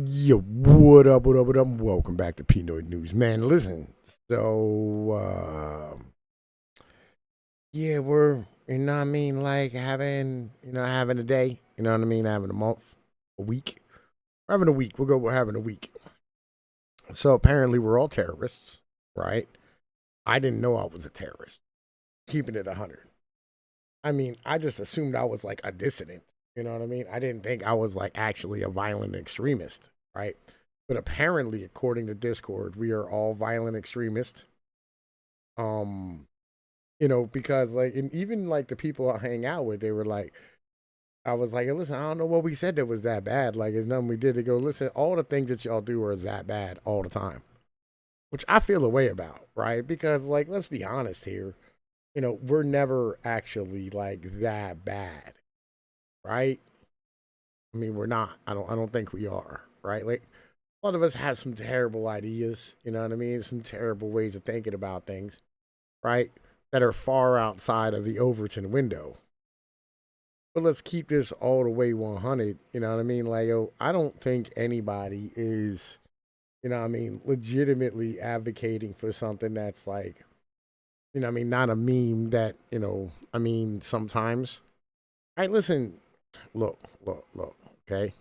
Yo, what up, what up, what up? Welcome back to Pnoid News. Man, listen. Yeah, we're, like having a day, having a month, a week. We're having a week. We're having a week. So apparently we're all terrorists, right? I didn't know I was a terrorist, keeping it 100. I just assumed I was like a dissident. You know what I mean? I didn't think I was like actually a violent extremist, right? But apparently, according to Discord, we are all violent extremists. Um, because like, and even like the people I hang out with, they were like, I was like, listen, I don't know what we said that was that bad. Like, it's nothing we did. To go, listen, all the things that y'all do are that bad all the time, which I feel a way about, right? Because like, let's be honest here, we're never actually like that bad, right? We're not. I don't think we are, right? Like, a lot of us have some terrible ideas, you know what I mean? Some terrible ways of thinking about things, right? That are far outside of the Overton window. But let's keep this all the way 100, you know what I mean? Like, yo, I don't think anybody is, legitimately advocating for something that's like, not a meme that, sometimes. All right, listen, look, okay?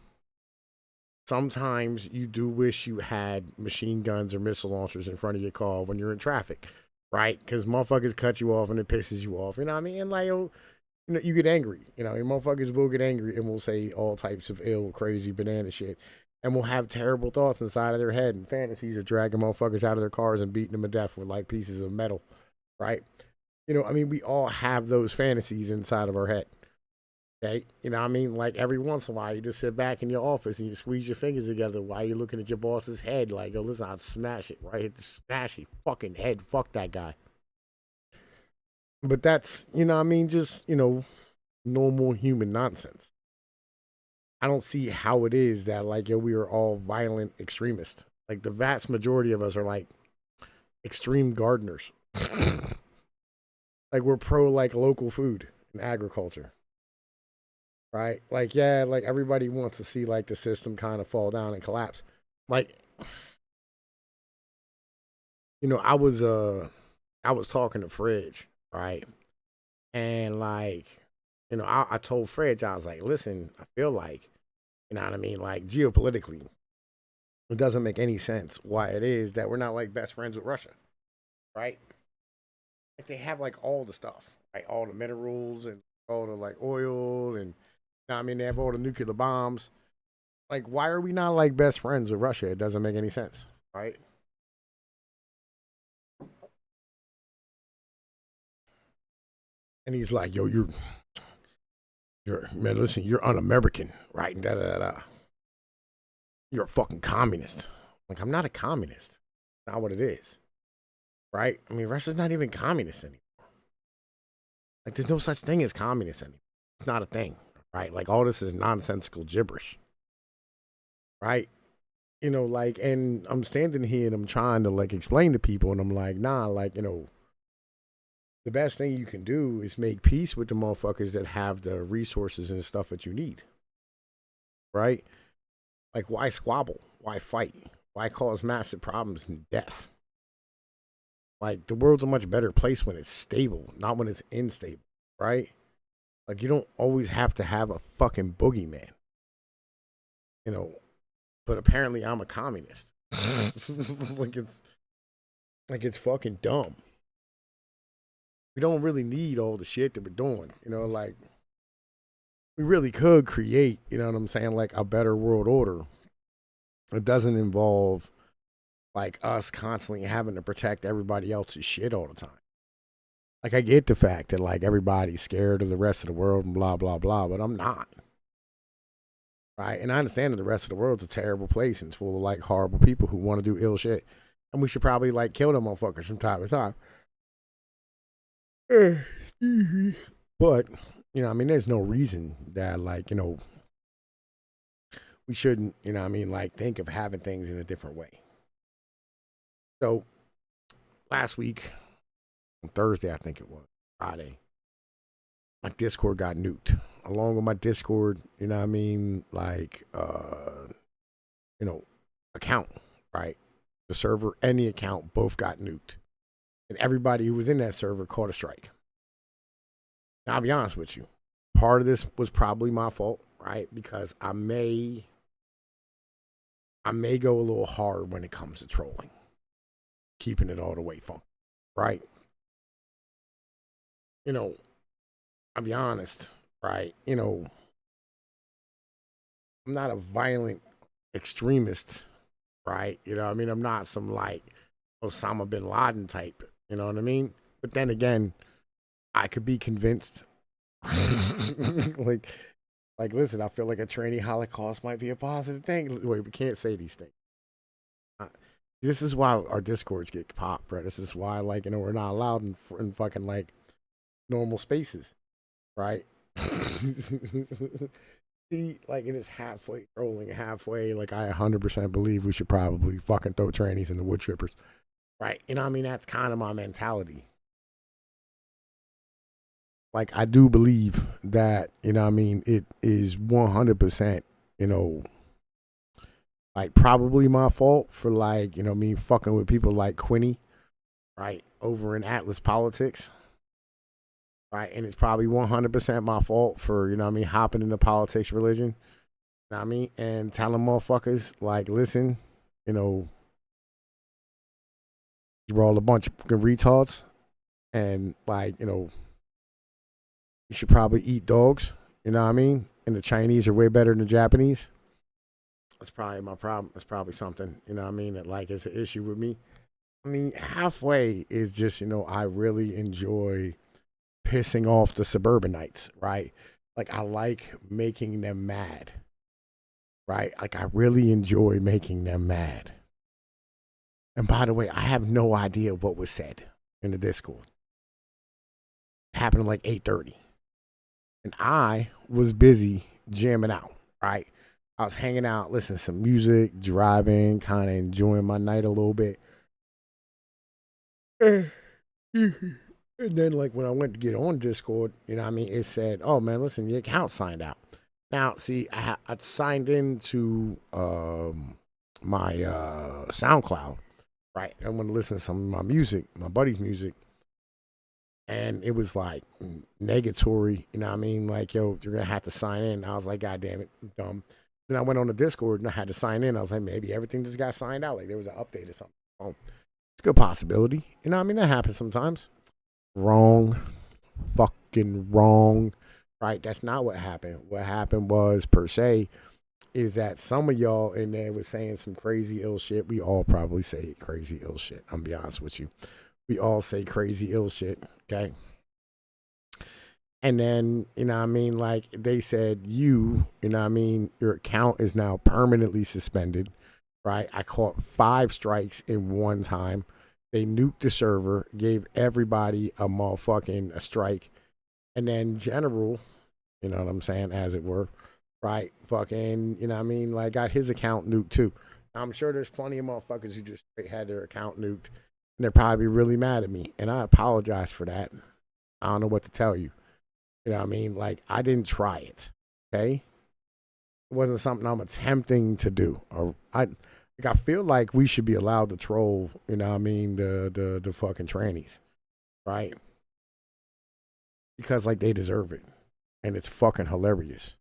Sometimes you do wish you had machine guns or missile launchers in front of your car when you're in traffic, right? Because motherfuckers cut you off and it pisses you off. You know what I mean? And like, you get angry. And motherfuckers will get angry and will say all types of ill, crazy, banana shit. And will have terrible thoughts inside of their head and fantasies of dragging motherfuckers out of their cars and beating them to death with like pieces of metal, right? We all have those fantasies inside of our head. Okay, like every once in a while, you just sit back in your office and you squeeze your fingers together while you're looking at your boss's head, like, "Yo, listen, I'll smash it, right? Smash it, fucking head, fuck that guy." But that's, just normal human nonsense. I don't see how it is that like, yo, we are all violent extremists. Like the vast majority of us are like extreme gardeners. Like we're pro like local food and agriculture, right? Like, yeah, like everybody wants to see like the system kind of fall down and collapse. Like, I was talking to Fridge, right? And like, I told Fridge, I was like, listen, I feel like, like geopolitically, it doesn't make any sense why it is that we're not like best friends with Russia, right? Like they have like all the stuff, right? All the minerals and all the like oil and they have all the nuclear bombs. Like, why are we not like best friends with Russia? It doesn't make any sense, right? And he's like, yo, you're man, listen, you're un-American, right? Da, da, da, da. You're a fucking communist. Like, I'm not a communist. Not what it is, right? Russia's not even communist anymore. Like, there's no such thing as communist anymore. It's not a thing, right? Like, all this is nonsensical gibberish, right? Like, and I'm standing here and I'm trying to like explain to people, and I'm like, nah, like, the best thing you can do is make peace with the motherfuckers that have the resources and stuff that you need, right? Like, why squabble? Why fight? Why cause massive problems and death? Like, the world's a much better place when it's stable, not when it's unstable, right? Like, you don't always have to have a fucking boogeyman, you know. But apparently, I'm a communist. like it's like it's fucking dumb. We don't really need all the shit that we're doing, Like, we really could create, you know what I'm saying, like a better world order. It doesn't involve like us constantly having to protect everybody else's shit all the time. Like, I get the fact that like everybody's scared of the rest of the world and blah blah blah, but I'm not. Right? And I understand that the rest of the world's a terrible place and it's full of like horrible people who want to do ill shit. And we should probably like kill them motherfuckers from time to time. But, there's no reason that like, we shouldn't, like think of having things in a different way. So last week, on Thursday, I think it was, Friday, my Discord got nuked. Along with my Discord, like account, right? The server and the account both got nuked. And everybody who was in that server caught a strike. Now, I'll be honest with you. Part of this was probably my fault, right? Because I may go a little hard when it comes to trolling, keeping it all the way fun, right? I'll be honest, right? I'm not a violent extremist, right? I'm not some like Osama bin Laden type, you know what I mean? But then again, I could be convinced. like, listen, I feel like a trainee Holocaust might be a positive thing. Wait, we can't say these things. This is why our discords get popped, bro. This is why, we're not allowed in fucking like normal spaces, right? See, it is halfway trolling, halfway. I 100% believe we should probably fucking throw trannies in the wood chippers, right? That's kind of my mentality. I do believe that, it is 100%, probably my fault for me fucking with people like Quinny, right, over in Atlas Politics, right, and it's probably 100% my fault for hopping into politics, religion, and telling motherfuckers listen, you're all a bunch of fucking retards, and you should probably eat dogs, and the Chinese are way better than the Japanese. That's probably my problem. That's probably something, that is an issue with me. Halfway is just, I really enjoy pissing off the suburbanites, right? I like making them mad, right? I really enjoy making them mad. And by the way, I have no idea what was said in the Discord. It happened at 8:30. And I was busy jamming out, right? I was hanging out, listening to some music, driving, kind of enjoying my night a little bit. And then, when I went to get on Discord, it said, "Oh man, listen, your account signed out." Now, see, I signed into my SoundCloud, right? I want to listen to some of my music, my buddy's music, and it was negatory, yo, you're gonna have to sign in. I was like, God damn it, I'm dumb. Then I went on the Discord and I had to sign in. I was like, maybe everything just got signed out. There was an update or something. Oh, it's a good possibility. That happens sometimes. Wrong. Fucking wrong. Right? That's not what happened. What happened was, per se, is that some of y'all in there was saying some crazy ill shit. We all probably say crazy ill shit. I'm be honest with you. We all say crazy ill shit. Okay. And then, they said, your account is now permanently suspended, right? I caught 5 strikes in one time. They nuked the server, gave everybody a strike. And then General, you know what I'm saying, as it were, right? Fucking, got his account nuked too. I'm sure there's plenty of motherfuckers who just had their account nuked, and they're probably really mad at me. And I apologize for that. I don't know what to tell you. I didn't try it. Okay. It wasn't something I'm attempting to do. Or I feel like we should be allowed to troll, the fucking trannies. Right? Because they deserve it. And it's fucking hilarious.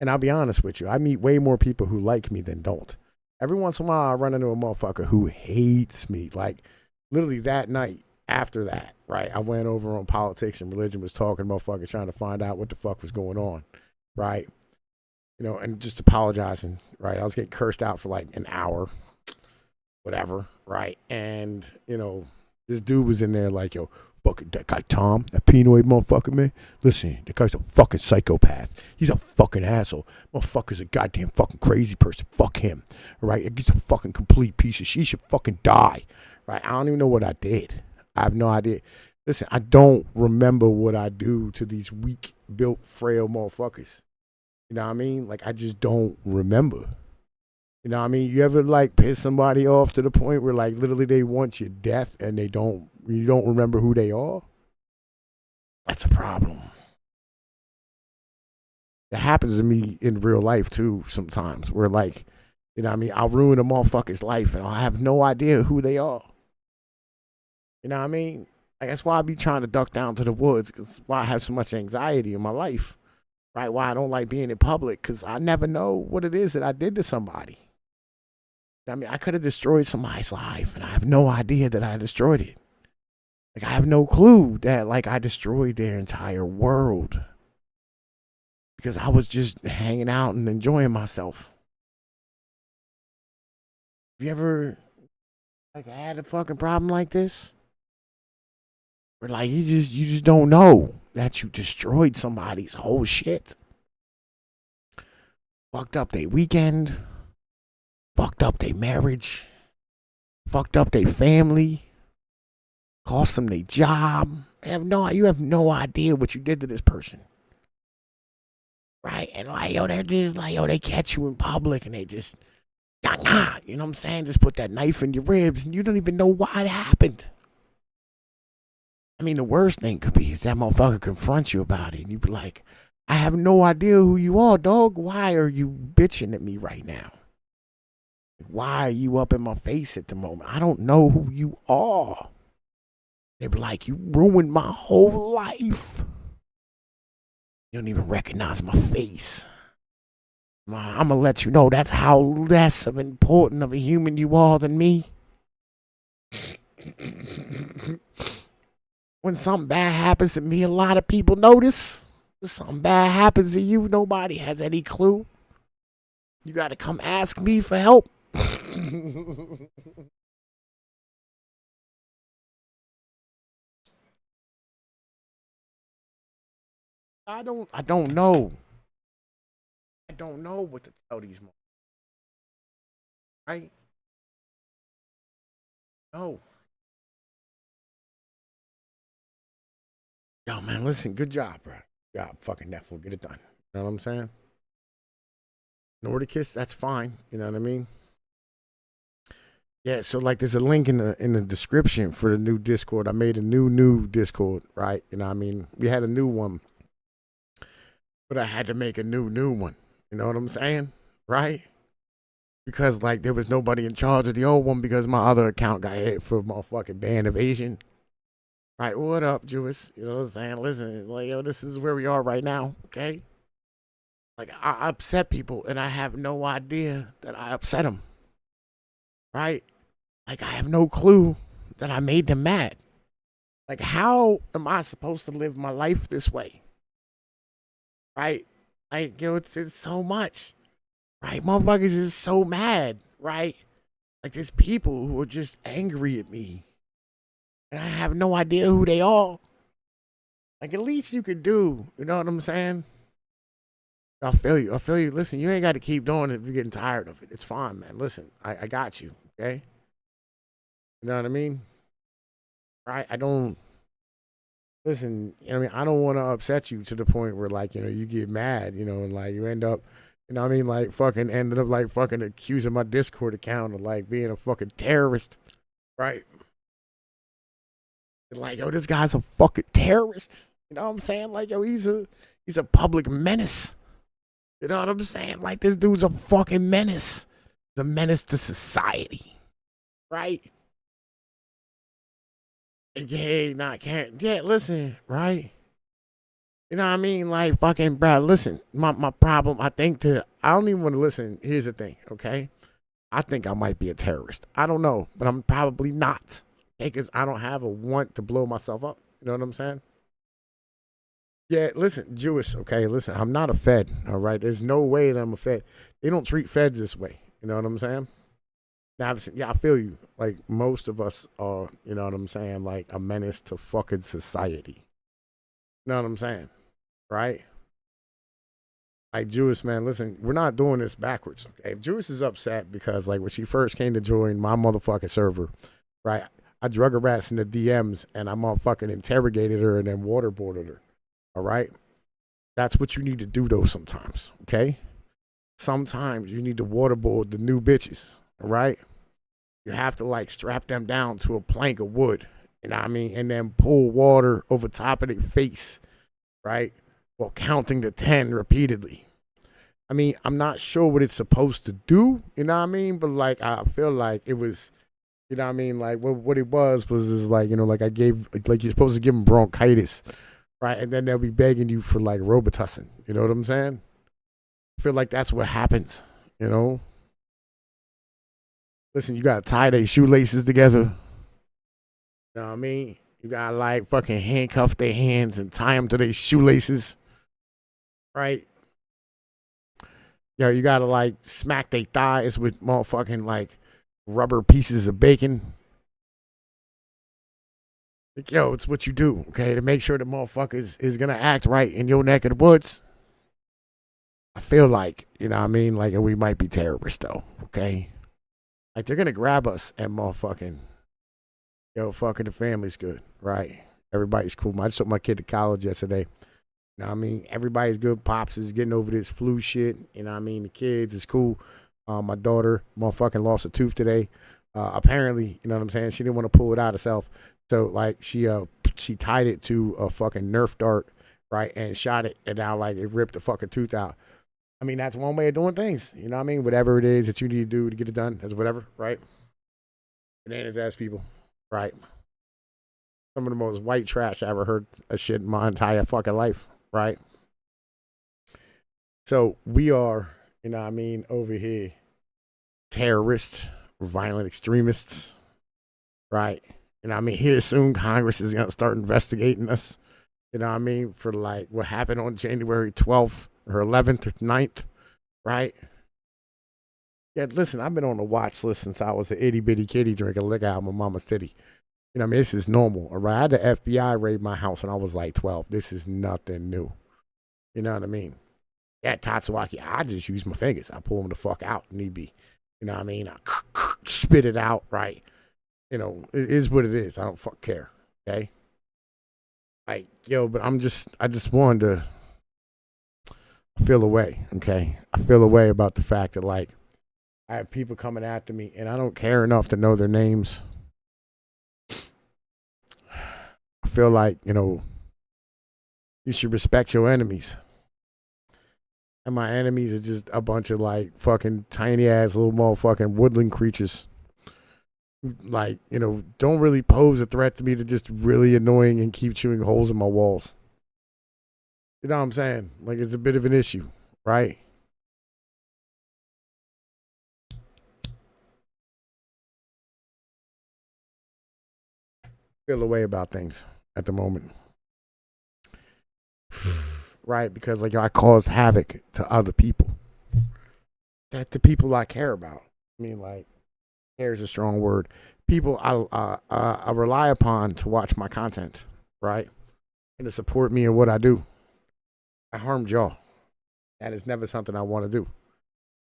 And I'll be honest with you, I meet way more people who like me than don't. Every once in a while I run into a motherfucker who hates me. Literally that night. After that, right, I went over on politics and religion, was talking to motherfuckers, trying to find out what the fuck was going on, right? And just apologizing, right? I was getting cursed out for an hour, whatever, right? And, this dude was in there yo, fucking that guy Tom, that Pnoid motherfucker, man. Listen, that guy's a fucking psychopath. He's a fucking asshole. Motherfucker's a goddamn fucking crazy person. Fuck him, right? He's a fucking complete piece of shit. He should fucking die, right? I don't even know what I did. I have no idea. Listen, I don't remember what I do to these weak built, frail motherfuckers. You know what I mean? I just don't remember. You know what I mean? You ever piss somebody off to the point where literally they want your death and you don't remember who they are? That's a problem. It happens to me in real life too sometimes where You know what I mean? I'll ruin a motherfucker's life and I'll have no idea who they are. You know what I mean? Like, that's why I be trying to duck down to the woods, because why I have so much anxiety in my life, right? Why I don't like being in public, because I never know what it is that I did to somebody. I mean, I could have destroyed somebody's life and I have no idea that I destroyed it. Like, I have no clue that, like, I destroyed their entire world because I was just hanging out and enjoying myself. Have you ever, like, had a fucking problem like this? Where, like, you just don't know that you destroyed somebody's whole shit. Fucked up their weekend, fucked up their marriage, fucked up their family, cost them their job. You have no idea what you did to this person. Right? And like, yo, they're just like, yo, they catch you in public and they just, you know what I'm saying? Just put that knife in your ribs and you don't even know why it happened. I mean, the worst thing could be is that motherfucker confronts you about it and you be like, I have no idea who you are, dog. Why are you bitching at me right now? Why are you up in my face at the moment? I don't know who you are. They be like, you ruined my whole life. You don't even recognize my face. I'm going to let you know that's how less of important of a human you are than me. When something bad happens to me, a lot of people notice. When something bad happens to you, nobody has any clue. You got to come ask me for help. I don't know. I don't know what to tell these people. Right? No. Yo, man, listen, good job, bro. Good job, fucking Netflix. Get it done. You know what I'm saying? Nor to kiss, that's fine. You know what I mean? Yeah, so like there's a link in the description for the new Discord. I made a new Discord, right? You know what I mean? We had a new one, but I had to make a new one. You know what I'm saying? Right? Because like there was nobody in charge of the old one because my other account got hit for motherfucking ban evasion. Right, what up, Jewish? You know what I'm saying? Listen, like, yo, this is where we are right now, okay? Like, I upset people, and I have no idea that I upset them, right? Like, I have no clue that I made them mad. Like, how am I supposed to live my life this way? Right? Like, yo, it's so much, right? Motherfuckers is so mad, right? Like, there's people who are just angry at me, and I have no idea who they are. Like, at least you could do, you know what I'm saying? I feel you. Listen, you ain't got to keep doing it if you're getting tired of it. It's fine, man. Listen, I got you, okay? You know what I mean? Right? I don't, listen, you know what I mean? I don't want to upset you to the point where, like, you know, you get mad, you know, and, like, you end up, you know what I mean? Like, fucking ended up, like, fucking accusing my Discord account of, like, being a fucking terrorist, right? Like, yo, this guy's a fucking terrorist. You know what I'm saying? Like, yo, he's a public menace. You know what I'm saying? Like, this dude's a fucking menace. The menace to society. Right? Yeah, not can't. Yeah, listen, right? You know what I mean? Like, fucking, bro, listen. My problem, I don't even want to listen. Here's the thing, okay? I think I might be a terrorist. I don't know, but I'm probably not. Okay, because I don't have a want to blow myself up. You know what I'm saying? Yeah, listen, Jewish, okay, listen, I'm not a Fed, all right? There's no way that I'm a Fed. They don't treat Feds this way. You know what I'm saying? Now, yeah, I feel you. Like, most of us are, you know what I'm saying, like a menace to fucking society. You know what I'm saying? Right? Like, Jewish, man, listen, we're not doing this backwards, okay? If Jewish is upset because, like, when she first came to join my motherfucking server, right, I drug her ass in the DMs and I motherfucking interrogated her and then waterboarded her. All right? That's what you need to do, though, sometimes, okay? Sometimes you need to waterboard the new bitches, all right? You have to, like, strap them down to a plank of wood, you know what I mean? And then pour water over top of their face, right? While counting to 10 repeatedly. I mean, I'm not sure what it's supposed to do, you know what I mean? But like, I feel like it was, you know what I mean? Like, what it was is like, you know, like I gave, like you're supposed to give them bronchitis, right? And then they'll be begging you for like Robitussin. You know what I'm saying? I feel like that's what happens, you know? Listen, you gotta tie their shoelaces together. You know what I mean? You gotta like fucking handcuff their hands and tie them to their shoelaces, right? Yo, you gotta like smack their thighs with motherfucking like rubber pieces of bacon. Like, yo, it's what you do, okay, to make sure the motherfuckers is gonna act right in your neck of the woods. I feel like, you know what I mean? Like, we might be terrorists though, okay? Like, they're gonna grab us and motherfucking, yo, fucking the family's good, right? Everybody's cool. I just took my kid to college yesterday. You know what I mean? Everybody's good. Pops is getting over this flu shit. You know what I mean? The kids is cool. My daughter, motherfucking, lost a tooth today. Apparently, you know what I'm saying? She didn't want to pull it out herself. So, like, she tied it to a fucking Nerf dart, right? And shot it. And now, like, it ripped the fucking tooth out. I mean, that's one way of doing things. You know what I mean? Whatever it is that you need to do to get it done, that's whatever, right? Bananas ass people, right? Some of the most white trash I ever heard a shit in my entire fucking life, right? So we are, you know what I mean, over here, terrorists, violent extremists, right? You know what I mean? Here soon, Congress is going to start investigating us, you know what I mean, for like what happened on January 12th or 11th or 9th, right? Yeah, listen, I've been on the watch list since I was an itty bitty kitty drinking liquor out of my mama's titty. You know what I mean? This is normal, all right? I had the FBI raid my house when I was like 12. This is nothing new. You know what I mean? Yeah, Tatsuaki, I just use my fingers. I pull them the fuck out, need be. You know what I mean? I spit it out, right? You know, it is what it is. I don't fuck care, okay? Like, yo, but I just wanted to feel away, okay? I feel away about the fact that, like, I have people coming after me and I don't care enough to know their names. I feel like, you know, you should respect your enemies. And my enemies are just a bunch of like fucking tiny ass little motherfucking woodland creatures. Like, you know, don't really pose a threat to me. They're just really annoying and keep chewing holes in my walls. You know what I'm saying? Like, it's a bit of an issue, right? Feel a way about things at the moment. Right? Because like I cause havoc to other people. That the people I care about. I mean, like, care is a strong word. People I rely upon to watch my content, right? And to support me in what I do. I harmed y'all. That is never something I want to do.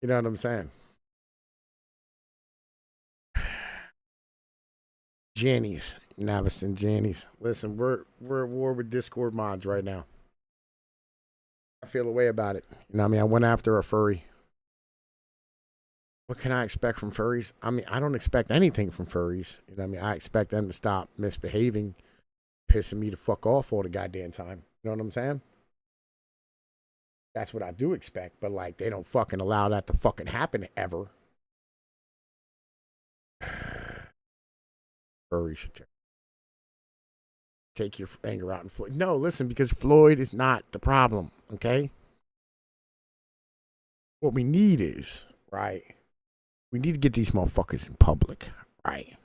You know what I'm saying? Jannies, Navis and Jannies. Listen, we're at war with Discord mods right now. I feel a way about it. You know what I mean? I went after a furry. What can I expect from furries? I mean, I don't expect anything from furries. You know what I mean? I expect them to stop misbehaving, pissing me the fuck off all the goddamn time. You know what I'm saying? That's what I do expect, but like they don't fucking allow that to fucking happen ever. Furries should take your anger out on Floyd. No, listen, because Floyd is not the problem, okay? What we need is, right? We need to get these motherfuckers in public, right?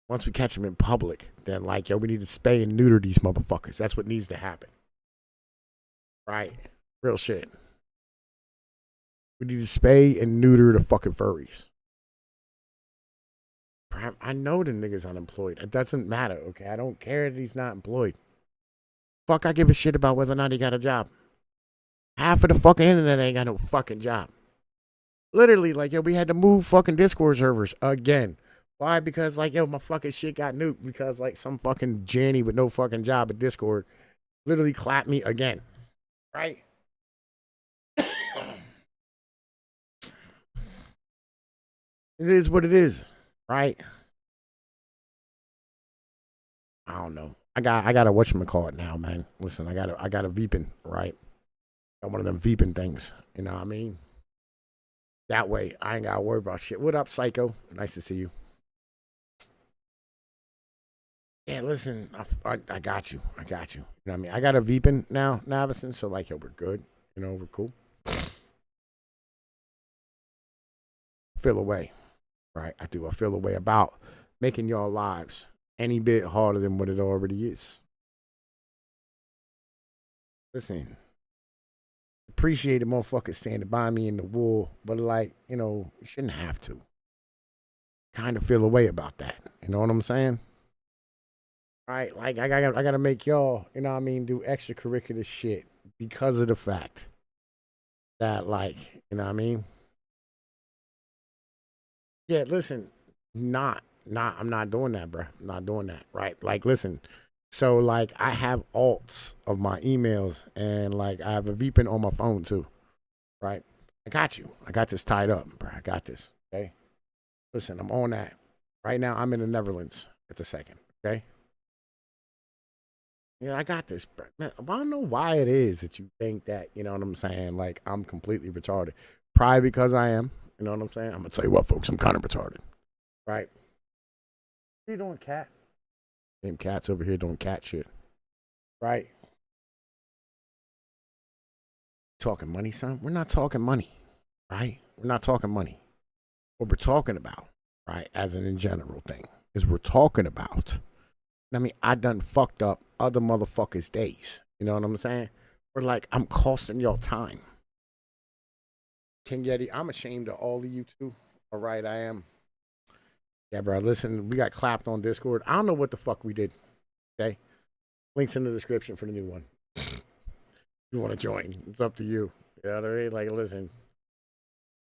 Once we catch them in public, then like, yo, we need to spay and neuter these motherfuckers. That's what needs to happen. Right? Real shit. We need to spay and neuter the fucking furries. I know the nigga's unemployed. It doesn't matter, okay? I don't care that he's not employed. Fuck, I give a shit about whether or not he got a job. Half of the fucking internet ain't got no fucking job. Literally, like, yo, we had to move fucking Discord servers again. Why? Because, like, yo, my fucking shit got nuked because, like, some fucking Janny with no fucking job at Discord literally clapped me again. Right? It is what it is. Right? I don't know. I got a whatchamacallit now, man. Listen, I got a Veepin, right? Got one of them Veeping things. You know what I mean? That way, I ain't got to worry about shit. What up, Psycho? Nice to see you. Yeah, listen, I got you. I got you. You know what I mean? I got a Veeping now, Navison, so like, yo, we're good. You know, we're cool. Feel away, right? I do. I feel away about making y'all lives any bit harder than what it already is. Listen, appreciate the motherfuckers standing by me in the war, but like, you know, you shouldn't have to. Kind of feel away about that. You know what I'm saying? Right? Like I gotta make y'all, you know what I mean, do extracurricular shit because of the fact that like, you know what I mean? Yeah, listen, I'm not doing that, bro. I'm not doing that, right? Like, listen, so like I have alts of my emails and like I have a VPN on my phone too, right? I got you. I got this tied up, bro. I got this. Okay. Listen, I'm on that. Right now, I'm in the Netherlands at the second. Okay. Yeah, I got this, bro. Man, I don't know why it is that you think that, you know what I'm saying? Like, I'm completely retarded. Probably because I am. You know what I'm saying? I'm going to tell you what, folks, I'm kind of retarded. Right? What are you doing, cat? Them cats over here doing cat shit. Right? Talking money, son? We're not talking money. Right? We're not talking money. What we're talking about, right, as an in general thing, is we're talking about. I mean, I done fucked up other motherfuckers' days. You know what I'm saying? We're like, I'm costing y'all time. King Yeti, I'm ashamed of all of you too. All right, I am. Yeah, bro. Listen, we got clapped on Discord. I don't know what the fuck we did. Okay, links in the description for the new one. You want to join? It's up to you. You know what I mean? Like, listen,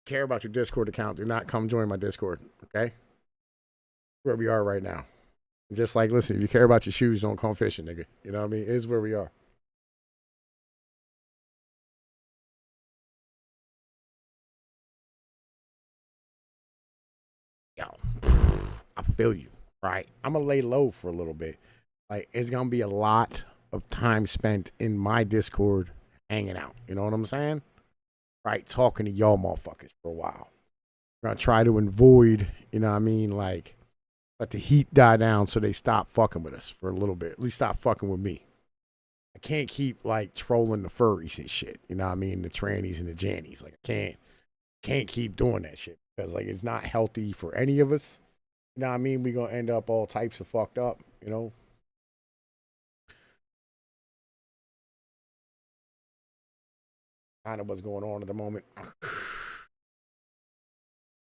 care about your Discord account? Do not come join my Discord. Okay, where we are right now. Just like, listen, if you care about your shoes, don't come fishing, nigga. You know what I mean? It's where we are. Yo, I feel you, right? I'm gonna lay low for a little bit. Like, it's gonna be a lot of time spent in my Discord hanging out. You know what I'm saying? Right, talking to y'all motherfuckers for a while. We're gonna try to avoid, you know what I mean, like let the heat die down so they stop fucking with us for a little bit. At least stop fucking with me. I can't keep like trolling the furries and shit. You know what I mean? The trannies and the jannies. Like I can't keep doing that shit because like it's not healthy for any of us. You know what I mean? We gonna end up all types of fucked up. You know, kind of what's going on at the moment.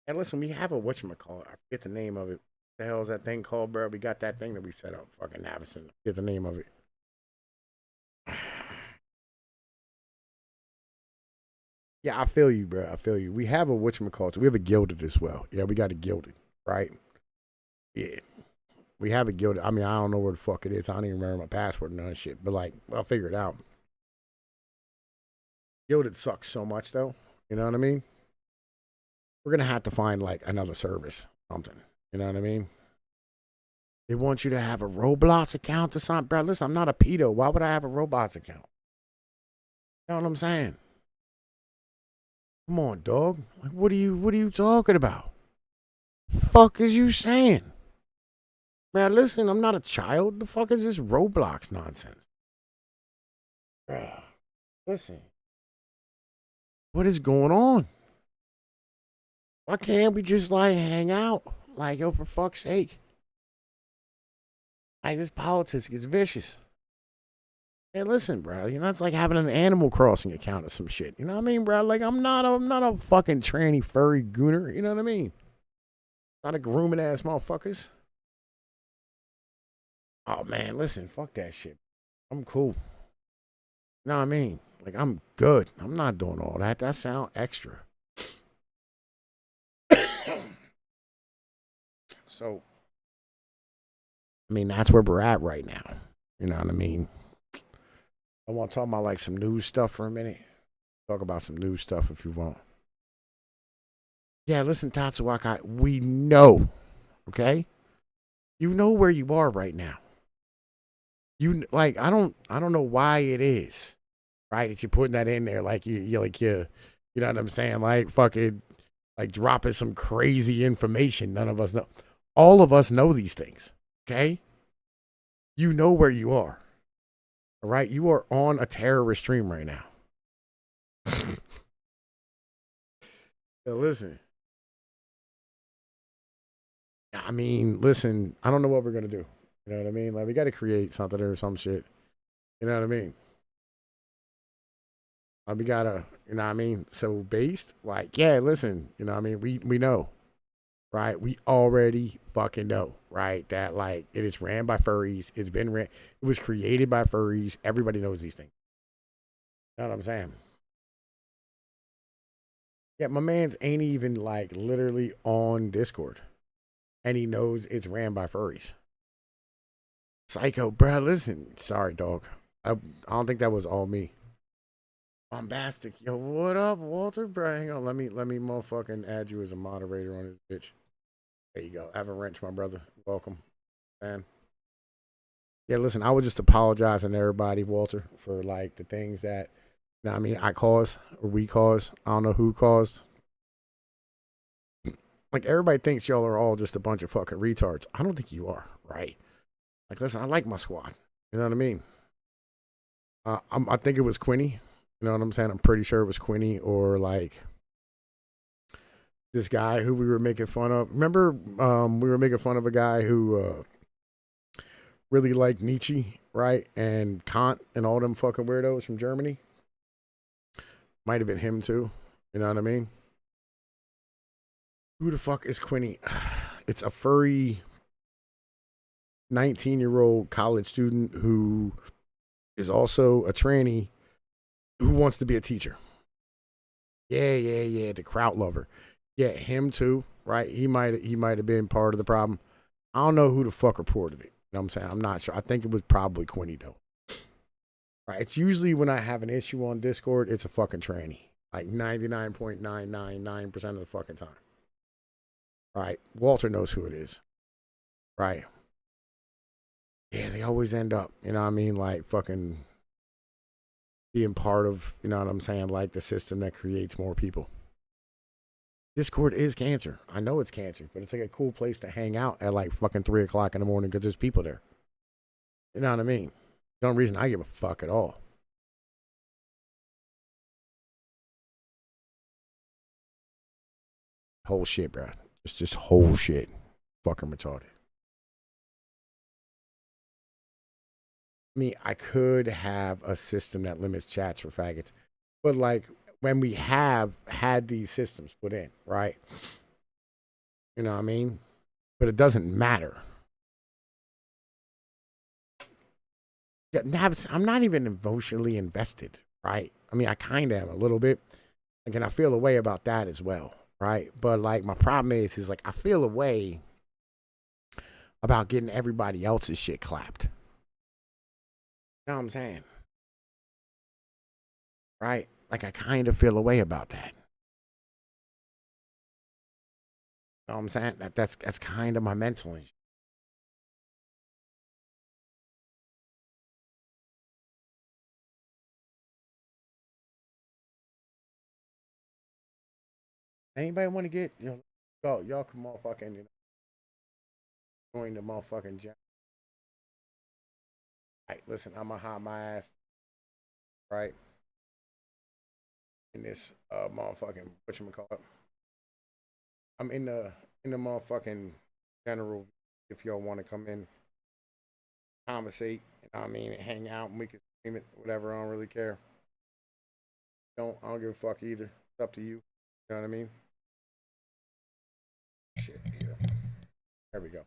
And listen, we have a whatchamacallit. I forget the name of it. The hell is that thing called, bro? We got that thing that we set up. Fucking Avison. Get the name of it. Yeah, I feel you, bro. I feel you. We have a whatchamacallit. We have a gilded as well. Yeah, we got a gilded, right? Yeah. We have a gilded. I mean, I don't know where the fuck it is. I don't even remember my password and none of shit. But like, I'll figure it out. Gilded sucks so much though. You know what I mean? We're gonna have to find like another service, something. You know what I mean? They want you to have a Roblox account or something, bro. Listen, I'm not a pedo. Why would I have a Roblox account? You know what I'm saying? Come on, dog. Like, what are you talking about? Fuck is you saying? Man, listen, I'm not a child. The fuck is this Roblox nonsense? Bruh, listen. What is going on? Why can't we just like hang out? Like, yo, for fuck's sake. Like this politics gets vicious. Hey, listen, bro. You know, it's like having an Animal Crossing account or some shit. You know what I mean, bro? Like, I'm not a fucking tranny furry gooner. You know what I mean? Not a grooming ass motherfuckers. Oh man, listen, fuck that shit. I'm cool. You know what I mean? Like, I'm good. I'm not doing all that. That sound extra. So, I mean, that's where we're at right now. You know what I mean? I want to talk about like some news stuff for a minute. Talk about some news stuff if you want. Yeah, listen, Tatsuwaka, we know, okay? You know where you are right now. You like I don't know why it is. right? That you're putting that in there, like you know what I'm saying? Like fucking, like dropping some crazy information. None of us know. All of us know these things. Okay, you know where you are. All right, you are on a terrorist stream right now. So listen, I mean, listen. I don't know what we're gonna do. You know what I mean? Like we got to create something or some shit. You know what I mean? We gotta, you know what I mean? So based, like, yeah, listen, you know what I mean? We know, right? We already fucking know, right? That like it is ran by furries. It's been ran. It was created by furries. Everybody knows these things. You know what I'm saying? Yeah, my man's ain't even like literally on Discord, and he knows it's ran by furries. Psycho, bruh, listen. Sorry, dog. I don't think that was all me. Bombastic, yo, what up, Walter? Bro, hang on. Let me motherfucking add you as a moderator on this bitch. There you go. Have a wrench, my brother. Welcome, man. Yeah, listen, I was just apologizing to everybody, Walter, for like the things that, you know, I mean, I caused or we caused. I don't know who caused. Like everybody thinks y'all are all just a bunch of fucking retards. I don't think you are, right? Like, listen, I like my squad. You know what I mean? I think it was Quinny. You know what I'm saying? I'm pretty sure it was Quinny or like this guy who we were making fun of. Remember, we were making fun of a guy who really liked Nietzsche, right? And Kant and all them fucking weirdos from Germany. Might have been him too. You know what I mean? Who the fuck is Quinny? It's a furry 19-year-old college student who is also a tranny who wants to be a teacher. Yeah. The kraut lover. Yeah, him too, right? He might have been part of the problem. I don't know who the fuck reported it. You know what I'm saying? I'm not sure. I think it was probably Quinny though. Right. It's usually when I have an issue on Discord, it's a fucking tranny. Like 99.999% of the fucking time. All right. Walter knows who it is. Right. Yeah, they always end up, you know what I mean? Like fucking being part of, you know what I'm saying? Like the system that creates more people. Discord is cancer. I know it's cancer, but it's like a cool place to hang out at like fucking 3 o'clock in the morning because there's people there. You know what I mean? The only reason I give a fuck at all. Whole shit, bro. Just whole shit. Fucking retarded. I mean, I could have a system that limits chats for faggots, but like when we have had these systems put in, right? You know what I mean? But it doesn't matter. Yeah, I'm not even emotionally invested, right? I mean, I kind of am a little bit. Again, I feel a way about that as well, right? But like, my problem is like I feel a way about getting everybody else's shit clapped. You know what I'm saying? Right? Like, I kind of feel a way about that. You know what I'm saying? That's kind of my mental issue. Anybody want to get, y'all can motherfucking, join the motherfucking jam. Right, listen, I'm gonna hide my ass, right, in this motherfucking, whatchamacallit. I'm in the motherfucking general. If y'all want to come in, conversate, you know what I mean, and hang out, and we can stream it, whatever. I don't really care. I don't give a fuck either. It's up to you. You know what I mean? Shit, yeah. There we go.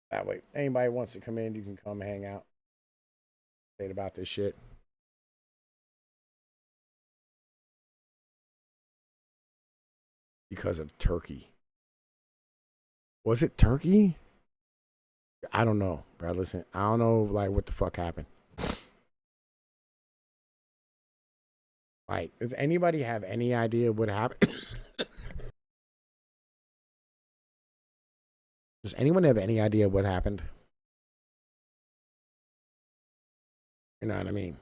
That way, anybody wants to come in, you can come hang out, say about this shit. Because of Turkey. Was it Turkey? I don't know, bro. Listen, I don't know, like, what the fuck happened. Like, does anybody have any idea what happened? Does anyone have any idea what happened? You know what I mean?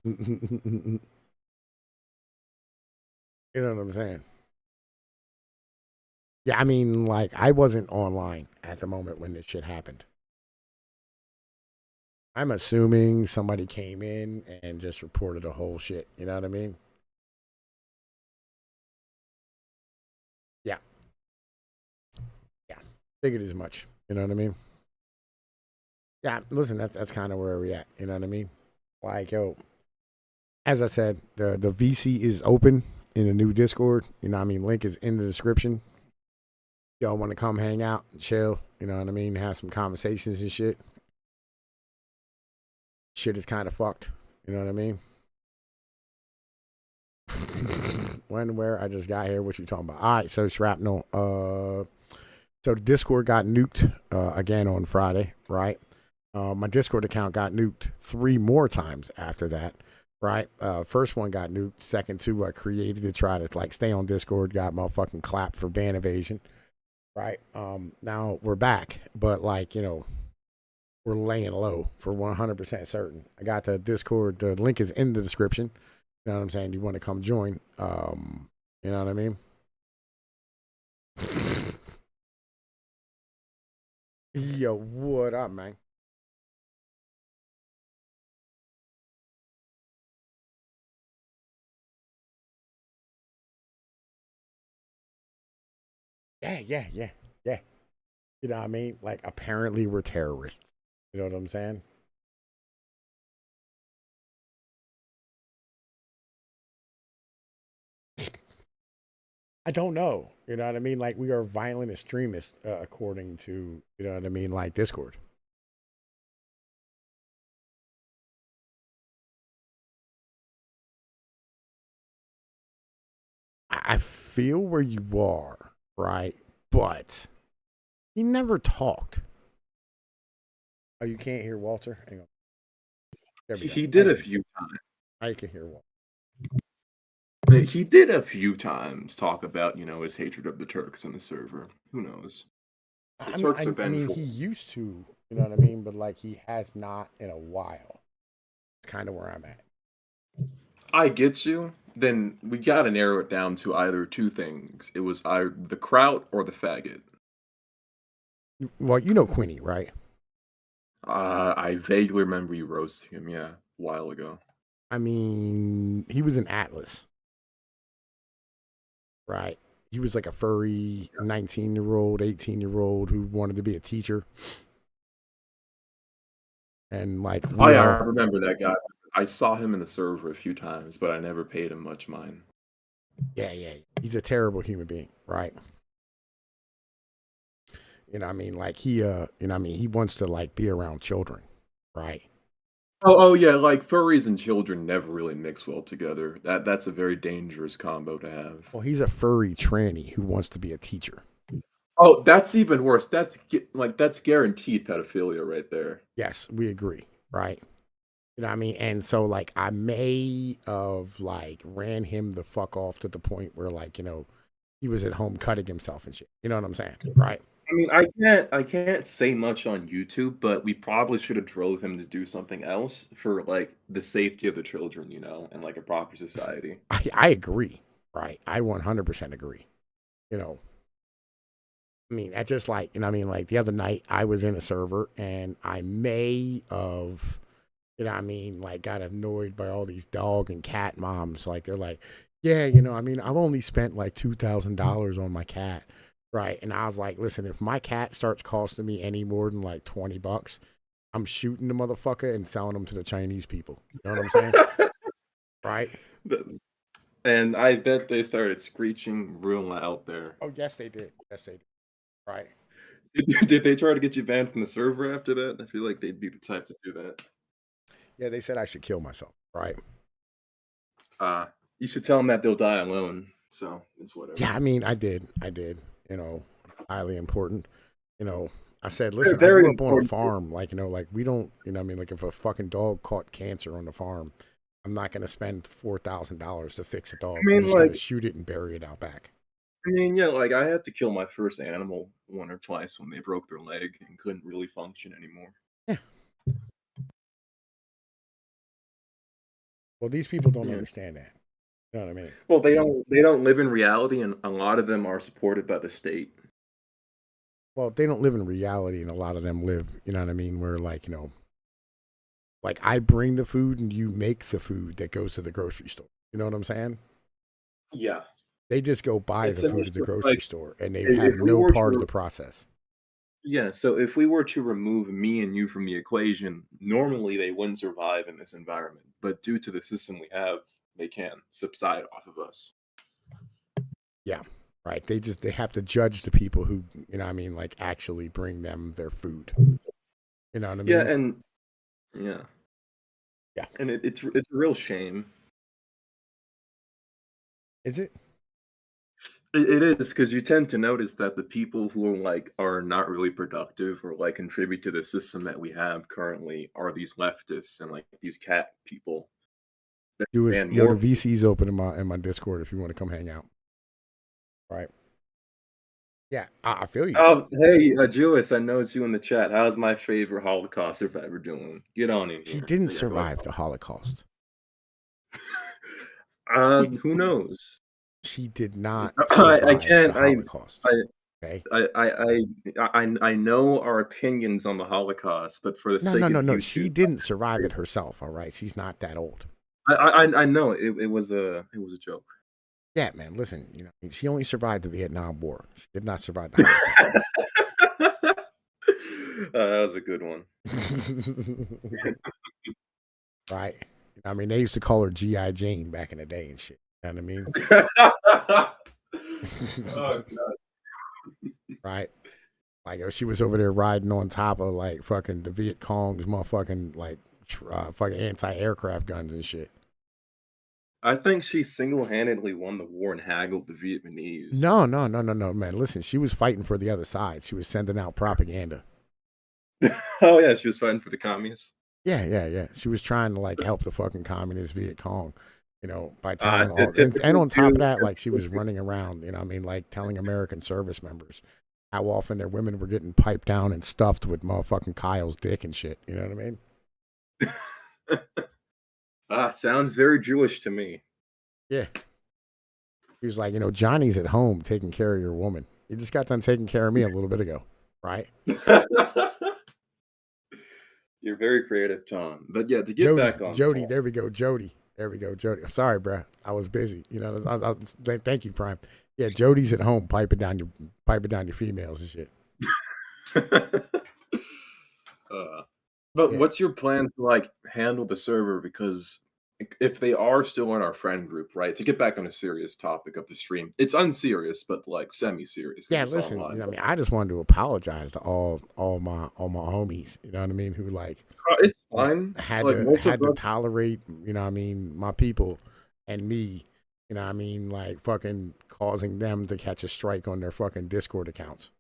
You know what I'm saying? Yeah, I mean, like, I wasn't online at the moment when this shit happened. I'm assuming somebody came in and just reported the whole shit. You know what I mean? Yeah, yeah. Figured as much. You know what I mean? Yeah. Listen, that's kind of where we at. You know what I mean? Like, yo, as I said, the VC is open in the new Discord. You know what I mean? Link is in the description. Y'all want to come hang out and chill? You know what I mean? Have some conversations and shit. Shit is kind of fucked. You know what I mean? When, where? I just got here. What you talking about? All right, so shrapnel. So the Discord got nuked again on Friday, right? My Discord account got nuked 3 more times after that, right? First one got nuked. Second two I created to try to like stay on Discord. Got motherfucking clapped for ban evasion, right? Now we're back, but like we're laying low for 100% certain. I got the Discord. The link is in the description. You know what I'm saying? You want to come join? You know what I mean? Yo, what up, man? Yeah, yeah, yeah, yeah. You know what I mean? Like, apparently we're terrorists. You know what I'm saying? I don't know. You know what I mean? Like, we are violent extremists, according to, you know what I mean? Like, Discord. I feel where you are, right? But he never talked. Oh, you can't hear Walter? Hang on. There we go. He Now did you a can. few times. Now you can hear Walter. He did a few times talk about, his hatred of the Turks on the server. Who knows? The I mean, Turks are he vengeful. used to, you know what I mean? But like, he has not in a while. It's kind of where I'm at. I get you. Then we gotta narrow it down to either two things. It was either the kraut or the faggot. Well, you know Quinny, right? I vaguely remember you roasting him, yeah, a while ago. I mean, he was an Atlas, right? He was like a furry 19-year-old, 18-year-old who wanted to be a teacher. And like, Oh we yeah, I all, remember that guy. I saw him in the server a few times, but I never paid him much mind. yeah, yeah, he's a terrible human being, right? You know what I mean? Like, you know what I mean? He wants to like be around children, right? Oh yeah, like furries and children never really mix well together. That's a very dangerous combo to have. Well, he's a furry tranny who wants to be a teacher. Oh, that's even worse. That's guaranteed pedophilia right there. Yes, we agree, right? You know what I mean? And so like I may have like ran him the fuck off to the point where like, he was at home cutting himself and shit. You know what I'm saying? Right? I mean, I can't say much on YouTube, but we probably should have drove him to do something else for like the safety of the children, and like a proper society. I agree. Right? I 100% agree. You know, I mean, that's just like, you know what I mean? Like the other night I was in a server and I may have, you know what I mean, like got annoyed by all these dog and cat moms. Like they're like, yeah, I mean, I've only spent like $2,000 on my cat. Right. And I was like, listen, if my cat starts costing me any more than like $20, I'm shooting the motherfucker and selling them to the Chinese people. You know what I'm saying? Right? The- and I bet they started screeching real loud there. Oh, yes, they did. Yes, they did. Right. Did they try to get you banned from the server after that? I feel like they'd be the type to do that. Yeah, they said I should kill myself. Right. Uh, you should tell them that they'll die alone. So it's Yeah, whatever. I mean, I did. I did. You know, highly important. You know, I said, They're listen, I very grew up on a important. farm. Like, like we don't, what I mean, like if a fucking dog caught cancer on the farm, I'm not going to spend $4,000 to fix a I dog. I'm mean, just going like, to shoot it and bury it out back. yeah, like I had to kill my first animal one or twice when they broke their leg and couldn't really function anymore. Yeah. Well, these people don't Yeah. understand that. You know what I mean? Well, they don't live in reality, and a lot of them are supported by the state. Well, they don't live in reality, and a lot of them live, you know what I mean, where like, like I bring the food and you make the food that goes to the grocery store. You know what I'm saying? Yeah. They just go buy It's the a food at the mixture of, like, grocery store and they if have we no were part of to the process. yeah, so if we were to remove me and you from the equation, normally they wouldn't survive in this environment, but due to the system we have, they can subside off of us. Yeah. Right. They have to judge the people who, you know what I mean, like actually bring them their food. You know what I Yeah, mean? and yeah, Yeah. and it's a real shame. Is it? It is because you tend to notice that the people who are not really productive or like contribute to the system that we have currently are these leftists and like these cat people that demand Yo, the more. VC's open in my Discord if you want to come hang out. Right. Yeah, I feel you. Oh, hey, Julius, I know it's you in the chat. How's my favorite Holocaust survivor doing? Get on in She here. didn't Yeah, go ahead. survive the Holocaust. Who knows? She did not I survive the can't. Holocaust. I Okay. I know our opinions on the Holocaust, but for the No, sake no, of no, no. She YouTube, didn't survive it herself. All right. She's not that old. I know it was a joke. Yeah, man. Listen, she only survived the Vietnam War. She did not survive the Holocaust. That was a good one. Right. I mean, they used to call her GI Jane back in the day and shit. You know what I mean? Oh god. Right. Like she was over there riding on top of like fucking the Viet Cong's motherfucking like fucking anti-aircraft guns and shit. I think she single-handedly won the war and haggled the Vietnamese. No, no, no, no, no, man. Listen, she was fighting for the other side. She was sending out propaganda. Oh yeah, she was fighting for the communists. Yeah, yeah, yeah. She was trying to like help the fucking communist Viet Cong, by Ah, telling all and typical on top of Jew. that, like she was running around, what I mean, like telling American service members how often their women were getting piped down and stuffed with motherfucking Kyle's dick and shit. You know what I mean? Sounds very Jewish to me. Yeah. He was like, Johnny's at home taking care of your woman. He just got done taking care of me a little bit ago, right? You're very creative, Tom. But yeah, to get Jody, back on Jody, point. there we go, Jody. There we go, Jody. I'm sorry, bruh. I was busy. Thank you, Prime. Yeah, Jody's at home piping down your females and shit. uh, but Yeah. what's your plan to like handle the server? Because if they are still in our friend group, right? To get back on a serious topic of the stream, it's unserious, but like semi-serious because Yeah, it's listen, online. But I just wanted to apologize to all my homies, you know what I mean, who it's fine. had Like to most of had to us, tolerate, my people and me, like fucking causing them to catch a strike on their fucking Discord accounts.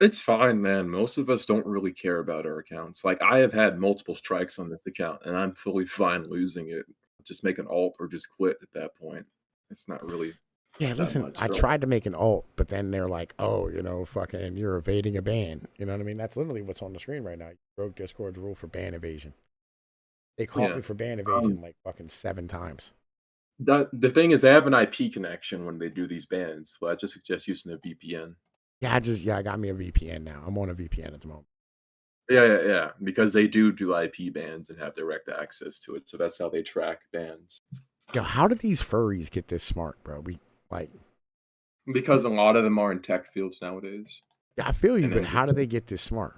it's fine, man. Most of us don't really care about our accounts. Like I have had multiple strikes on this account, and I'm fully fine losing it. Just make an alt or just quit at that point. It's not really Yeah, that listen, much, I really. tried to make an alt, but then they're like, "Oh, fucking, you're evading a ban." You know what I mean? That's literally what's on the screen right now. You broke Discord's rule for ban evasion. They caught Yeah. me for ban Um, evasion like fucking 7 times. the thing is, they have an IP connection when they do these bans, so I just suggest using a VPN. Yeah, I got me a VPN now. I'm on a VPN at the moment. Yeah, because they do IP bans and have direct access to it, so that's how they track bans. Yo, how did these furries get this smart, bro? We like, Because a lot of them are in tech fields nowadays, yeah, I feel you, and but how did they get this smart?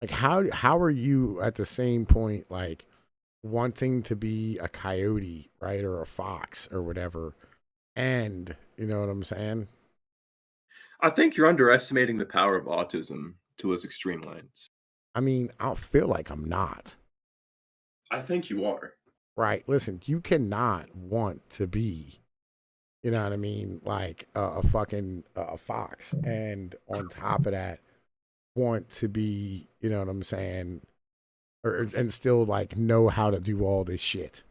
Like, how are you at the same point like wanting to be a coyote, right, or a fox or whatever, and you know what I'm saying? I think you're underestimating the power of autism to its extreme lengths. I mean, I feel like I'm not. I think you are. Right. Listen, you cannot want to be, you know what I mean, like a fucking a fox, and on top of that, want to be, you know what I'm saying, and still like know how to do all this shit.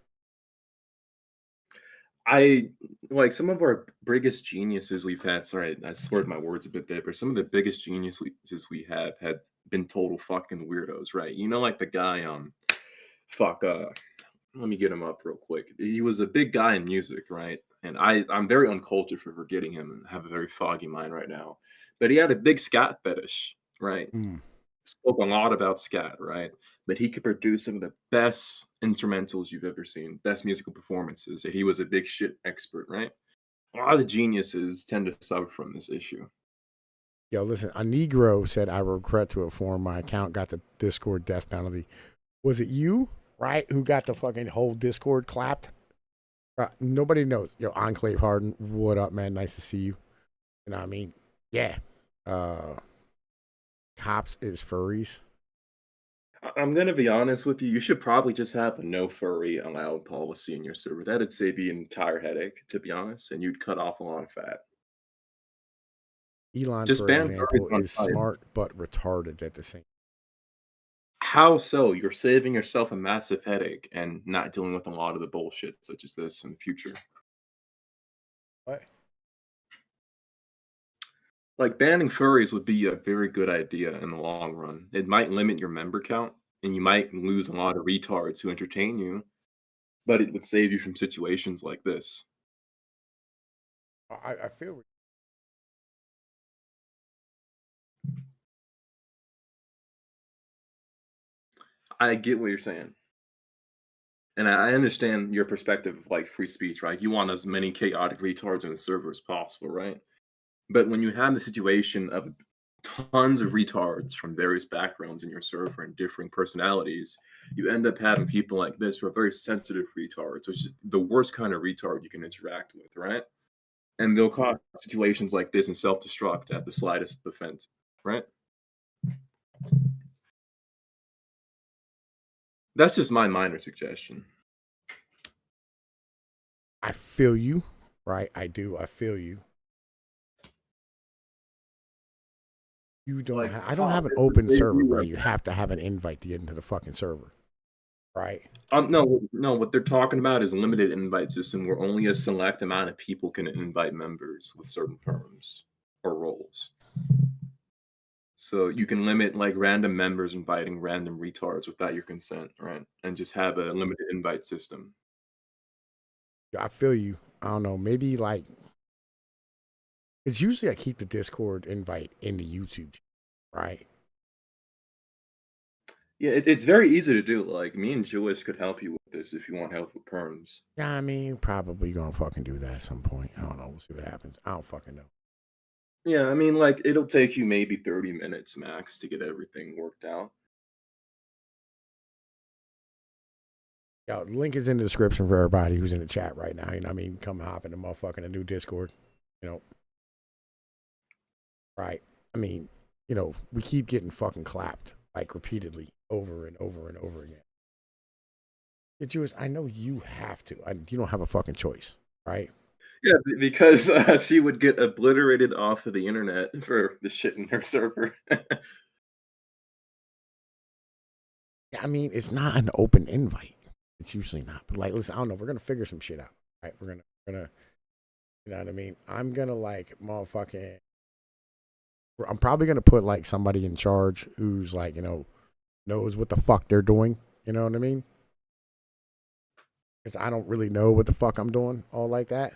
I like some of our biggest geniuses we've had. Sorry, I slurred my words a bit there, but some of the biggest geniuses we have had been total fucking weirdos, right? You know, like the guy, fuck, Let me get him up real quick. He was a big guy in music, right? And I'm very uncultured for forgetting him and have a very foggy mind right now. But he had a big scat fetish, right? Mm. Spoke a lot about scat, right? But he could produce some of the best instrumentals you've ever seen, best musical performances. And he was a big shit expert, right? A lot of the geniuses tend to suffer from this issue. Yo, listen, a Negro said, I regret to inform my account got the Discord death penalty. Was it you, right, who got the fucking whole Discord clapped? Nobody knows. Yo, Enclave Harden, what up, man? Nice to see you. You know what I mean? Yeah. Uh, Cops is furries. I'm gonna be honest with you. You should probably just have a no furry allowed policy in your server. That'd save you an entire headache, to be honest, and you'd cut off a lot of fat. Elon, Just for ban furries example, on is site. smart but retarded at the same. How so? You're saving yourself a massive headache and not dealing with a lot of the bullshit such as this in the future. What? Like banning furries would be a very good idea in the long run. It might limit your member count and you might lose a lot of retards who entertain you, but it would save you from situations like this. I feel. I get what you're saying. And I understand your perspective of like free speech, right? You want as many chaotic retards on the server as possible, right? But when you have the situation of tons of retards from various backgrounds in your server and differing personalities, you end up having people like this who are very sensitive retards, which is the worst kind of retard you can interact with, right? And they'll cause situations like this and self-destruct at the slightest offense, right? That's just my minor suggestion. I feel you, right? I do. I feel you. You don't. Like I don't top, have an it would open save server, bro. you. You have to have an invite to get into the fucking server, right? No, no. What they're talking about is a limited invite system where only a select amount of people can invite members with certain terms or roles. So you can limit like random members inviting random retards without your consent, right? And just have a limited invite system. Yeah, I feel you. I don't know. Maybe like it's usually I keep the Discord invite in the YouTube, right? Yeah, it's very easy to do. Like me and Jewish could help you with this if you want help with perms. Yeah, I mean, probably gonna fucking do that at some point. I don't know. We'll see what happens. I don't fucking know. Yeah, I mean, like it'll take you maybe 30 minutes max to get everything worked out. Yo, the link is in the description for everybody who's in the chat right now. You know what I mean? Come hop in the motherfucking a new Discord. You know, right? I mean, we keep getting fucking clapped like repeatedly over and over and over again. It's Jewish. I know you have to. You don't have a fucking choice, right? Yeah, because she would get obliterated off of the internet for the shit in her server. Yeah, I mean, it's not an open invite. It's usually not. But like, listen, I don't know. We're gonna figure some shit out, right? We're gonna, you know what I mean? I'm gonna like motherfucking. I'm probably gonna put like somebody in charge who's like, knows what the fuck they're doing. You know what I mean? Because I don't really know what the fuck I'm doing, all like that.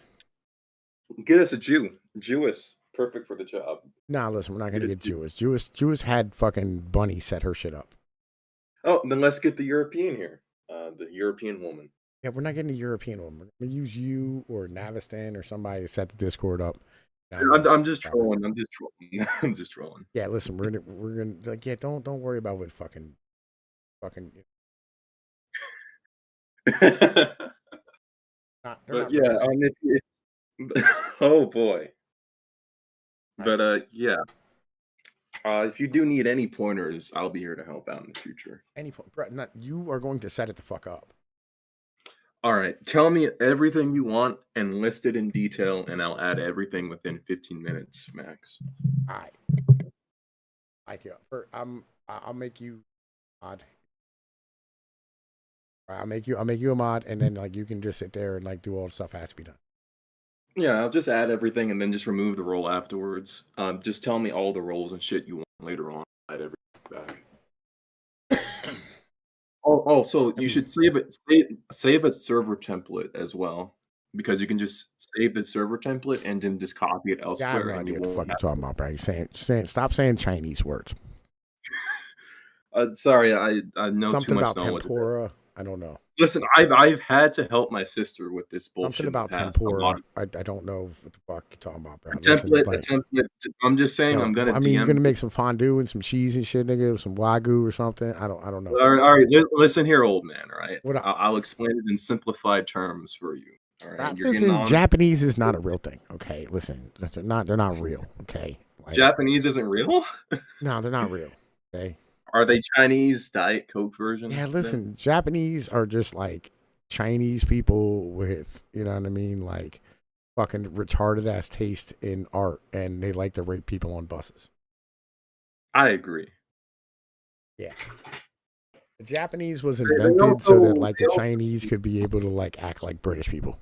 Get us a Jew. Jewish, perfect for the job. Nah, listen, we're not Get gonna a get Jew. Jewish. Jewish had fucking Bunny set her shit up. Oh, then let's get the European here. The European woman. Yeah, we're not getting a European one. We're gonna use you or Navistan or somebody to set the Discord up. I'm just trolling. I'm just trolling. I'm just trolling. Yeah, listen, we're gonna like yeah, don't worry about what fucking not they're But not yeah, racist. oh boy. Right? But yeah. If you do need any pointers, I'll be here to help out in the future. Any point, bro, not you are going to set it the fuck up. All right, tell me everything you want and list it in detail, and I'll add everything within 15 minutes max. All right, like yeah, I'll make you mod. I'll make you a mod, and then like you can just sit there and like do all the stuff that has to be done. Yeah, I'll just add everything and then just remove the role afterwards. Just tell me all the roles and shit you want later on. Add everything back. So I you mean, should save a server template as well, because you can just save the server template and then just copy it yeah, I have elsewhere, no and you idea what the won't fuck you're have. talking about, bro. You're stop saying Chinese words. Sorry, I know too Something much about knowledge of it. tempura. I don't know. Listen, I've had to help my sister with this Something bullshit in the about past a lot. tempura. I don't know what the fuck you're talking about, bro. A Listen, template, a like, template. I'm just saying, yo, I'm gonna I mean, you're DM gonna you. make some fondue and some cheese and shit, nigga, some wagyu or something. I don't know. All right, listen here, old man. All right, What? I'll explain it in simplified terms for you. All right, you're getting Listen, on. Japanese is not a real thing. Okay, listen, they're not real. Okay, like, Japanese isn't real. no, they're not real. Okay, Are they Chinese Diet Coke version yeah, then? listen, Japanese are just like Chinese people with, you know what I mean, like fucking retarded ass taste in art, and they like to rape people on buses. I agree. Yeah. The Japanese was They invented so that also like the Chinese could be able to like act like British people.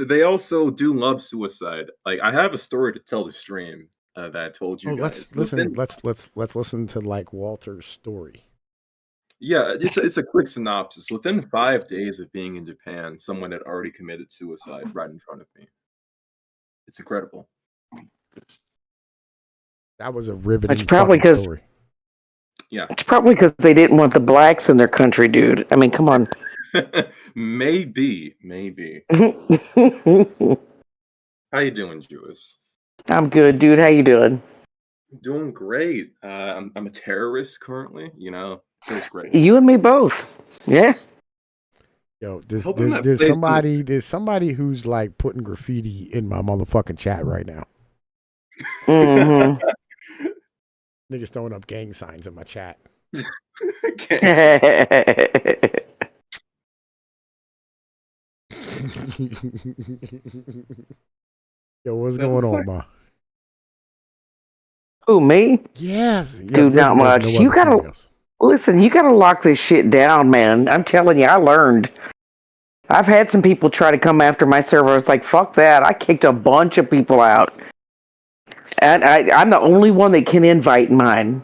they also do love suicide. Like I have a story to tell the stream that I told Oh, you guys. Within let's listen to like Walter's story. Yeah, it's a quick synopsis. Within 5 days of being in Japan, someone had already committed suicide right in front of me. It's incredible. That was a It's riveting probably fucking because story. Yeah, it's probably because they didn't want the blacks in their country, dude. I mean, come on. maybe. How you doing, Jewis? I'm good, dude. How you doing? Doing great. I'm a terrorist currently. Feels great. You and me both. Yeah. Yo, Hoping that plays in the there's somebody who's like putting graffiti in my motherfucking chat right now. Mm-hmm. Niggas throwing up gang signs in my chat. Yo, what's That going looks on, like ma? Who, me? Yes, yeah. Dude, not Listen, there's much. no You other gotta females. listen. You gotta lock this shit down, man. I'm telling you, I learned. I've had some people try to come after my server. I was like, fuck that. I kicked a bunch of people out, and I'm the only one that can invite mine.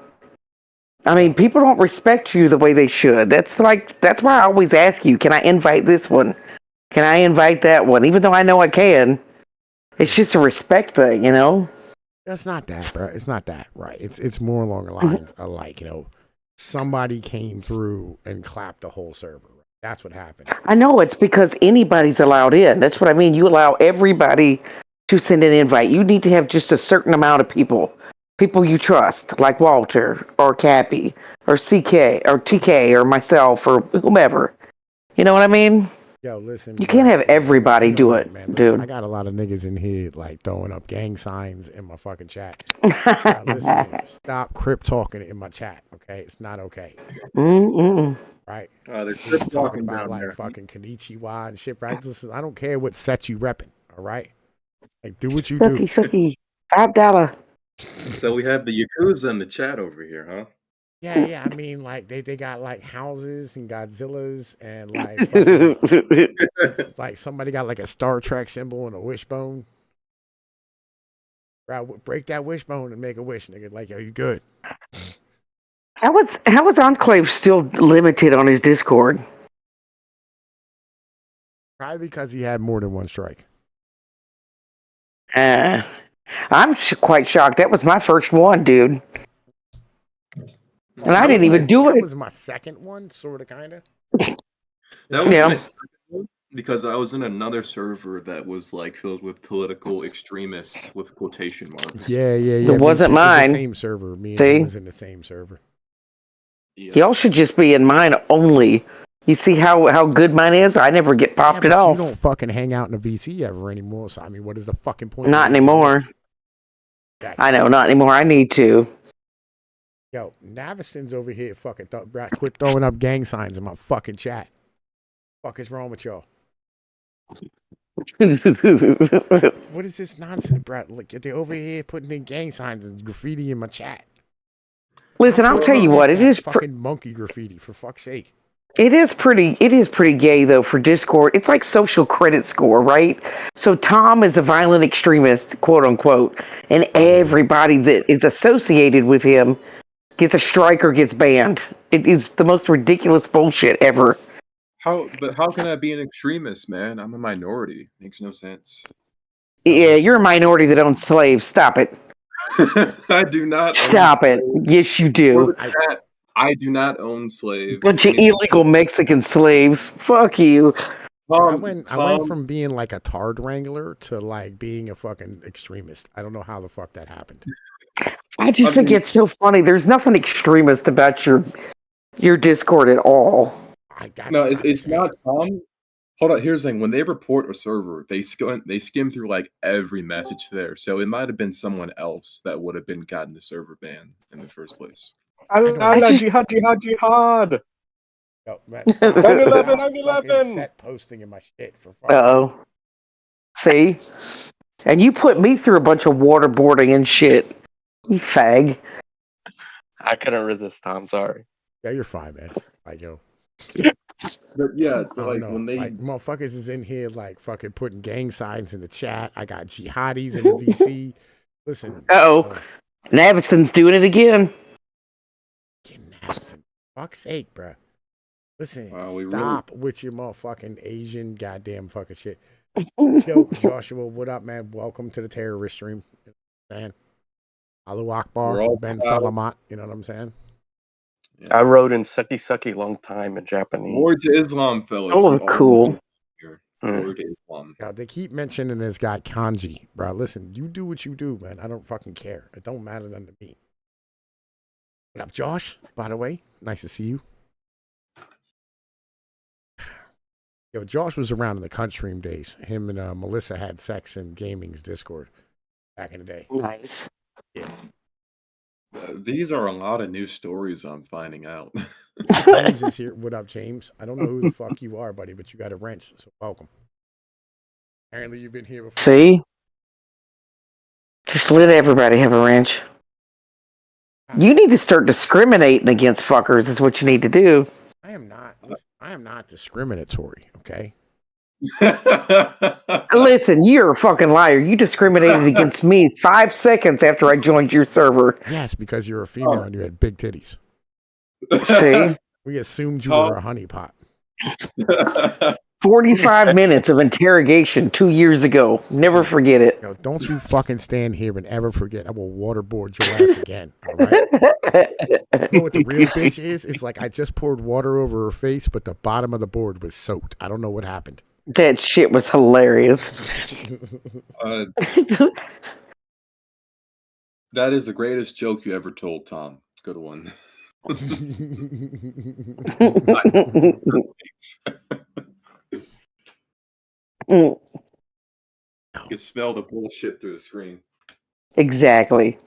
I mean, Yo, people don't respect you the way they should. That's why I always ask you, can I invite this one? Can I invite that one? Even though I know I can. It's just a respect thing, you know? that's not that, bro. It's not that, right? It's more along the lines of like, somebody came through and clapped the whole server. Right? That's what happened. I know it's because anybody's allowed in. That's what I mean. You allow everybody to send an invite. You need to have just a certain amount of people. People you trust, like Walter or Cappy or CK or TK or myself or whomever. You know what I mean? Yo, listen, You can't bro. have You everybody know do what, it, man? Listen, I dude. got a lot of niggas in here like throwing up gang signs in my fucking chat. Bro, listen, stop crip talking in my chat, okay? It's not okay, Mm-mm. right? they're Niggas just talking walking about down like there. fucking Kanichiwa and shit, right? Listen, I don't care what set you repping, all right? Like, do what you Sucky, do. sucky. $5. So we have the Yakuza in the chat over here, huh? Yeah. I mean, like they got like houses and Godzillas and like fucking like somebody got like a Star Trek symbol and a wishbone. Right, break that wishbone and make a wish, nigga. Like, yo, you good? How is Enclave still limited on his Discord? Probably because he had more than one strike. Uh, I'm quite shocked. That was my first one, dude. And I didn't even do That it. was my second one, sort of, kind of. That was my Yeah. second one because I was in another server that was like filled with political extremists with quotation marks. Yeah. It Me wasn't too. It's the mine. same server. Me and him See? was in the same server. Yeah. Y'all should just be in mine only. You see how good mine is? I never get Yeah, popped at but you all. don't fucking hang out in a VC ever anymore. So I mean, what is the fucking point? Not anymore. I know, not anymore. I need to. Yo, Navison's over here fucking quit throwing up gang signs in my fucking chat. Fuck is wrong with y'all? What is this nonsense, bro? Look, they're over here putting in gang signs and graffiti in my chat. Listen, I'll tell you what. It is fucking monkey graffiti, for fuck's sake. It is pretty gay though for Discord. It's like social credit score, right? So Tom is a violent extremist, quote unquote, and Probably. everybody that is associated with him gets a strike or gets banned. It is the most ridiculous bullshit ever. But how can I be an extremist, man? I'm a minority. Makes no sense. Yeah, you're a minority that owns slaves. Stop it. I do not. Stop it. Yes, you do. I do not own slaves. Bunch of illegal Mexican slaves. Fuck you. I went from being like a tard wrangler to like being a fucking extremist. I don't know how the fuck that happened. I just think it's so funny. There's nothing extremist about your Discord at all. No, it's not, Tom. Hold on. Here's the thing: when they report a server, they skim through like every message there. So it might have been someone else that would have been gotten the server banned in the first place. Allah, jihad, jihad, jihad. Yo, man, 9/11. Set posting in my shit for. Uh-oh. See, and you put me through a bunch of waterboarding and shit. You fag. I couldn't resist, Tom. Sorry. Yeah, you're fine, man. Like, yo. But yeah, like when they like motherfuckers is in here like fucking putting gang signs in the chat. I got jihadis in the VC. Listen. Uh-oh. Navison's doing it again. Navison. Fuck's sake, bro. Listen, we stop with your motherfucking Asian goddamn fucking shit. Yo, Joshua, what up, man? Welcome to the terrorist stream. Man. Allahu Akbar, Ben Salamat, you know what I'm saying? Yeah. I wrote in Sucky Sucky long time in Japanese. Word to Islam, fellas. Oh, cool. Word to Islam. God, they keep mentioning this guy Kanji, bro. Listen, you do what you do, man. I don't fucking care. It don't matter to me. What up, Josh? By the way, nice to see you. Yo, Josh was around in the Cunt Stream days. Him and Melissa had sex in gaming's Discord back in the day. Nice. Yeah. These are a lot of new stories I'm finding out. James is here. What up, James? I don't know who the fuck you are, buddy, but you got a wrench, so welcome. Apparently you've been here before. See? Just let everybody have a wrench. You need to start discriminating against fuckers is what you need to do. I am not. Listen, I am not discriminatory, okay? Listen, you're a fucking liar. You discriminated against me 5 seconds after I joined your server. Yes, because you're a female and you had big titties. See? We assumed you were a honeypot. 45 minutes of interrogation 2 years ago. Never forget it. Yo, don't you fucking stand here and ever forget. I will waterboard your ass again. All right? You know what the real bitch is? It's like I just poured water over her face, but the bottom of the board was soaked. I don't know what happened. That shit was hilarious. That is the greatest joke you ever told, Tom. Good one. You can smell the bullshit through the screen. Exactly.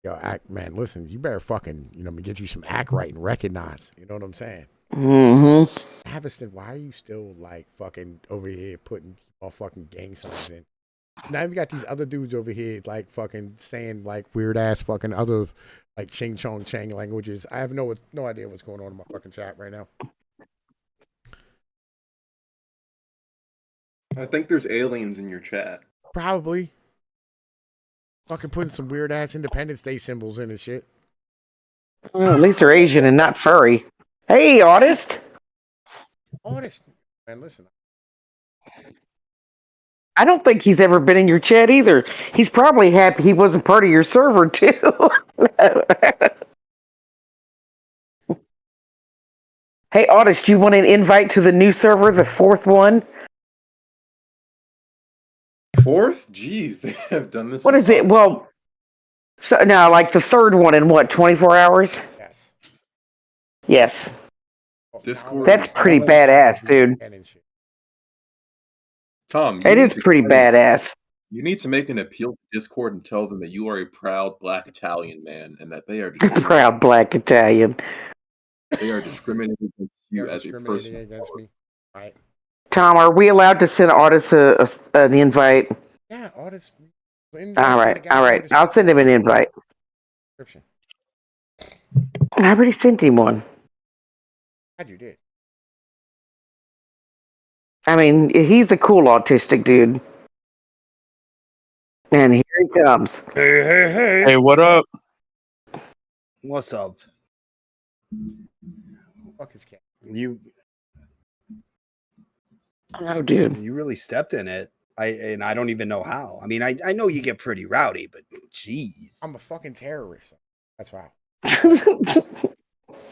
Yo, man, listen, you better fucking, get you some act right and recognize. You know what I'm saying? Mm-hmm. Aviston, why are you still like fucking over here putting all fucking gang signs in? Now you got these other dudes over here like fucking saying like weird ass fucking other like ching chong chang languages. I have no idea what's going on in my fucking chat right now. I think there's aliens in your chat. Probably. Fucking putting some weird ass Independence Day symbols in and shit. Well, at least they're Asian and not furry. Hey, artist. Artist, man, listen. I don't think he's ever been in your chat either. He's probably happy he wasn't part of your server too. Hey, artist, do you want an invite to the new server, the 4th one? 4th? Jeez, they have done this. What is it? Well, so no, like the 3rd one in what, 24 hours? Yes. Yes. Discord. That's pretty badass, dude. Tom, it is pretty badass. You need to make an appeal to Discord and tell them that you are a proud Black Italian man and that they are proud Black Italian. They are discriminating against you as a person. Against me. Right. Tom, are we allowed to send artists an invite? Yeah, artists. All right. I'll send him an invite. I already sent him one. Glad you did. I mean, he's a cool autistic dude. And here he comes. Hey, what up? What's up? Fuck his cat. You Oh, dude. you really stepped in it. I don't even know how. I mean, I know you get pretty rowdy, but jeez. I'm a fucking terrorist. That's why.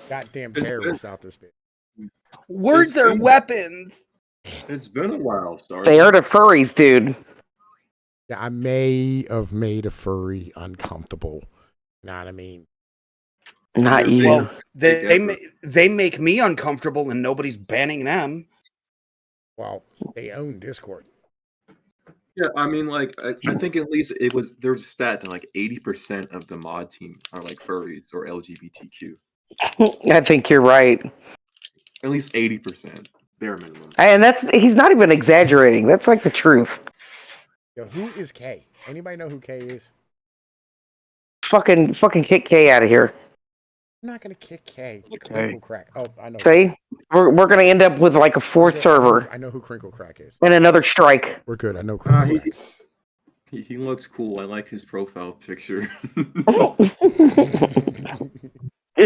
Goddamn It's terrorist out this bitch. Words It's are been- weapons. It's been a while, Star. They are the furries, dude. Yeah, I may have made a furry uncomfortable. You know what I mean? Not you. Well, Big effort. they make me uncomfortable, and nobody's banning them. Well, they own Discord. Yeah, I mean, like, I think at least there's a stat that like 80% of the mod team are like furries or LGBTQ. I think you're right. At least 80%, bare minimum. And he's not even exaggerating. That's like the truth. Yo, who is K? Anybody know who K is? Fucking kick K out of here. I'm not gonna kick K. Okay. Crinkle Crack. Oh, I know. See? We're gonna end up with like a fourth server I know who Crinkle Crack is. and another strike. We're good. I know Crinkle Crack. He looks cool. I like his profile picture. Yo,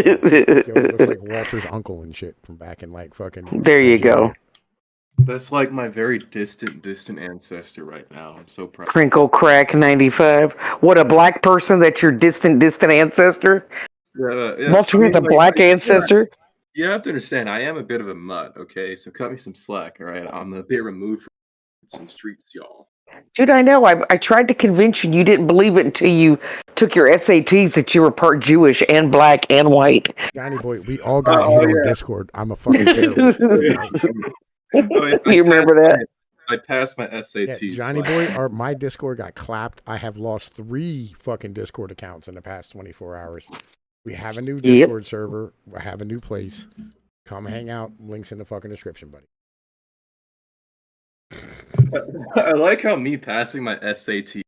it looks like Walter's uncle and shit from back in like fucking. There you go. That's like my very distant ancestor right now. I'm so proud. Crinkle Crack 95. What, a black person that's your distant ancestor? Yeah. Walter I is mean, a black ancestor? You have to understand, I am a bit of a mutt, okay? So cut me some slack, all right? I'm a bit removed from some streets, y'all. Dude, I know. I tried to convince you. You didn't believe it until you took your SATs that you were part Jewish and black and white. Johnny boy, we all got hit on Discord. I'm a fucking terrorist. You remember that? I passed my Yeah, SATs. Johnny boy, my Discord got clapped. I have lost 3 fucking Discord accounts in the past 24 hours. We have a new Discord server. We have a new place. Come hang out. Links in the fucking description, buddy. I like how me passing my SAT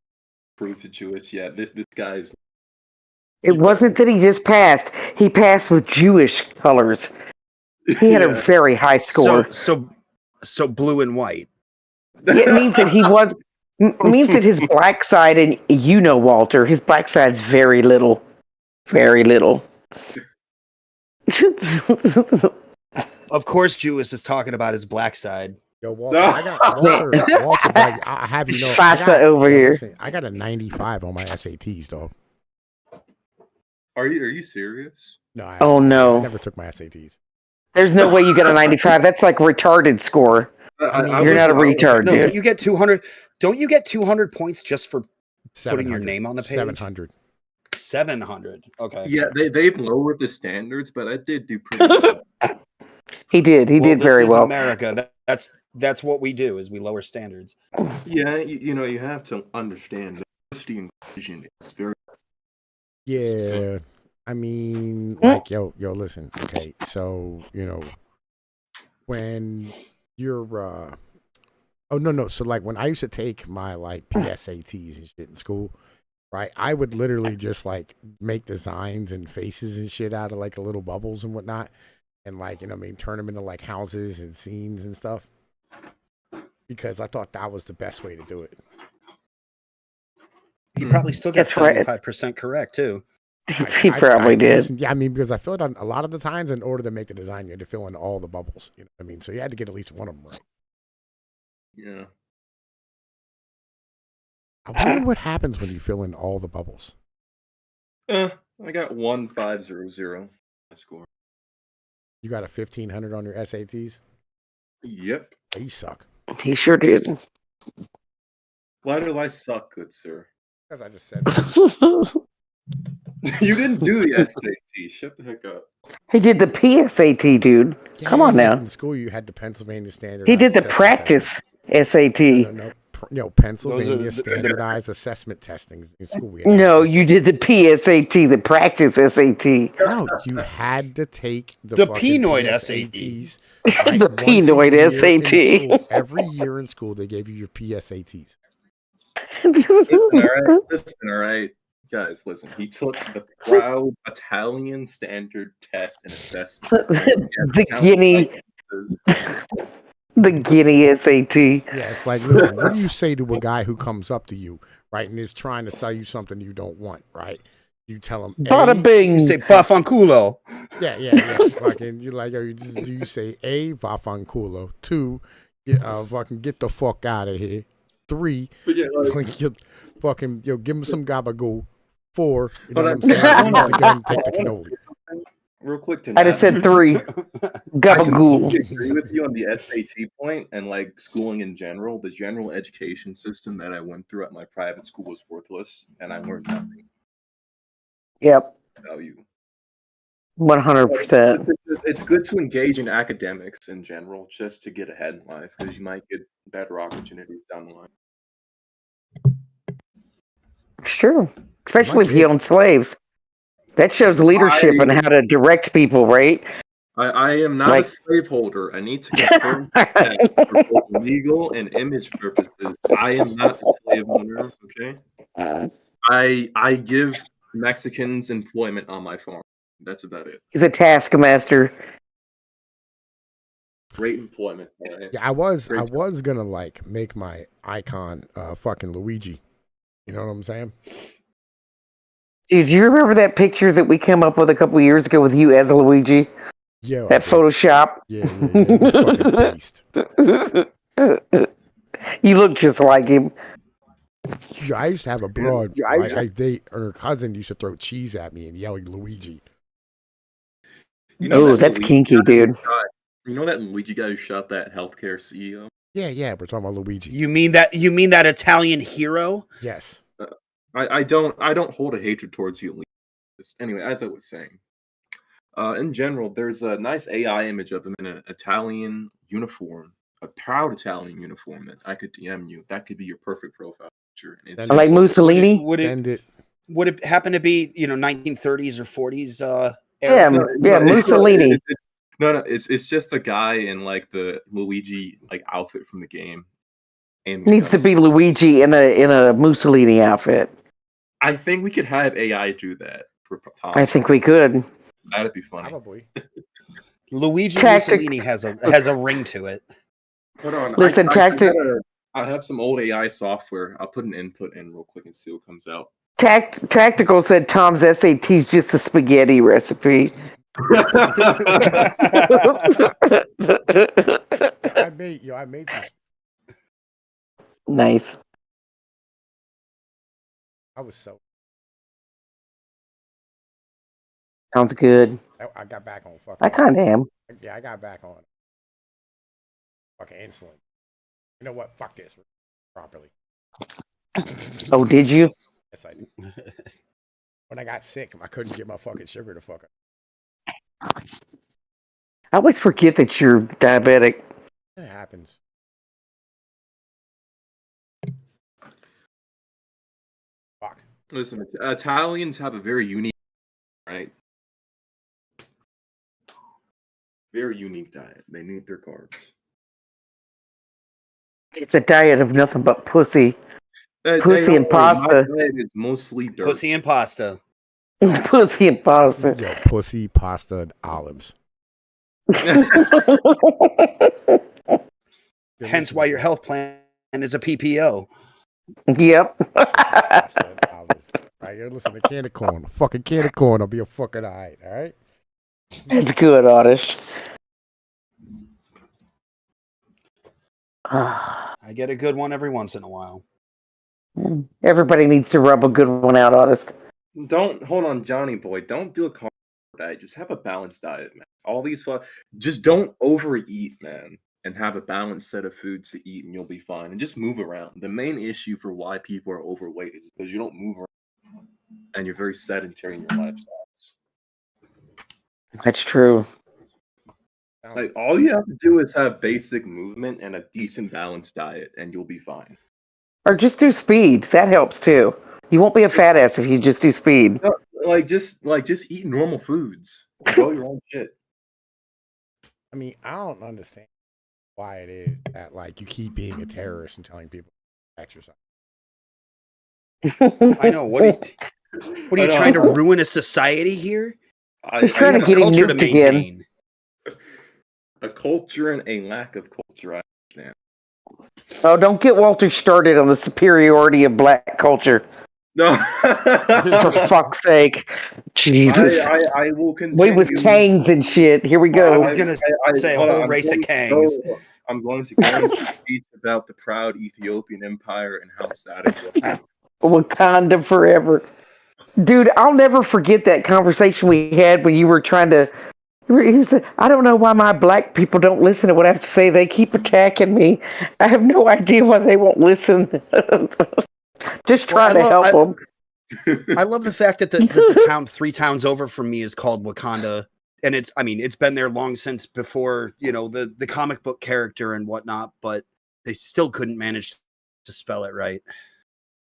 proved to Jewish. Yeah, this guy's. It wasn't that he just passed. He passed with Jewish colors. He had a very high score. So blue and white. It means that means that his black side, and you know, Walter, his black side's very little. Very little. Of course, Jewish is talking about his black side. Yo, Walter, I got Walter, buddy, I have you know, Shasa over here. Listen, I got a 95 on my SATs, dog. Are you serious? No, Oh, no. I never took my SATs. There's no way you get a 95. That's like retarded score. You're not a retard, No, dude. don't you get 200? Don't you get 200 points just for putting your 700. name on the page? 700. 700. Okay. Yeah, they've lowered the standards, but I did do pretty well. He did. He did this very is well. America. That's what we do is we lower standards. Yeah, you know, you have to understand diversity inclusion is very. Yeah. I mean, like, yo, listen. Okay, so, you know, when you're oh no, so like when I used to take my like PSATs and shit in school, right? I would literally just like make designs and faces and shit out of like the little bubbles and whatnot, and like, you know what I mean, turn them into like houses and scenes and stuff, because I thought that was the best way to do it. He probably still gets That's right. 75% correct too. He probably did. Listen, yeah, I mean, because I filled on a lot of the times in order to make the design, you had to fill in all the bubbles. You know what I mean? So you had to get at least one of them right. Yeah. I wonder what happens when you fill in all the bubbles. I got 1500 score. You got a 1500 on your SATs? Yep. Oh, you suck. He sure did. Why do I suck, good sir? Because I just said so. You didn't do the SAT. Shut the heck up. He did the PSAT, dude. Come on Yeah, now. In school, you had the Pennsylvania Standardized He did the Assessment practice Testing. SAT. No, Pennsylvania the- Standardized Assessment Testing. In school, we had No, you did the PSAT, the practice SAT. No, you had to take The fucking Pnoid PSATs. It's a once Pnoid year in SAT. school. Every year in school, they gave you your PSATs. Listen, all right. Guys, listen. He took the proud Italian standard test and assessment. The Guinea SAT. Yeah, it's like, listen, what do you say to a guy who comes up to you, right, and is trying to sell you something you don't want, right? You tell them Bada A. bing. You say Bafanculo. Yeah. Fucking, you like, do you say A, Vafanculo? 2, fucking get the fuck out of here. 3, But yeah, like, like, you fucking, give him some gabagool. 4, you know but what I'm saying? Leave the gun, take the cannoli. Real quick to I just said 3. I Gabagool. completely agree with you on the SAT point and like schooling in general. The general education system that I went through at my private school was worthless, and I learned nothing Yep. about you. 100%. It's good to engage in academics in general just to get ahead in life because you might get better opportunities down the line. It's true. Especially if kid- you own slaves. That shows leadership and how to direct people, right? I am not Like- a slaveholder. I need to confirm that for both legal and image purposes. I am not a slave owner. Okay. I give Mexicans employment on my farm. That's about it. He's a taskmaster. Great employment. All right. Yeah, I was Great gonna like make my icon fucking Luigi. You know what I'm saying? Dude, do you remember that picture that we came up with a couple years ago with you as a Luigi? Yeah. That Photoshop? Yeah. It was fucking beast. You look just like him. Yeah, I used to have a broad. I date, or her cousin used to throw cheese at me and yell Luigi. You know Oh, that that's Luigi kinky, guy who dude. shot- You know that Luigi guy who shot that healthcare CEO? Yeah, we're talking about Luigi. You mean that Italian hero? Yes. I don't hold a hatred towards you. Anyway, as I was saying, in general, there's a nice AI image of him in an Italian uniform, a proud Italian uniform that I could DM you. That could be your perfect profile picture. And it's Like Mussolini? Would Send it. it happen to be 1930s or 40s? Yeah, Era? yeah, Mussolini. No, it's just the guy in like the Luigi like outfit from the game. And Needs to be Luigi in a Mussolini outfit. I think we could have AI do that for Tom. I think we could. That'd be funny. Probably. Luigi Tactic- Mussolini has a ring to it. Hold on. Listen, I have some old AI software. I'll put an input in real quick and see what comes out. Tactical said Tom's SAT is just a spaghetti recipe. I made some. Nice. I was so. Sounds good. I got back on fucking. I kind of am. Yeah, I got back on fucking insulin. You know what? Fuck this. Properly. Oh, did you? Yes, I did. When I got sick, I couldn't get my fucking sugar to fuck up. I always forget that you're diabetic. It happens. Fuck. Listen, Italians have a very unique, right? Very unique diet. They need their carbs. It's a diet of nothing but pussy. Pussy and pasta. My diet is mostly dirt. Pussy and pasta. Pussy and pasta. Yo, pussy, pasta, and olives. Hence why your health plan is a PPO. Yep. Pasta and olives. Right, yo, listen, a can of corn. A fucking can of corn will be a fucking alright, alright? That's good, Oddish. I get a good one every once in a while. Everybody needs to rub a good one out, Honest. Don't hold on, Johnny boy. Don't do a carb diet. Just have a balanced diet, man. All these just don't overeat, man, and have a balanced set of foods to eat, and you'll be fine. And just move around. The main issue for why people are overweight is because you don't move around, and you're very sedentary in your lifestyles. That's true. Like all you have to do is have basic movement and a decent balanced diet, and you'll be fine. Or just do speed. That helps too. You won't be a fat ass if you just do speed. No, just eat normal foods. Grow your own shit. I mean, I don't understand why it is that like you keep being a terrorist and telling people to exercise. I know. What are you trying to ruin a society here? He's trying to get him nuked again. A culture and a lack of culture, I understand. Oh, don't get Walter started on the superiority of black culture. No. For fuck's sake. Jesus. I will We continue. with Kangs and shit. Here we I go. was gonna say a hold on, whole race of Kangs. I'm going to go into a speech about the proud Ethiopian empire and how sad it was. Wakanda forever. Dude, I'll never forget that conversation we had when you were trying to. He said, I don't know why my black people don't listen to what I have to say. They keep attacking me. I have no idea why they won't listen. Just trying to help them. I love the fact that the town 3 towns over from me is called Wakanda. And it's been there long since before, the comic book character and whatnot, but they still couldn't manage to spell it right.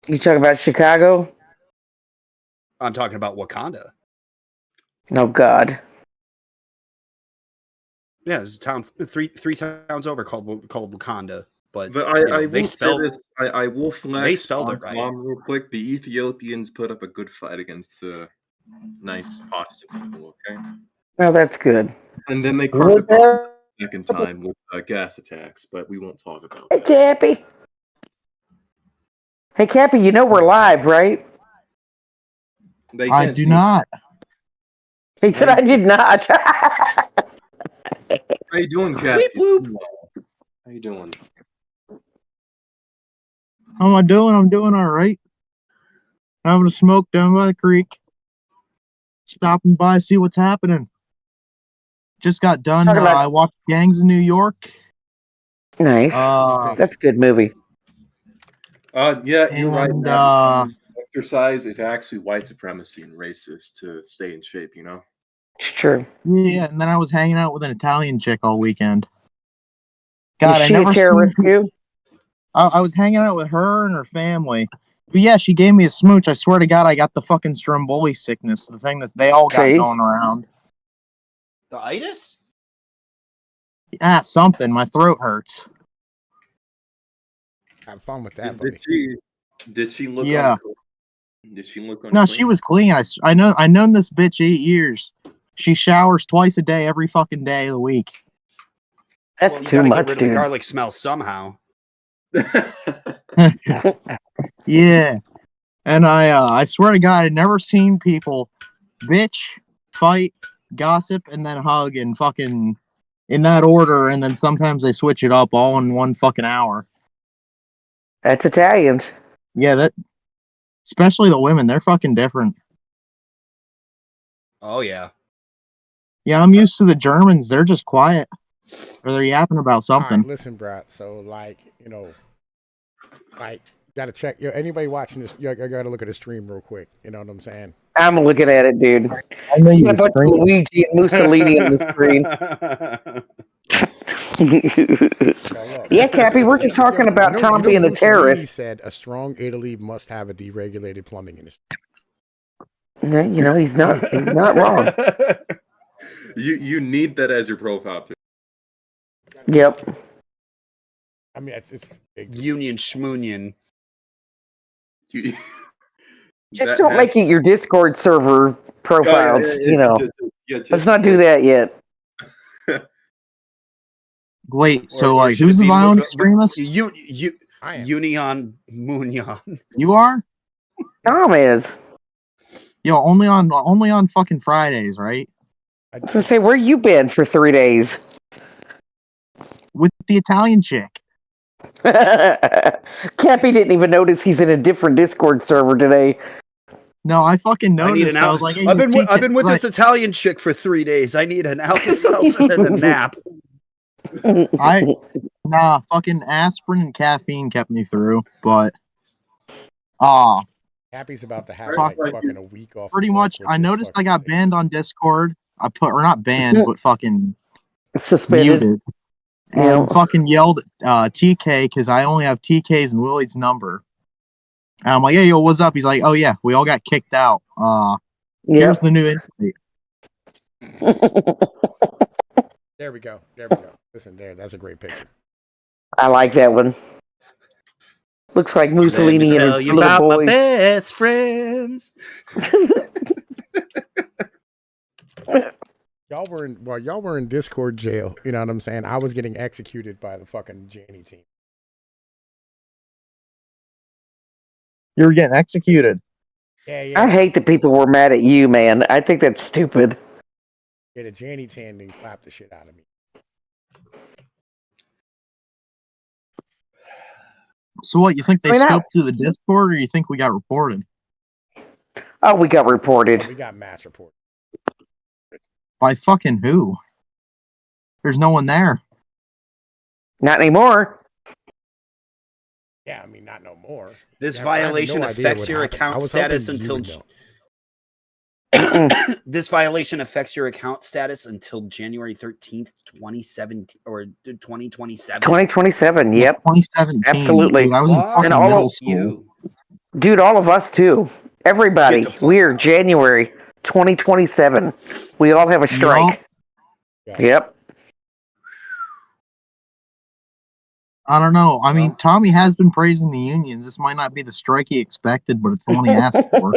You talking about Chicago? I'm talking about Wakanda. Oh, God. Yeah, there's a town three towns over called Wakanda. But I they will spelled say this. I will flex they spelled on it right. Guam real quick. The Ethiopians put up a good fight against the nice Pashto people. Okay, Oh, that's good. and then they Hey, crushed the second time with gas attacks, but we won't talk about that. Cappy. Hey, Cappy, you know we're live, right? They I can't do see. not. He said I did not. How you doing, Cappy? How you doing? How am I doing? I'm doing all right. Having a smoke down by the creek. Stopping by, see what's happening. Just got done. Talking about- I watched Gangs in New York. Nice. Uh, That's a good movie. Yeah, you're right. And, Matt. Exercise is actually white supremacy and racist to stay in shape. It's true. yeah, and then I was hanging out with an Italian chick all weekend. God, Is I she a never terrorist seen. too? I was hanging out with her and her family. But yeah, she gave me a smooch. I swear to God, I got the fucking Stromboli sickness, the thing that they all got See? going around. The itis? Ah, something. My throat hurts. Have fun with that, buddy. Did she look? Yeah. Did she look unclean? No, she was clean. I known this bitch 8 years. She showers twice a day, every fucking day of the week. That's You too gotta much, get rid of the dude. garlic smell somehow. Yeah, and I swear to God, I'd never seen people bitch, fight, gossip, and then hug and fucking in that order, and then sometimes they switch it up all in one fucking hour. That's Italians. Yeah, that especially the women, they're fucking different. Oh yeah. Yeah, I'm used to the Germans. They're just quiet, or they're yapping about All something. right, listen, Brat. So, gotta check. Anybody watching this, you gotta look at the stream real quick. You know what I'm saying? I'm looking at it, dude. I know you Got a bunch of scream. Luigi and Mussolini on the screen. So, look. Yeah, Cappy, we're just talking about Tom being a Mussolini terrorist. said a strong Italy must have a deregulated plumbing industry. No, he's not wrong. You need that as your profile picture. Yep. I mean, it's Union schmunion. Just don't make it your Discord server profile. Let's not do that yet. Wait, so Or like, should who's it the be violent extremist? I am. Union Munyon. You are? Tom is. Yo, only on fucking Fridays, right? I was gonna say, where you been for 3 days? With the Italian chick. Cappy didn't even notice he's in a different Discord server today. No, I fucking I need noticed. an I was like, hey, I've been with like, this Italian chick for 3 days. I need an Alka-Seltzer and a nap. Fucking aspirin and caffeine kept me through, but Happy's about to have Fuck. fucking a week off. pretty of much. work with I this noticed I fucking got sickness. banned on Discord. Or not banned, but fucking Suspended. muted. Yeah. And fucking yelled TK because I only have TK's and Willie's number. And I'm like, hey, yo, what's up? He's like, oh yeah, we all got kicked out. Here's the new invite. There we go. Listen, that's a great picture. I like that one. Looks like Mussolini and his little boys. best friends. Y'all were in Discord jail. You know what I'm saying? I was getting executed by the fucking Janie team. You were getting executed. Yeah. I hate that people were mad at you, man. I think that's stupid. Yeah, the Janny Tan didn't clap the shit out of me. So what, you think they I mean, scoped through the Discord, or you think we got reported? Oh, we got reported. Oh, we got mass report. By fucking who? There's no one there. Not anymore. Yeah, I mean, not no more. This Yeah, I have violation no idea affects what your happened. I account was status hoping you until would know. this violation affects your account status until January 13th, 2017 or 2027. 2027. Yep. 2017. Absolutely. Dude, I was in Fuck fucking And all middle of school. you. Dude, all of us too. Everybody. Get the fuck We're out. January 2027. We all have a strike. Yep. I don't know. I mean, Well. Tommy has been praising the unions. This might not be the strike he expected, but it's the one he asked for.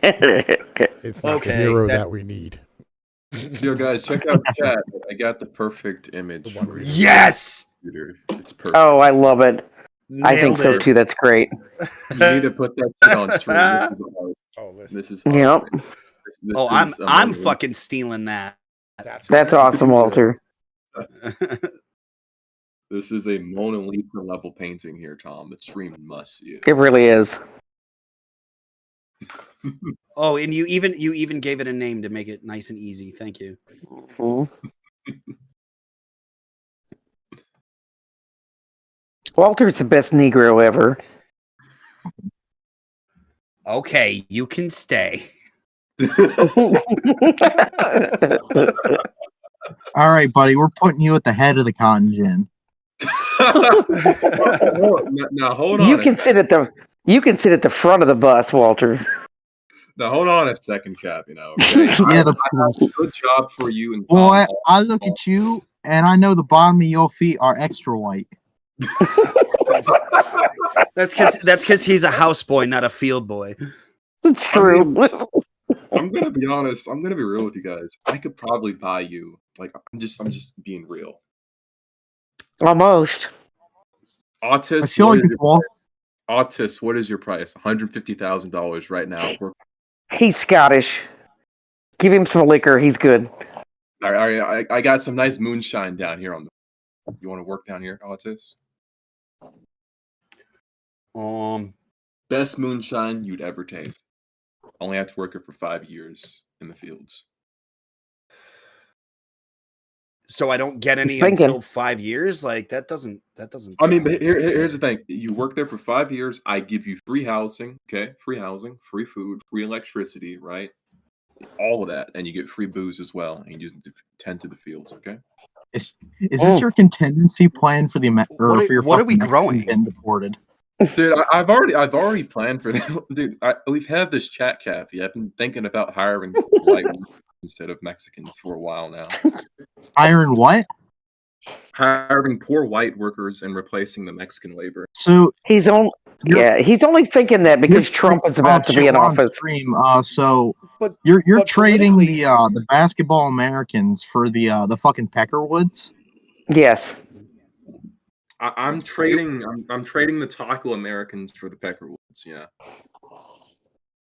It's not Okay, the hero that- that we need. Yo, guys, check out the chat. I got the perfect image. The one for we- your Yes. computer. It's perfect. Oh, I love it. I think Nailed so it. too. That's great. You need to put that shit on stream. This is art. Oh, listen. This is Yep. art. This Oh, is I'm amazing. fucking stealing that. That's That's awesome, Walter. This is a Mona Lisa level painting here, Tom. The stream must see it. It really is. Oh, and you even gave it a name to make it nice and easy. Thank you. Mhm. Walter's the best Negro ever. Okay, you can stay. All right, buddy, we're putting you at the head of the cotton gin. Now hold on. You can sit at the front of the bus, Walter. Now hold on a second, Cap. Okay? Yeah, I have a good job for you. And boy, I look at you and I know the bottom of your feet are extra white. That's because he's a houseboy, not a field boy. It's true. I'm gonna be honest. I'm gonna be real with you guys. I could probably buy you. Like, I'm just being real. Almost. Autis, I feel what like is it's your price? Autis, what is your price? $150,000 right now. He's Scottish. Give him some liquor. He's good. All right, I got some nice moonshine down here on the. You want to work down here, Autis? Best moonshine you'd ever taste. Only have to work it for 5 years in the fields. So I don't get any Thinking. until 5 years. Like that doesn't. I mean, sound- but here's the thing. You work there for 5 years. I give you free housing, okay? Free housing, free food, free electricity, right? All of that, and you get free booze as well. And you just tend to the fields, okay? Is this your contingency plan for the What for your are we fucking Mexicans growing? getting deported? Dude, I've already planned for that. Dude, we've had this chat, Kathy. I've been thinking about hiring white instead of Mexicans for a while now. Hiring what? Hiring poor white workers and replacing the Mexican labor. So He's only he's only thinking that because Trump is about to be in office. Stream, so But you're but trading politically- the basketball Americans for the fucking Peckerwoods? Yes. I'm trading. I'm trading the taco Americans for the Peckerwoods. Yeah.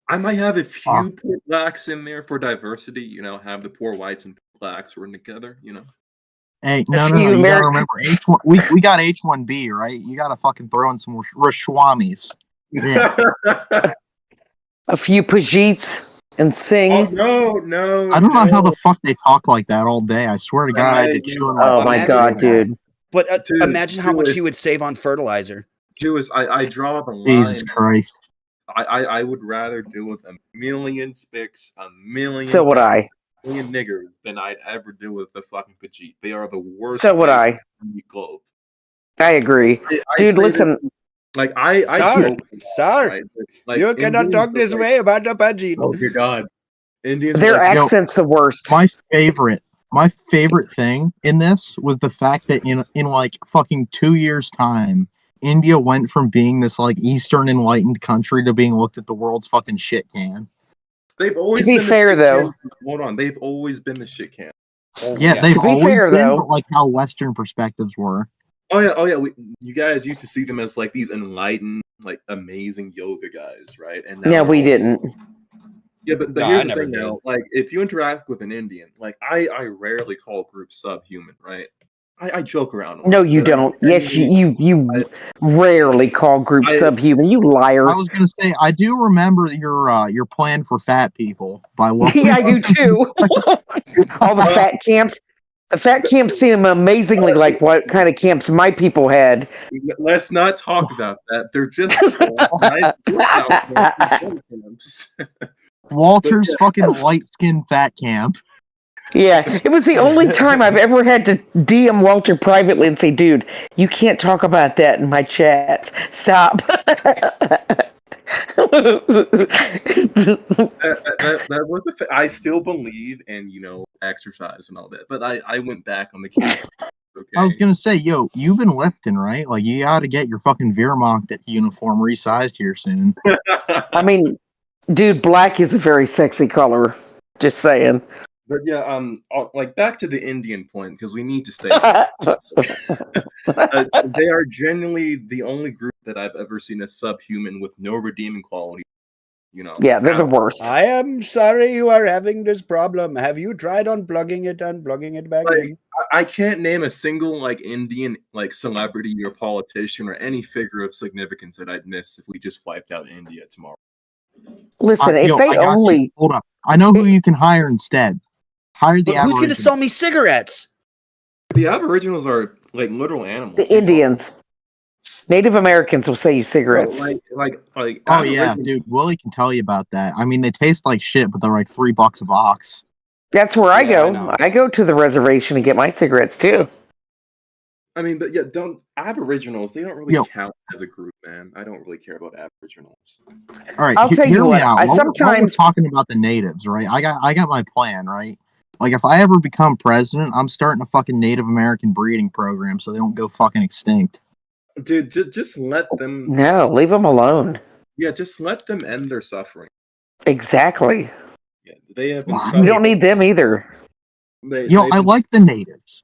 I might have a few poor blacks in there for diversity. Have the poor whites and poor blacks working together. Hey, A no, few you gotta Ameri- remember H1. We got H1B, right? You gotta fucking throw in some Rashwamis. Yeah. A few Pajeets and sing. Oh no! I don't know how the fuck they talk like that all day. I swear to God, I had to chew in my Oh my Imagine- god, dude. But Dude, imagine how much Jewish- you would save on fertilizer. Jewish, I draw the line. Jesus Christ. I would rather deal with a million spics, a million. So would I. Million niggers than I'd ever deal with the fucking Pajit. They are the worst. So would I. in the globe. I agree. I Dude, say listen. this, like I Sir, joke, sir, right? Like, you cannot Indians talk are this like, way about the Pajit. Oh dear God, Indians. Their are like, accent's the worst. My favorite thing in this was the fact that in like fucking 2 years' time, India went from being this like Eastern enlightened country to being looked at the world's fucking shit can. They've always To be been the fair, shit though. can. Hold on, they've always been the shit can. Always. Yeah, they've To be always fair, been, though- but like how Western perspectives were. Oh yeah. You guys used to see them as like these enlightened, like amazing yoga guys, right? And now Yeah, they're we all didn't. yeah, but No, here's I the never thing did. now. Like, if you interact with an Indian, like I rarely call groups subhuman, right? I joke around a No, lot, you but don't. Yes, genuinely, I, you rarely call groups I subhuman. You liar. I was gonna say I do remember your plan for fat people by what Yeah, I do too. All the uh, fat camps. The fat camps seem amazingly like what kind of camps my people had. let's not talk about that. They're just poor, and I've been out there in some camps. But Walter's yeah, fucking light skinned fat camp. Yeah, it was the only time I've ever had to DM Walter privately and say, dude, you can't talk about that in my chats. Stop. that was I still believe in exercise and all that, but I went back on the kid. I was Okay. gonna say, yo, you've been lifting, right? Like you gotta get your fucking Wehrmacht uniform resized here soon. I mean, dude, black is a very sexy color. Just saying. But yeah, like back to the Indian point because we need to stay on it. They are genuinely the only group that I've ever seen as subhuman with no redeeming quality. Yeah, they're the At worst. I am sorry you are having this problem. Have you tried unplugging it and plugging it back like in? I can't name a single like Indian like celebrity or politician or any figure of significance that I'd miss if we just wiped out India tomorrow. Listen, if Yo, they I got you. only. Hold up. I know who you can hire instead. Hire the But who's going to Aboriginals. sell me cigarettes? The Aboriginals are like literal animals. The What are you talking Indians. Native Americans will sell you about? cigarettes. Like Oh yeah, Aboriginals. dude. Willie can tell you about that. I mean, they taste like shit, but they're like $3 a box. That's where I Yeah, I go. know. I go to the reservation and get my cigarettes too. I mean, but yeah, don't Aboriginals? They don't really Yo. count as a group, man. I don't really care about Aboriginals. All right, I'll tell hear you me what, out. I While we're sometimes- talking about the natives, right? I got my plan, right? Like if I ever become president, I'm starting a fucking Native American breeding program so they don't go fucking extinct. Dude, just let them. No, leave them alone. Yeah, just let them end their suffering. Exactly. Yeah, they have been We We suffering. don't need them either. Yo, I like the natives.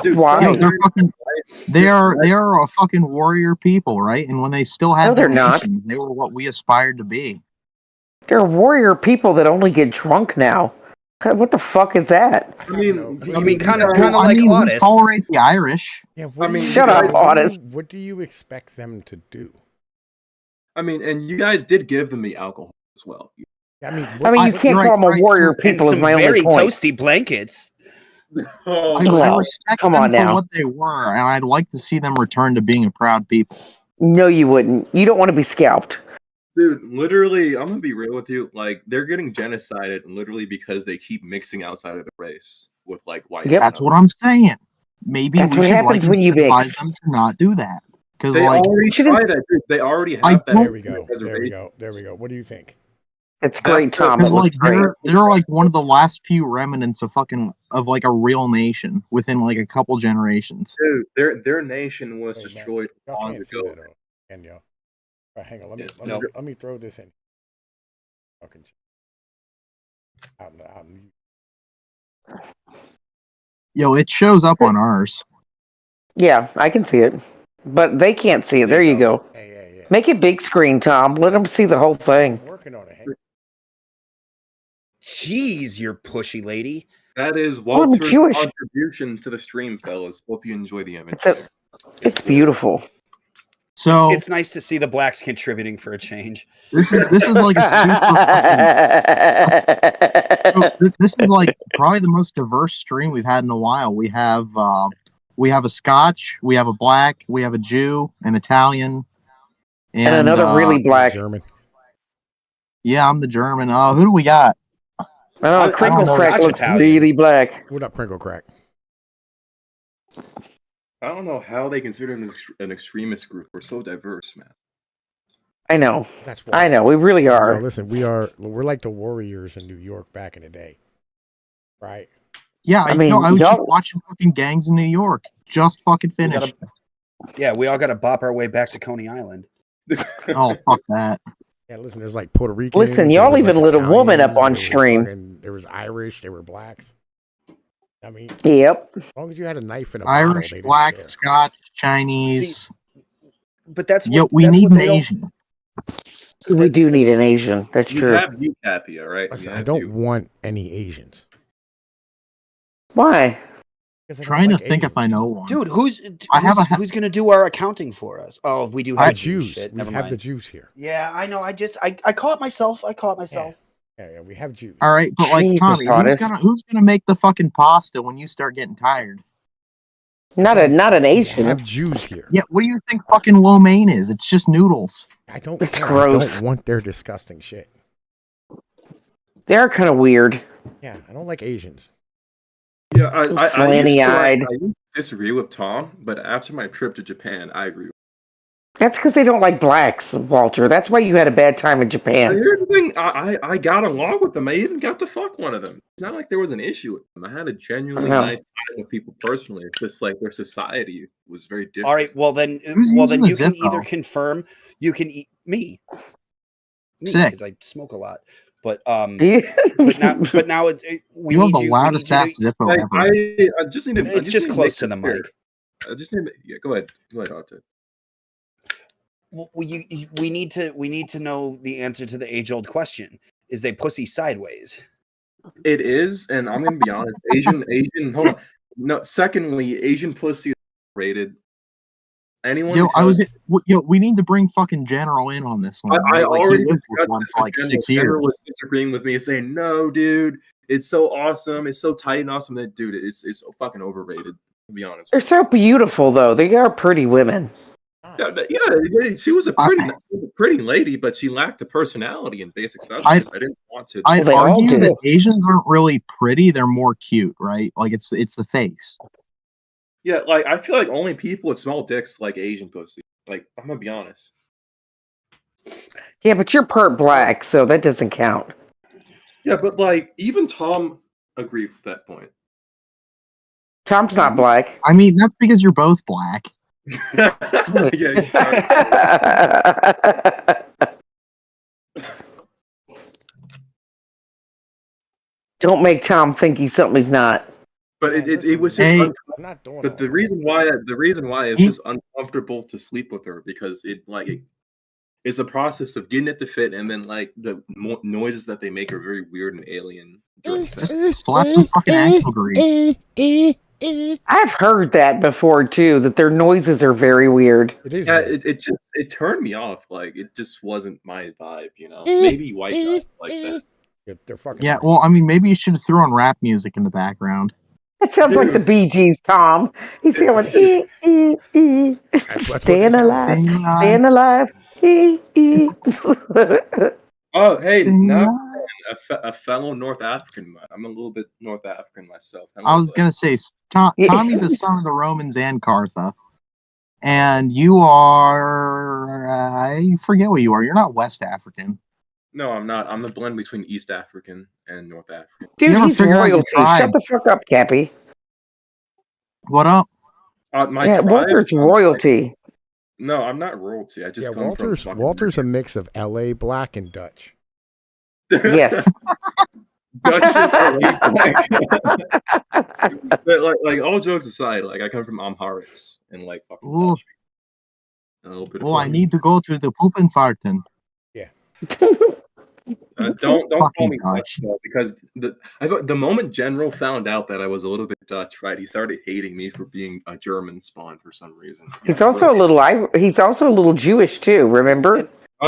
Dude, Why? Yo, some they're fucking. They Just are a fucking warrior people, right? And when they still had No, their they're not. nations, they were what we aspired to be. They're warrior people that only get drunk now. What the fuck is that? I mean, I mean, kind of Well, like I mean, we honest. tolerate the Irish. Yeah, what I mean, Shut up, honest. What do you expect them to do? I mean, and you guys did give them the alcohol as well. I mean, I mean, you can't right, call them a right, warrior so- And people. Is some my very only point. toasty blankets. Oh, I Well, respect come them on for now. what they were, and I'd like to see them return to being a proud people. No, you wouldn't. You don't want to be scalped. dude, literally, I'm gonna be real with you. Like, they're getting genocided literally because they keep mixing outside of the race with like white. Yep. That's what I'm saying. Maybe That's we what should happens like when you incentivize mix. them to not do that. Because They like already shouldn't- tried that. Dude. They already have I that. don't- There we go. There we reservation. go. There we go. What do you think? It's great, Tom. It because looks like great. they're like one of the last few remnants of like a real nation within like a couple generations. Dude, their nation was Wait, man, destroyed Y'all long can't see ago. that, though, can y'all? All right, hang on. Yeah, Let me throw this in. Fucking shit. Out mute. Yo, it shows up on ours. Yeah, I can see it, but they can't see it. There you go. Hey. Make it big screen, Tom. Let them see the whole thing. I'm working on it. Hey. Jeez, you're pushy lady. That is I'm Walter's Jewish. contribution to the stream, fellas. Hope you enjoy the image. It's beautiful. So It's nice to see the blacks contributing for a change. this is like a super fucking, this is like probably the most diverse stream we've had in a while. We have a Scotch, we have a black, we have a Jew, an Italian, And another really black. German. Yeah, I'm the German. Who do we got? Oh, Crinkle know. Crack Scotch looks Italian. really black. What up, Crinkle Crack? I don't know how they consider an extremist group. We're so diverse, man. I know. That's why. I know. We really Yo, are. listen, we're like the Warriors in New York back in the day, right? Yeah, I mean, I was just y'all- watching fucking Gangs in New York. Just fucking finished. Yeah, we all got to bop our way back to Coney Island. Oh, fuck that. Yeah, listen, there's like Puerto Ricans. Listen, there y'all was, even like, lit a woman up Italians, on there was stream. There was Irish, there were blacks. I mean, Yep. as long as you had a knife and a bottle, Irish, they didn't black, care. Scotch, Chinese. But that's Yo, what we that's need what an they don't. Asian. We do need an Asian. That's We true. have you, Cappy, all right? We Listen, I have don't you. want any Asians. Why? Because I don't Trying like to think if I Asians. know one. Dude, I have a who's gonna do our accounting for us? Oh, we do The have Jews. Shit, We never have mind. the Jews here. Yeah, I know. I caught myself. Yeah, we have Jews. All right, but like Jesus, Tommy, Otis. who's gonna make the fucking pasta when you start getting tired? Not an We Asian. have Jews here. Yeah, what do you think fucking lo mein is? It's just noodles. I don't It's care. I gross. don't want their disgusting shit. They're kind of weird. Yeah, I don't like Asians. Yeah, I used to like, Slanty-eyed. I used to disagree with Tom, but after my trip to Japan, I agree. That's because they don't like blacks, Walter. That's why you had a bad time in Japan. Here's the thing, I got along with them. I even got to fuck one of them. It's not like there was an issue with them. I had a genuinely No. nice time with people personally. It's just like their society was very different. All right. Well then, Who's using the you can either Zippo? confirm. You can eat me Sick. because I smoke a lot. But but but now we You have need the you. We loudest need you ass to, Zippo Like, ever. I just need to. I it's just need to close make to the this clear. mic. I just need to. Yeah, go ahead. Go ahead, Otto. We need to know the answer to the age old question: is they pussy sideways? It is, and I'm gonna be honest. Asian. Hold on. No. Secondly, Asian pussy is rated. Anyone? Yo, who tells- we need to bring fucking General in on this one. I Right? Like, already he lived with discussed one this for with like General. 6 years. General was disagreeing with me, saying, "No, dude, it's so awesome. It's so tight and awesome." That dude, it's so fucking overrated. To be honest. they're so beautiful, though. They are pretty women. Yeah, she was a pretty lady, but she lacked the personality and basic substance. I didn't want to. I'd Well, they all argue do. that Asians aren't really pretty; they're more cute, right? Like it's the face. Yeah, like I feel like only people with small dicks like Asian pussy. Like I'm gonna be honest. Yeah, but you're part black, so that doesn't count. Yeah, but like even Tom agreed with that point. Tom's not black. I mean, that's because you're both black. Yeah, Don't make Tom think he's something he's not. but it was just Hey. I'm not doing but all the that. reason why it's just uncomfortable to sleep with her because it's a process of getting it to fit, and then like the noises that they make are very weird and alien during sex. Just slap some fucking ankle grease. I've heard that before too. That their noises are very weird. It is. Yeah, weird. it turned me off. Like it just wasn't my vibe, you know. Maybe white guys like that. They're fucking. Yeah, weird. well, I mean, maybe you should have thrown rap music in the background. That sounds like the Bee Gees, Tom. He's going, That's what staying they sound alive, like. staying alive. Oh, hey, now I a fellow North African. I'm a little bit North African myself. was gonna say, Tommy's a son of the Romans and Cartha, and you are. I forget what you are. You're not West African. No, I'm not. I'm the blend between East African and North African. Dude, never he's figured out your royalty. tribe. Shut the fuck up, Cappy. What up? My Yeah, tribe, Walter's royalty. no, I'm not royalty. I just Yeah, come from fucking Walter's a mix of L.A. black and Dutch. Yes. Dutch and LA black. But like all jokes aside, like I come from Amharics and like fucking Ooh. Dutch. A little bit of Well, I fun. need to go to the Puppenfarten. Don't call Fucking me Dutch Dutch. though, because I thought the moment General found out that I was a little bit Dutch, right, he started hating me for being a German spawn for some reason. He's also a little. He's also a little Jewish too. Remember? I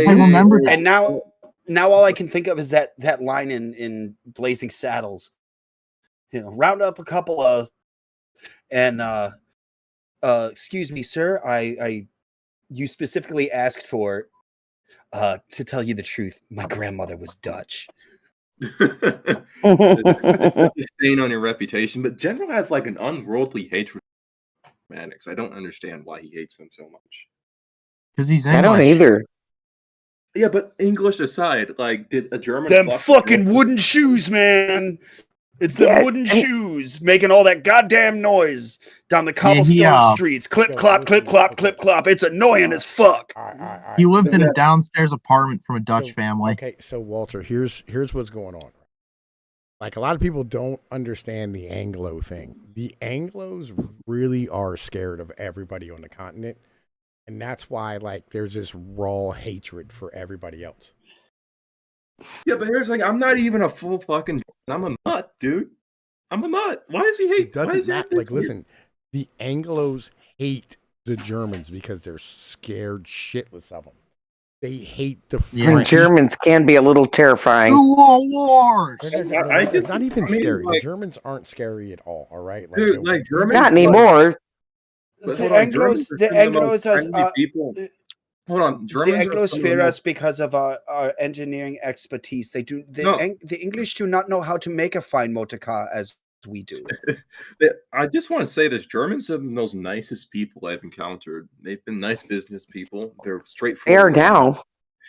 remember that. And now all I can think of is that line in Blazing Saddles. You know, round up a couple of, and excuse me, sir, you specifically asked for, to tell you the truth, my grandmother was Dutch. It's a stain on your reputation, but General has like an unworldly hatred for Mannix. I don't understand why he hates them so much. Because he's I don't English. either. Yeah, but English aside, like, did a German Them fuck- fucking wooden shoes, man. It's them Yeah, wooden shoes making all that goddamn noise down the cobblestone streets. Clip, Yo, clop, clip, listen, clop, okay. clip, clop. It's annoying as fuck. All right. He lived in Yeah. a downstairs apartment from a Dutch So, family. Okay, so Walter, here's what's going on. like a lot of people don't understand the Anglo thing. The Anglos really are scared of everybody on the continent, and that's why like there's this raw hatred for everybody else. Yeah, but here's like, I'm not even a full fucking. I'm a nut, dude. I'm a nut. Why does he hate? It doesn't matter. Like, listen, the Anglos hate the Germans because they're scared shitless of them. They hate the Yeah. French. Germans can be a little terrifying. Lord. They're not even I mean, scary. like- The Germans aren't scary at all. All right, Dude, like Germans, Not like- anymore. but The hold on, Anglos, Germans are the some of the most Anglos, friendly people. Hold on, the Germans are Anglos some of the fear most- us because of our engineering expertise. They do. No. The English do not know how to make a fine motor car as we do. I just want to say this: Germans are the most nicest people I've encountered. They've been nice business people. They're They straightforward. are now.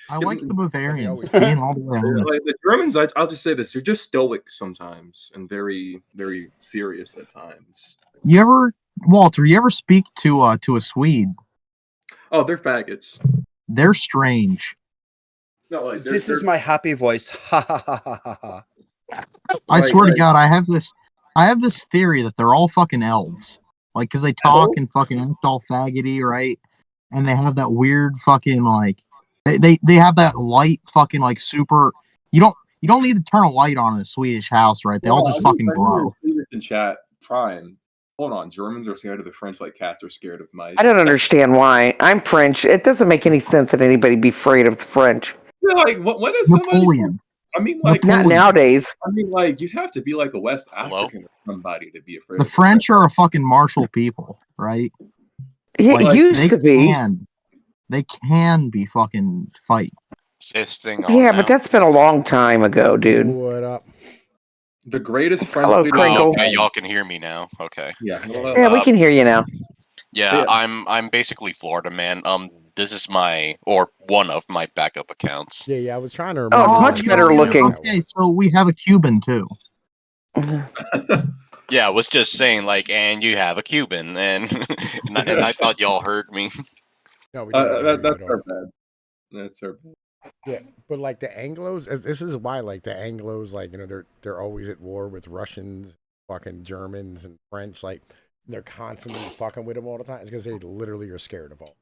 I like the Bavarians always- being all the way honest. Like the Germans, I'll just say this: they're just stoic sometimes and very, very serious at times. You ever, Walter? You ever speak to a Swede? Oh, they're faggots. They're strange. No, like, This is my happy voice. Ha ha ha ha ha ha. I Right, swear to right. God, I have this theory that they're all fucking elves. Like, cause they talk and fucking act all faggoty, right? And they have that weird fucking like, they have that light fucking like super. You don't need to turn a light on in a Swedish house, right? They all just fucking glow. In chat, Prime. Hold on, Germans are scared of the French like cats are scared of mice. I don't understand why. I'm French. It doesn't make any sense that anybody be afraid of the French. Yeah, like when is somebody? Napoleon. I mean, like, Not nowadays. I mean, like, you'd have to be like a West Hello? African or somebody to be afraid. The of French are a fucking martial people, right? Yeah, Like, it used to be. They can be fucking fight. Is this thing on Yeah, now? but that's been a long time ago, dude. What up? The greatest French Hello, leader. Crinkle. Oh, okay, y'all can hear me now. Okay. Yeah. hello. Yeah, we can hear you now. Yeah, Yeah. I'm basically Florida man. This is one of my backup accounts. Yeah. I was trying to Oh, remember. much what better that looking. was. Okay, so we have a Cuban too. Yeah, I was just saying, like, and you have a Cuban, and and I thought y'all heard me. No, we didn't hear you That's at all. her bad. That's her bad. Yeah, but like the Anglos, this is why like the Anglos, like they're always at war with Russians, fucking Germans and French. Like they're constantly fucking with them all the time. It's because they literally are scared of all.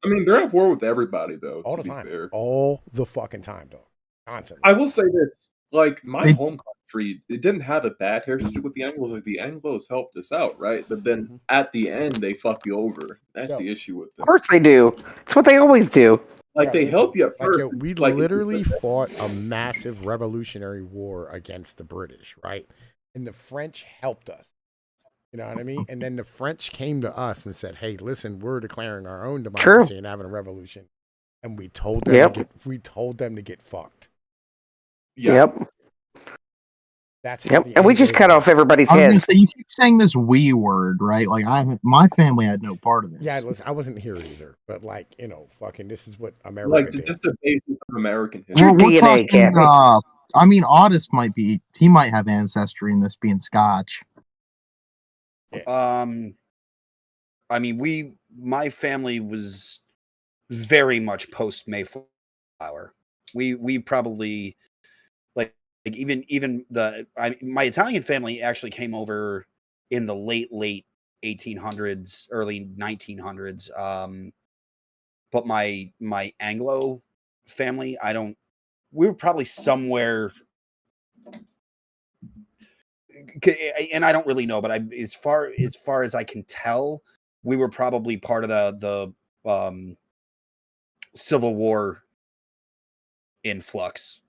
I mean, they're at war with everybody, though. All to the be time. fair. All the fucking time, dog. Constantly. I will say this: like my They- home country, it didn't have a bad history with the Anglos. Like the Anglos helped us out, right? But then Mhm. at the end, they fuck you over. That's Yo. the issue with Of them. course they do. It's what they always do. Like Yeah, they listen, help you at like, first. yo, we it's like, literally fought a massive revolutionary war against the British, right? And the French helped us. You know what I mean? And then the French came to us and said, "Hey, listen, we're declaring our own democracy and having a revolution." And we told them Yep. to get fucked. Yeah. Yep. That's how Yep. the And we just Anglos cut are. off everybody's I was gonna heads. say you keep saying this "we" word, right? Like my family had no part of this. Yeah, listen, I wasn't here either, but like fucking, this is what America Like did. just a basis of American Your history. We're DNA, talking, Captain. I mean, Otis he might have ancestry in this being Scotch. I mean, my family was very much post Mayflower. We probably like even my Italian family actually came over in the late 1800s, early 1900s. But my Anglo family, we were probably somewhere, and I don't really know, but as far as I can tell, we were probably part of the Civil War influx.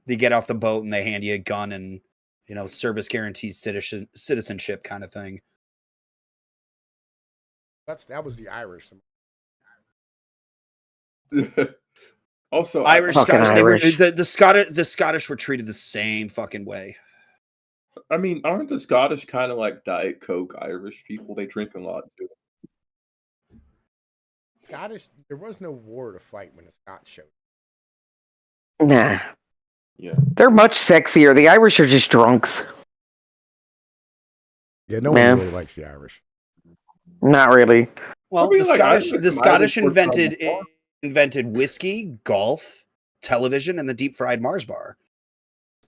They get off the boat and they hand you a gun and service guarantees citizenship kind of thing. That was the Irish. Also, Irish, Fucking Scottish, Irish. the Scottish were treated the same fucking way. I mean, aren't the Scottish kind of like Diet Coke Irish people? They drink a lot too. Scottish, there was no war to fight when the Scots showed. Nah. Yeah. They're much sexier. The Irish are just drunks. Yeah, no Man. one really likes the Irish. Not really. Well, I mean, the like, I Scottish think the some Scottish Irish were invented whiskey, golf, television, and the deep fried Mars bar.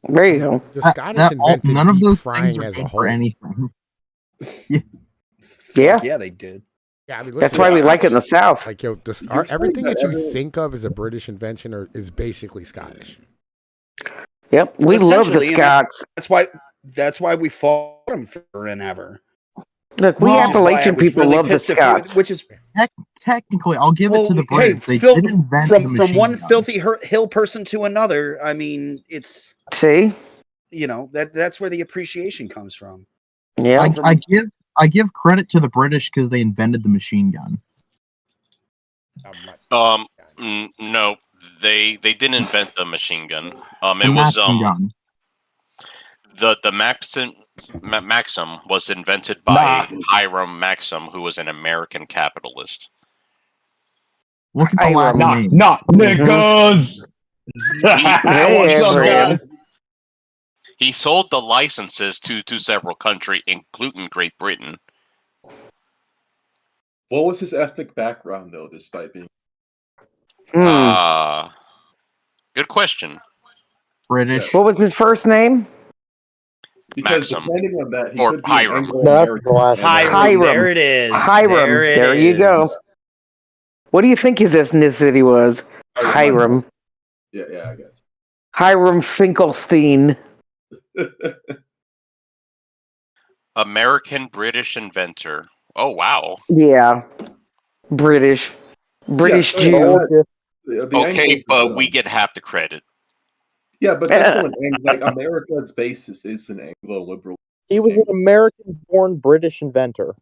There you go. The Scottish invented none of deep those frying things are as a made whole. for anything. Yeah. Yeah, they did. Yeah, I mean, That's listen, why the we like it in the Scots- South. Like, yo, You're saying everything that that you everyone- think of as a British invention is basically Scottish. Yep, we love the Essentially, and Scots. That's why we fought them forever and ever. Look, we Well, Which is why I Appalachian was people really love the pissed Scots. which is Technically, I'll give it to the hey, British. They did invent the from machine one gun. filthy hill person to another. I mean, it's See? that's where the appreciation comes from. Yeah. I give credit to the British because they invented the machine gun. No, they didn't invent the machine gun. The It was Maxim gun. the Maxim was invented by Hiram Maxim, who was an American capitalist. Look at the last name. Niggas. Hey, What's up, Abraham. guys? He sold the licenses to several countries, including Great Britain. What was his ethnic background, though, despite being? Good question. British. What was his first name? Because Maxim. depending on that, he Or could be Hiram. Anglo-American. Hiram. There it is. Hiram. There you go. What do you think his ethnicity was? Hiram. Yeah, I guess. Hiram Finkelstein. American British inventor. Oh wow. Yeah. British so Jew. the Okay, Anglos- but we get half the credit. Yeah, but that's still like America's basis is an Anglo-liberal. He was an American-born British inventor.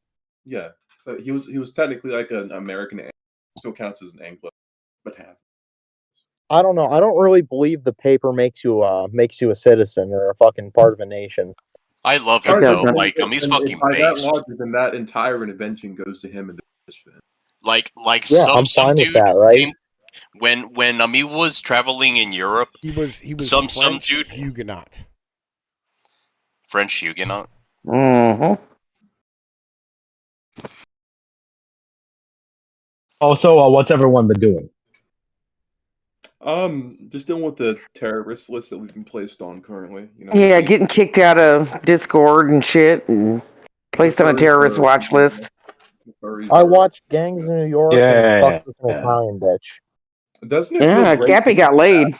Yeah, so he was technically like an American. Still counts as an Anglo, but half. I don't know. I don't really believe the paper makes you a citizen or a fucking part of a nation. I love It him though. doesn't. Like he's And fucking by that based. logic, then that entire invention goes to him and the British fan. Like Yeah, some I'm fine with dude that, right? came, when he was traveling in Europe, He was some French dude Huguenot. French Huguenot. Mm-hmm. Also, what's everyone been doing? Just dealing with the terrorist list that we've been placed on currently. Yeah, getting kicked out of Discord and shit and placed on a terrorist watch list. I watched Gangs in New York and fucked with an Italian bitch. Doesn't it Yeah, feel great Cappy to got be laid.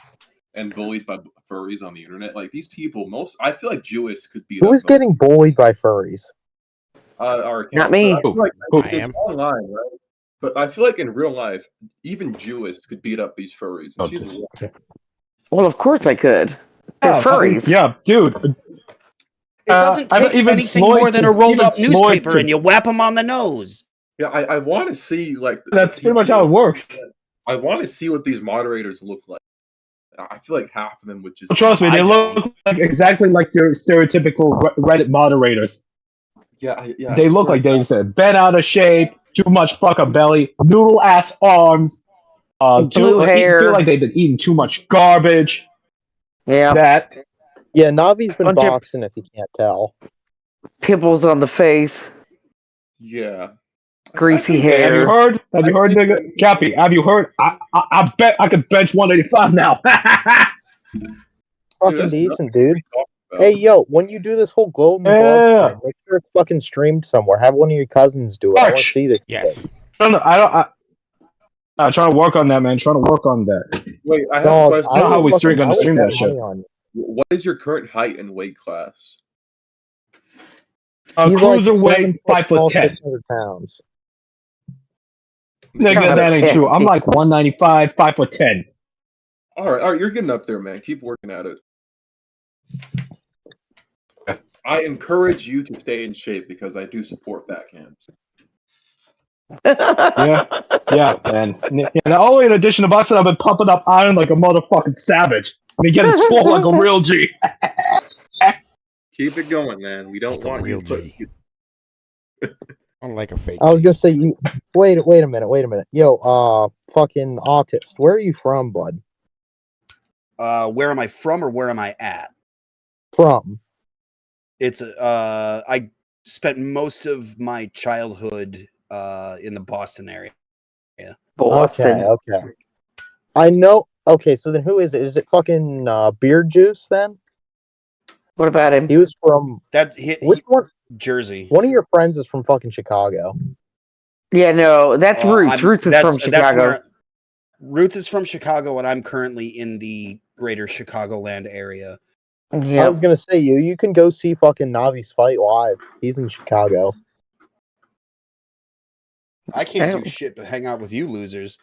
and bullied by furries on the internet? Like these people, I feel like Jewish could beat Who up is getting bullied by furries? our accounts. Not me. I feel like I it's am. online, right? But I feel like in real life, even Jewish could beat up these furries. And she's Well, of course I could. They're furries. Yeah, dude. It doesn't I take even anything Floyd more than a could- rolled up even Floyd newspaper could- and you whap them on the nose. yeah. I want to see like That's pretty much how it works. I want to see what these moderators look like. I feel like half of them would just Trust me, they look like exactly like your stereotypical Reddit moderators. Yeah. They look like they said, bent out of shape, too much fucking belly, noodle ass arms, Blue I hair. feel like they've been eating too much garbage. Yeah. That Yeah, Navi's been Bunch of- boxing if you can't tell. Pimples on the face. Yeah. Greasy Hey, have you hair. heard? Have you heard, nigga? Cappy, have you heard? I bet I could bench 185 now. Fucking that's decent, dude. About. Hey, yo, when you do this whole glow in the glove Yeah. thing, make sure it's fucking streamed somewhere. Have one of your cousins do it. I want to Arch. see this. Yes. I'm trying to work on that, man. Trying to work on that. Wait, I have Dog, a question. I know how we would stream fucking- on the I would stream bet that shit. money on you. What is your current height and weight class? He's like Cruiserweight, 5'10". 600 pounds. Nigga, that ain't true. I'm like 195, 5'10". All right, you're getting up there, man. Keep working at it. I encourage you to stay in shape because I do support fat cams. Yeah, man. And only in addition to boxing, I've been pumping up iron like a motherfucking savage. I mean, getting swole like a real G. Keep it going, man. We don't Like a want real you to G. Unlike a fake. I was gonna say you. Wait a minute. Yo, fucking autist. Where are you from, bud? Where am I from or where am I at? From. It's I spent most of my childhood in the Boston area. Boston. Okay. I know. Okay, so then who is it? Is it fucking Beard Juice then? What about him? He was from That which one? Jersey. One of your friends is from fucking Chicago. Yeah, no, that's Roots. Roots is from Chicago. Roots is from Chicago, and I'm currently in the greater Chicagoland area. Yeah. I was gonna say you can go see fucking Navi's fight live. He's in Chicago. I can't do shit but hang out with you losers.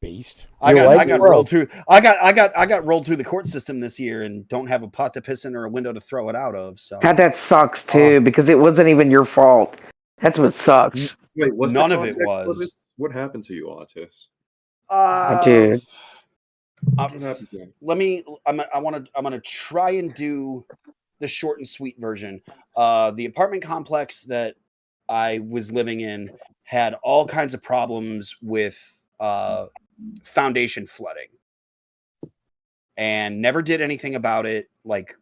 Beast. I got rolled through. I got rolled through the court system this year, and don't have a pot to piss in or a window to throw it out of. So That sucks too, because it wasn't even your fault. That's what sucks. Wait, what's none the of it context for was. this? What happened to you, Autis? Dude. What happened to him? I'm gonna try and do the short and sweet version. The apartment complex that I was living in had all kinds of problems with foundation flooding, and never did anything about it. Like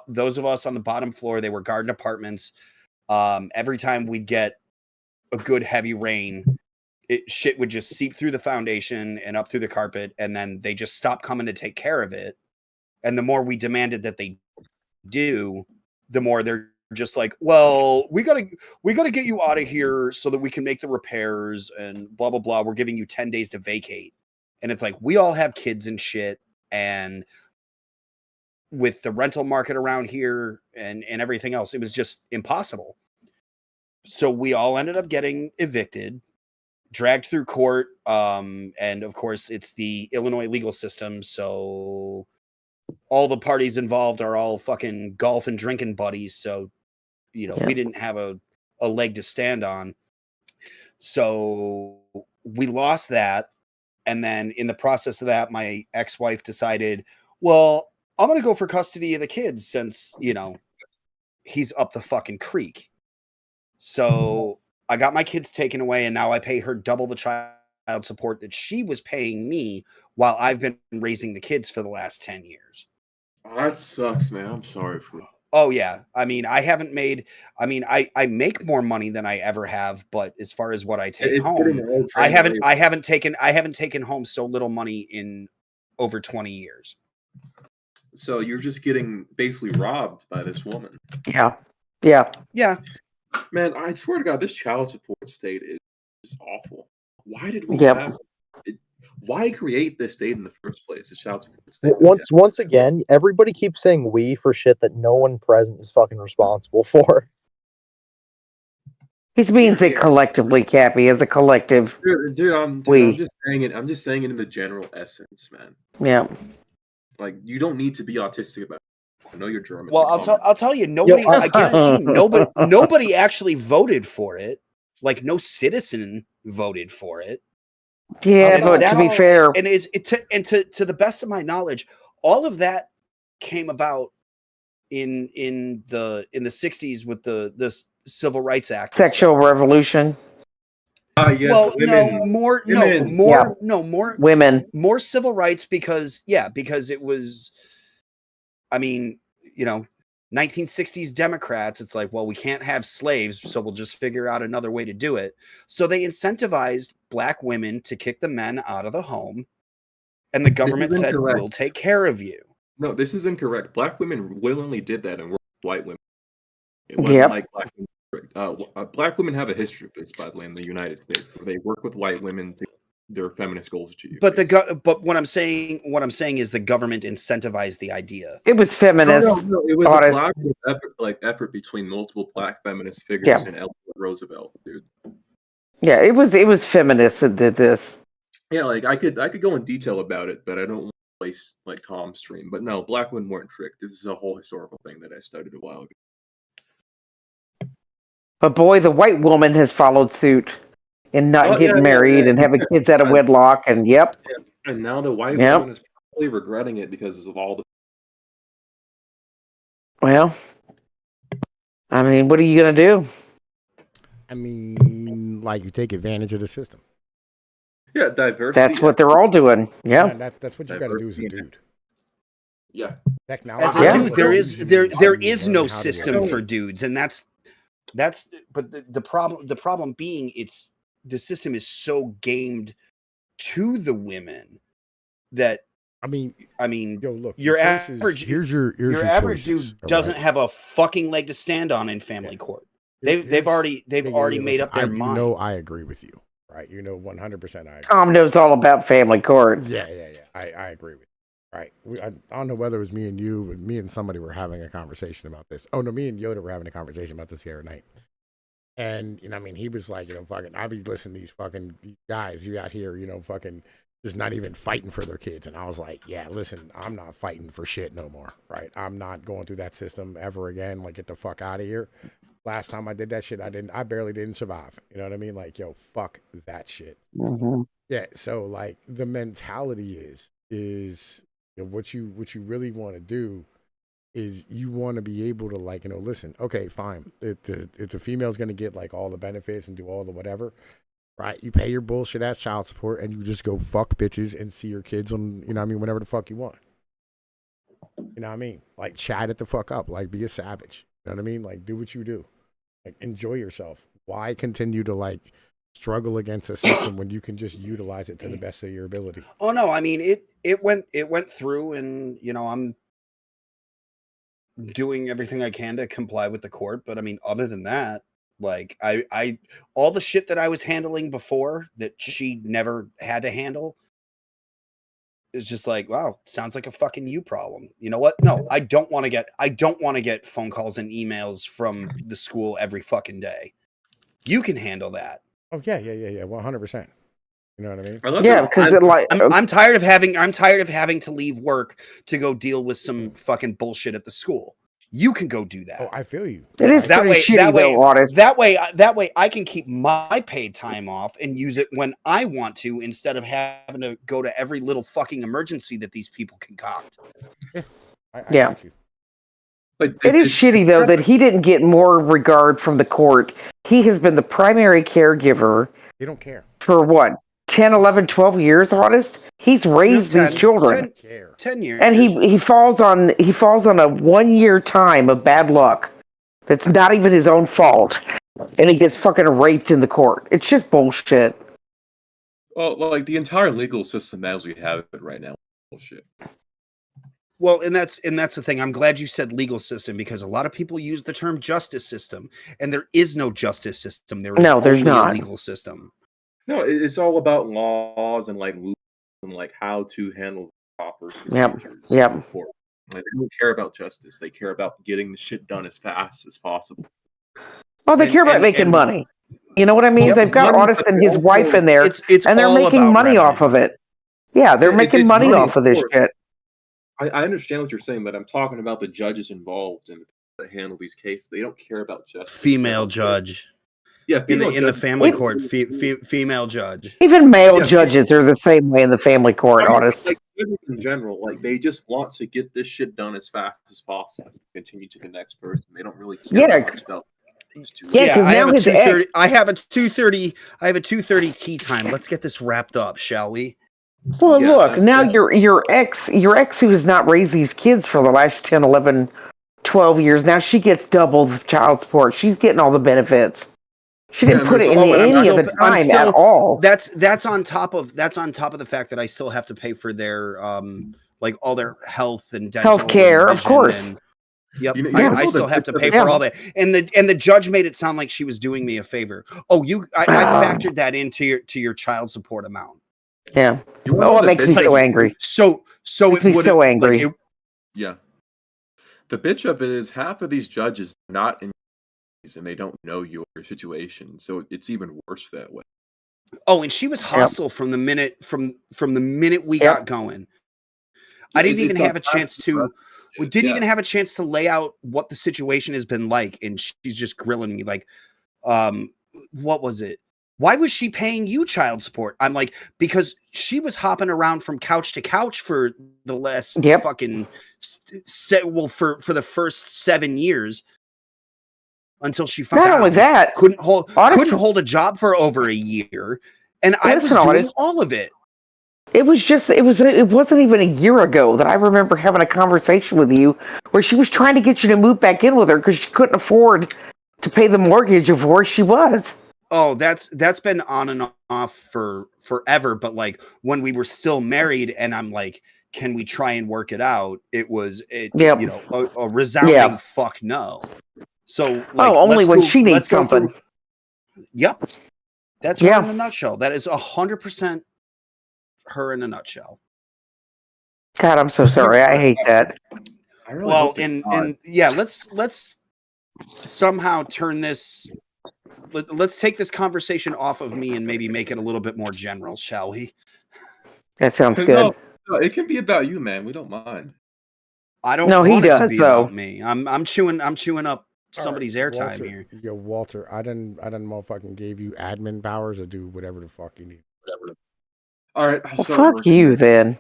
those of us on the bottom floor, they were garden apartments. Every time we'd get a good heavy rain, shit would just seep through the foundation and up through the carpet, and then they just stopped coming to take care of it. And the more we demanded that they do, the more they're just like, well, we gotta get you out of here so that we can make the repairs and blah blah blah. We're giving you 10 days to vacate. And it's like, we all have kids and shit, and with the rental market around here and everything else, it was just impossible. So we all ended up getting evicted, dragged through court, and of course it's the Illinois legal system, so all the parties involved are all fucking golf and drinking buddies, so we didn't have a leg to stand on. So we lost that, and then in the process of that, my ex-wife decided, well, I'm gonna go for custody of the kids since he's up the fucking creek. So I got my kids taken away, and now I pay her double the child support that she was paying me while I've been raising the kids for the last 10 years. Oh, that sucks, man. I'm sorry for. Oh yeah, I mean, I make more money than I ever have, but as far as what I take home, I haven't taken home so little money in over 20 years. So you're just getting basically robbed by this woman. Yeah. Man, I swear to God, this child support state is just awful. Why did we have it? Why create this state in the first place? The child support state. Once again, everybody keeps saying we for shit that no one present is fucking responsible for. He means it collectively, Cappy, as a collective. Dude, I'm just saying it. I'm just saying it in the general essence, man. Yeah. Like, you don't need to be autistic about it. I know you're German. Well, I'll tell you, nobody. I guarantee nobody actually voted for it. Like, no citizen voted for it. Yeah, but to be fair, and to the best of my knowledge, all of that came about in the 60s with the Civil Rights Act, sexual revolution. Yes, well, women. Women. More civil rights because it was, I mean, 1960s Democrats, it's like, well, we can't have slaves, so we'll just figure out another way to do it. So they incentivized black women to kick the men out of the home, and the government said, we'll take care of you. No, this is incorrect. Black women willingly did that and worked with white women. It wasn't like black women. Black women have a history of this, by the way, in the United States, where they work with white women to their feminist goals achieved. But what I'm saying is the government incentivized the idea. It was feminist. No, it was a collaborative effort between multiple black feminist figures and Eleanor Roosevelt, dude. Yeah, it was feminists that did this. Yeah, like I could go in detail about it, but I don't want to waste like Tom's stream. But no, black women weren't tricked. This is a whole historical thing that I studied a while ago. But boy, the white woman has followed suit in not getting married and having kids out of wedlock, and and now the white woman is probably regretting it because of all the. Well, I mean, what are you gonna do? I mean, like, you take advantage of the system. Yeah, diversity. That's what they're all doing. Yeah, that's what you got to do as a dude. Yeah, technology. As a dude, there is no system for dudes, and that's. But the problem being, the system is so gamed to the women that I mean, yo, look, your choices, average here's your average choices, dude doesn't right? have a fucking leg to stand on in family court. They've Here's- already yeah, made listen, up their you mind. know, I agree with you, right? You know, 100% I agree. Tom knows all about family court. Yeah. I agree with you. Right. I don't know whether it was me and you, but me and somebody were having a conversation about this. Oh, no, me and Yoda were having a conversation about this here tonight. And, you know, I mean, he was like, you know, fucking, I be listening to these guys you out here, you know, fucking just not even fighting for their kids. And I was like, yeah, listen, I'm not fighting for shit no more. Right. I'm not going through that system ever again. Like, get the fuck out of here. Last time I did that shit, I barely didn't survive. You know what I mean? Like, yo, fuck that shit. Mm-hmm. Yeah. So, like, the mentality is you know, what you really want to do is you want to be able to, like, you know, listen, okay, fine. If the female's going to get like all the benefits and do all the whatever, right? You pay your bullshit ass child support and you just go fuck bitches and see your kids on, you know what I mean, whenever the fuck you want. You know what I mean? Like, chat it the fuck up. Like, be a savage. You know what I mean? Like, do what you do. Like, enjoy yourself. Why continue to, like, struggle against a system when you can just utilize it to the best of your ability? Oh no, I mean it went through, and you know, I'm doing everything I can to comply with the court, but I mean, other than that, like I all the shit that I was handling before that she never had to handle is just like, wow, sounds like a fucking you problem. You know what? No, I don't want to get phone calls and emails from the school every fucking day. You can handle that. Oh yeah, 100%. You know what I mean? I love Yeah, that. because it like I'm tired of having to leave work to go deal with some fucking bullshit at the school. You can go do that. Oh, I feel you. it is that pretty way, shitty though, honest. that way I can keep my paid time off and use it when I want to, instead of having to go to every little fucking emergency that these people concoct. I Yeah. get you. Like, It is shitty though that he didn't get more regard from the court. He has been the primary caregiver They don't care. for what, 10, 11, 12 years, honest? He's raised these children. 10 years. And he falls on a 1 year time of bad luck. That's not even his own fault. And he gets fucking raped in the court. It's just bullshit. Well, like the entire legal system as we have it right now, bullshit. Well, and that's the thing. I'm glad you said legal system, because a lot of people use the term justice system, and there is no justice system. There's only not a legal system. No, it's all about laws and like rules and like how to handle proper procedures. Yep. Like, they don't care about justice. They care about getting the shit done as fast as possible. Well, they care about making money. You know what I mean? Yep, They've got Honest and his wife in there, it's and they're all making about money revenue. off of it. Yeah, they're making it's money money, off of this course. shit. I understand what you're saying, but I'm talking about the judges involved and that handle these cases. They don't care about justice. Female judge. Yeah, in the judge. family court, female judge. Even male judges are the same way in the family court, Honest. Like, in general, like they just want to get this shit done as fast as possible. Continue to the next person. They don't really care much about. I have a 2:30. I have a 2:30 tea time. Let's get this wrapped up, shall we? Well, look, now your ex who has not raised these kids for the last 10, 11, 12 years, now she gets double the child support. She's getting all the benefits. She didn't put it in any of the time at all. That's on top of the fact that I still have to pay for their like all their health and dental care, of course. Yep, I still have to pay for all that. And the judge made it sound like she was doing me a favor. Oh, I factored that into your child support amount. Yeah. Oh, it makes me so angry. So it makes me so angry. Yeah. The bitch of it is half of these judges are not in and they don't know your situation, so it's even worse that way. Oh, and she was hostile from the minute we got going. I didn't even have a chance to. We didn't even have a chance to lay out what the situation has been like, and she's just grilling me like, what was it? Why was she paying you child support? I'm like, because she was hopping around from couch to couch for the last fucking for the first 7 years until she found not only that couldn't hold a job for over a year, and I was doing all of it. It wasn't even a year ago that I remember having a conversation with you where she was trying to get you to move back in with her because she couldn't afford to pay the mortgage of where she was. Oh, that's been on and off for forever. But like when we were still married, and I'm like, can we try and work it out? It was a Yep. resounding fuck no. So like, only when she needs let's go something. Yep, that's her in a nutshell. That is 100% her in a nutshell. God, I'm so sorry. I hate that. I really Well, hope it's not. and yeah, let's somehow turn this. Let's take this conversation off of me and maybe make it a little bit more general, shall we? That sounds good. No, it can be about you, man. We don't mind. I don't No, he want it to does, be though. about me. I'm chewing up somebody's airtime Walter, here. Yo, Walter, I done motherfucking gave you admin powers to do whatever the fuck you need. All right, I'll Well, start fuck working. you then.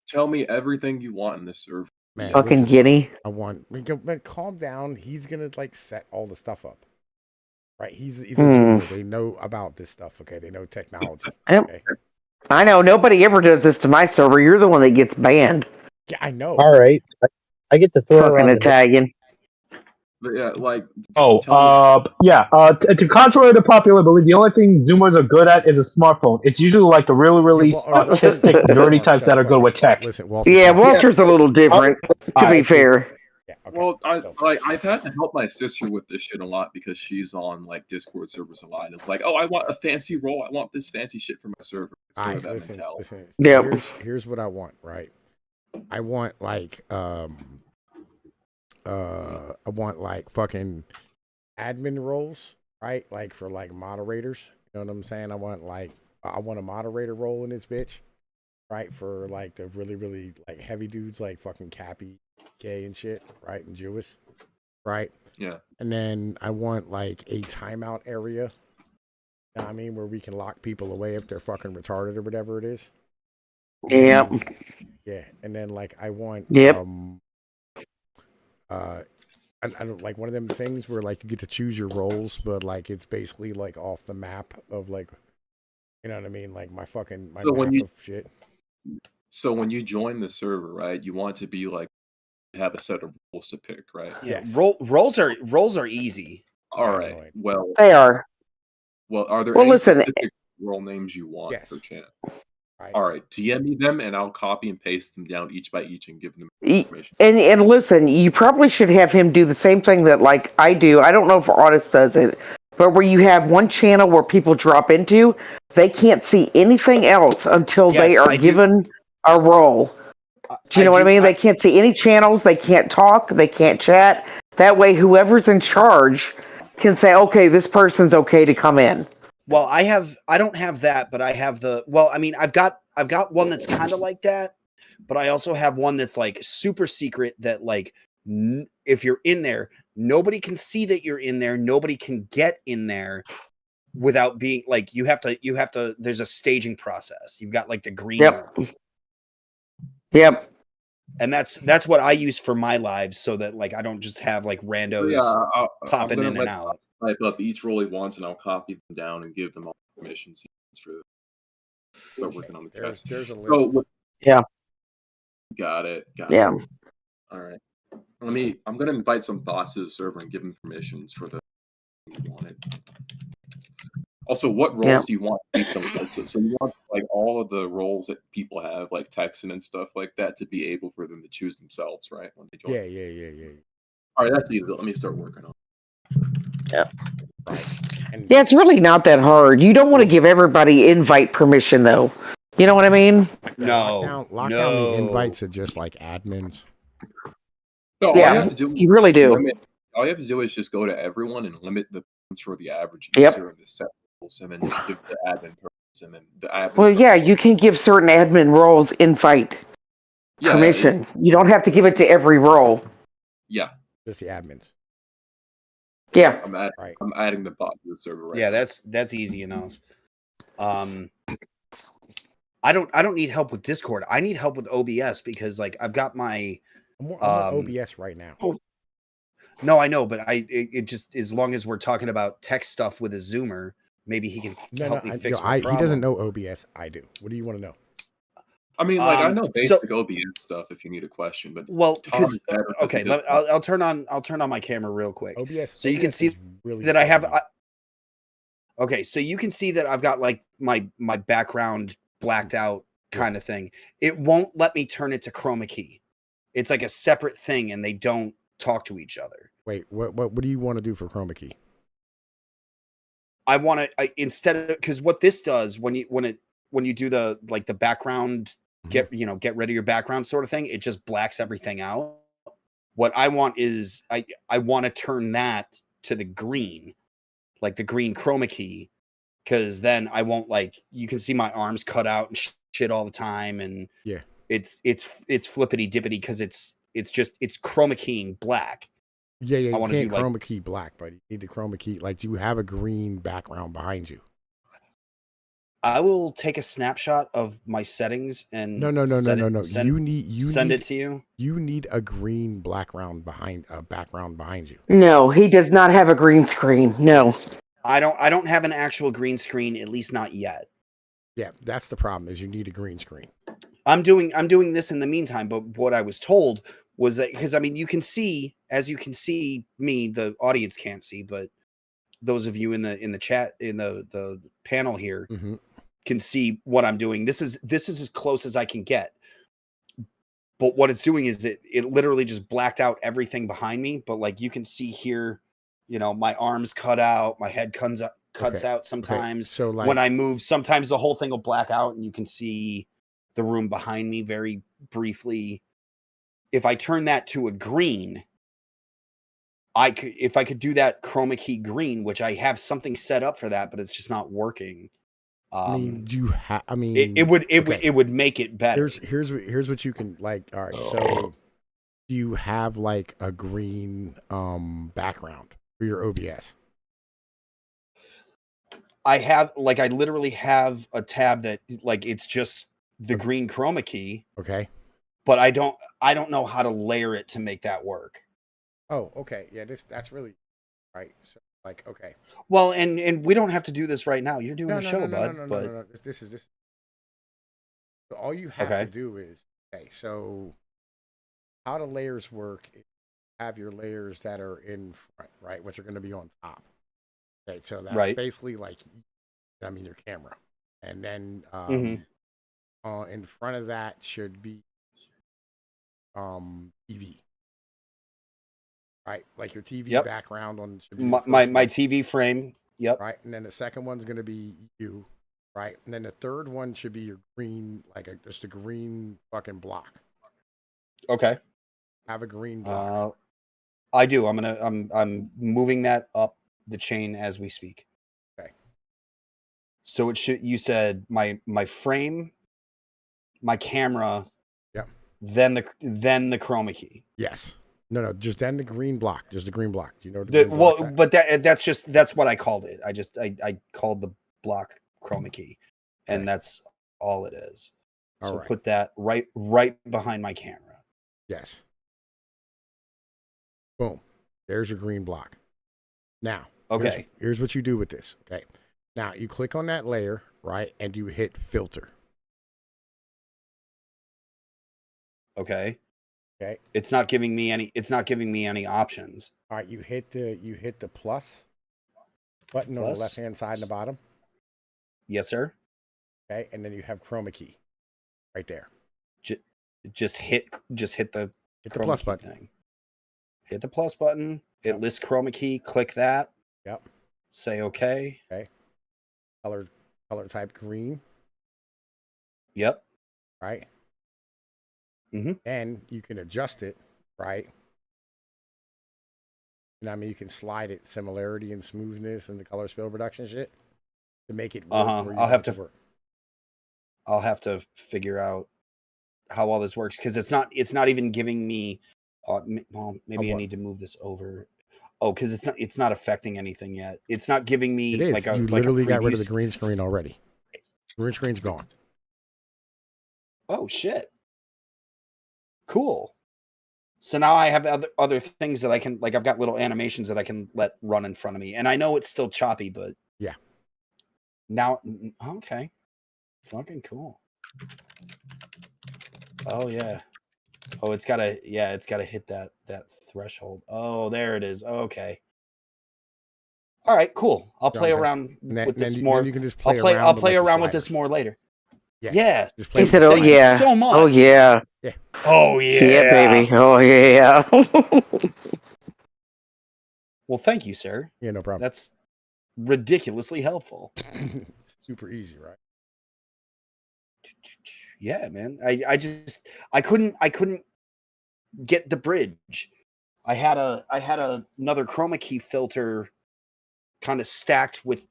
Tell me everything you want in this server. Man, Fucking listen, guinea. I want. Man, calm down. He's gonna like set all the stuff up. Right? He's a Zoomer. They know about this stuff. Okay, they know technology. Okay? I know nobody ever does this to my server. You're the one that gets banned. Yeah, I know. All right, I get to throw Fucking around. Italian. But yeah, like. To contrary to popular belief, the only thing Zoomers are good at is a smartphone. It's usually like the really autistic, nerdy types that are good with tech. Listen, Walter. Yeah, Walter's a little different. To be fair. Yeah, okay. Well, I've had to help my sister with this shit a lot because she's on like Discord servers a lot. And it's like, oh, I want a fancy role. I want this fancy shit for my server. It's sort of that mentality. Listen. Yep. Here's what I want. Right. I want like fucking admin roles. Right. Like for like moderators. You know what I'm saying? I want a moderator role in this bitch. Right. For like the really really like heavy dudes like fucking Cappy. Gay and shit, right? And Jewish, right? Yeah. And then I want like a timeout area. You know what I mean, where we can lock people away if they're fucking retarded or whatever it is. Yep. Yeah. And then like I want I don't like one of them things where like you get to choose your roles, but like it's basically like off the map of like, you know what I mean? Like my map of shit. So when you join the server, right, you want to be like have a set of roles to pick, right? Yeah, roles are easy. All right. Well, they are. Well, are there any specific role names you want for chat? Right. All right, DM me them, and I'll copy and paste them down each by each and give them information. And listen, you probably should have him do the same thing that like I do. I don't know if Artist does it, but where you have one channel where people drop into, they can't see anything else until they are given a role. Do you know what I mean? They can't see any channels. They can't talk. They can't chat. That way, whoever's in charge can say, "Okay, this person's okay to come in." Well, I don't have that, but I have I've got one that's kind of like that, but I also have one that's like super secret that like if you're in there, nobody can see that you're in there. Nobody can get in there without being like you have to. There's a staging process. You've got like the green room. Yep. And that's what I use for my lives, so that like I don't just have like randos popping in and out. Type up each role he wants, and I'll copy them down and give them all permissions for start working on the test. There's a list. Got it. Yeah. All right. I'm gonna invite some bots to the server and give them permissions for the you want it. Also, what roles do you want to be so you want like all of the roles that people have, like Texan and stuff like that, to be able for them to choose themselves, right? When they join. Yeah. All right, that's easy. Let me start working on it. Yeah. Yeah, it's really not that hard. You don't want to give everybody invite permission, though. You know what I mean? No. Lock down the invites to just like admins. No, all you have to do, you really do. All you have to do is just go to everyone and limit the for the average user of the set roles, and then just give the admin permissions, and then the admin. Well, yeah, you can give certain admin roles invite permission. You don't have to give it to every role. Yeah, just the admins. Yeah, I'm adding the bot to the server right. Yeah, that's easy enough. I don't need help with Discord. I need help with OBS because like I've got my. I'm on OBS right now. No, I know, but it just as long as we're talking about tech stuff with a Zoomer, maybe he can help me fix my problem. He doesn't know OBS. I do. What do you want to know? I mean, like I know basic OBS stuff if you need a question, but because I'll turn on my camera real quick. OBS, so you can see that I have. Okay, so you can see that I've got like my background blacked out kind of thing. It won't let me turn it to chroma key. It's like a separate thing, and they don't talk to each other. Wait, what do you want to do for chroma key? I want to instead of, because what this does when you do the like the background, get rid of your background sort of thing, it just blacks everything out. What I want is I want to turn that to the green, like the green chroma key, because then I won't, like, you can see my arms cut out and shit all the time, and Yeah, it's flippity dippity because it's chroma keying black. yeah. You wanna can't do, like- chroma key black, buddy. You need the chroma key. Like, do you have a green background behind you? I will take a snapshot of my settings and No. Send You need it to you. You need a green background behind you. No, he does not have a green screen. No. I don't have an actual green screen, at least not yet. Yeah, that's the problem. Is you need a green screen. I'm doing this in the meantime, but what I was told was that, because I mean, you can see me, the audience can't see, but those of you in the chat, in the panel here, can see what I'm doing. This is as close as I can get. But what it's doing is it literally just blacked out everything behind me. But like you can see here, my arms cut out, my head cuts out sometimes. So like, when I move, sometimes the whole thing will black out and you can see the room behind me very briefly. If I turn that to a green, if I could do that chroma key green, which I have something set up for that, but it's just not working. It would make it better. Here's what you can, like. All right, so do you have like a green background for your OBS? I literally have a tab that, like, it's just the green chroma key. Okay. But I don't know how to layer it to make that work. Oh, okay. Yeah, that's really right. So, like, okay. Well, and we don't have to do this right now. You're doing the show, bud. No. This is. So all you have to do is, okay. So how the layers work? Is have your layers that are in front, right, which are going to be on top. Okay, so that's basically like, your camera, and then in front of that should be TV. Right, like your TV background on should be my TV frame. Yep. Right, and then the second one's going to be you. Right, and then the third one should be your green, like just a green fucking block. Okay. Have a green block. I do. I'm moving that up the chain as we speak. Okay. So it should. You said my frame, my camera. Yep. Then the chroma key. Yes. No, just then the green block. Just the green block. Do you know what the but that's what I called it. I called the block chroma key, and that's all it is. So put that right behind my camera. Yes. Boom. There's your green block. Now, here's what you do with this. Okay. Now you click on that layer, right, and you hit filter. Okay. Okay. It's not giving me any options. All right, you hit the plus button on the left hand side and the bottom. Yes, sir. Okay, and then you have chroma key right there. Just hit the plus button. thing. Hit the plus button. It lists chroma key. Click that. Yep. Say okay. Okay. Color type green. Yep. Right. Mm-hmm. And you can adjust it, right? And you can slide it, similarity and smoothness and the color spill reduction shit, to make it work. I'll have to figure out how all this works, because it's not even giving me. Well, maybe I need to move this over. Oh, because it's not affecting anything yet. It's not giving me. It is. Like you literally got rid of the green screen already. Green screen's gone. Oh shit. Cool. So now I have other things that I can, like, I've got little animations that I can let run in front of me. And I know it's still choppy, but yeah. Now, okay. Fucking cool. Oh yeah. Oh, it's gotta hit that threshold. Oh, there it is. Okay. All right, cool. I'll play around with this more. You can just I'll play around with this more later. Yeah. Just play He with said, the "Oh Thank you flames. yeah, so much. oh yeah, Oh yeah. yeah, baby, oh yeah." Well, thank you, sir. Yeah, no problem. That's ridiculously helpful. Super easy, right? Yeah, man. I couldn't get the bridge. I had another chroma key filter kind of stacked with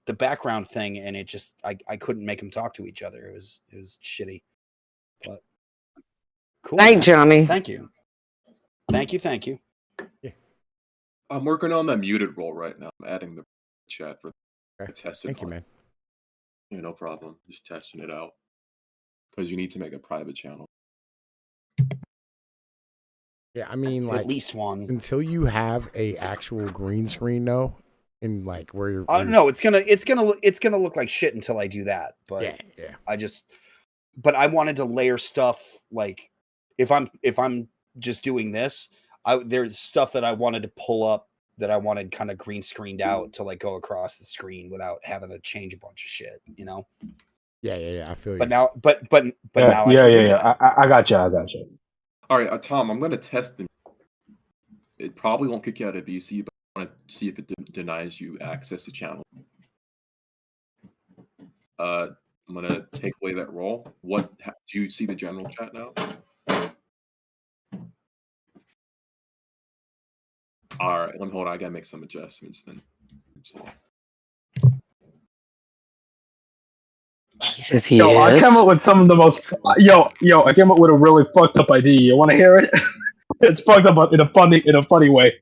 the background thing, and it just I couldn't make them talk to each other. It was shitty. But cool. Night, Man. Johnny. Thank you. Thank you. I'm working on that muted role right now. I'm adding the chat for Okay. test it. Thank you, man. Yeah, no problem. Just testing it out. Because you need to make a private channel. Yeah, I mean, like At least one. until you have a actual green screen, though, in like where you're. No, it's gonna look like shit until I do that. But yeah. But I wanted to layer stuff like if I'm just doing this, there's stuff that I wanted to pull up that I wanted kind of green screened out to like go across the screen without having to change a bunch of shit, you know? Yeah. I feel you. But now, but Yeah, now I can do yeah. that. I got you. All right, Tom, I'm going to test them. It probably won't kick you out of VC, but I want to see if it denies you access to channel. I'm going to take away that role. Do you see the general chat now? All right, hold on. I got to make some adjustments then. He says he Yo, I is. came up with some of the most. Yo, I came up with a really fucked up idea. You want to hear it? It's fucked up in a funny way.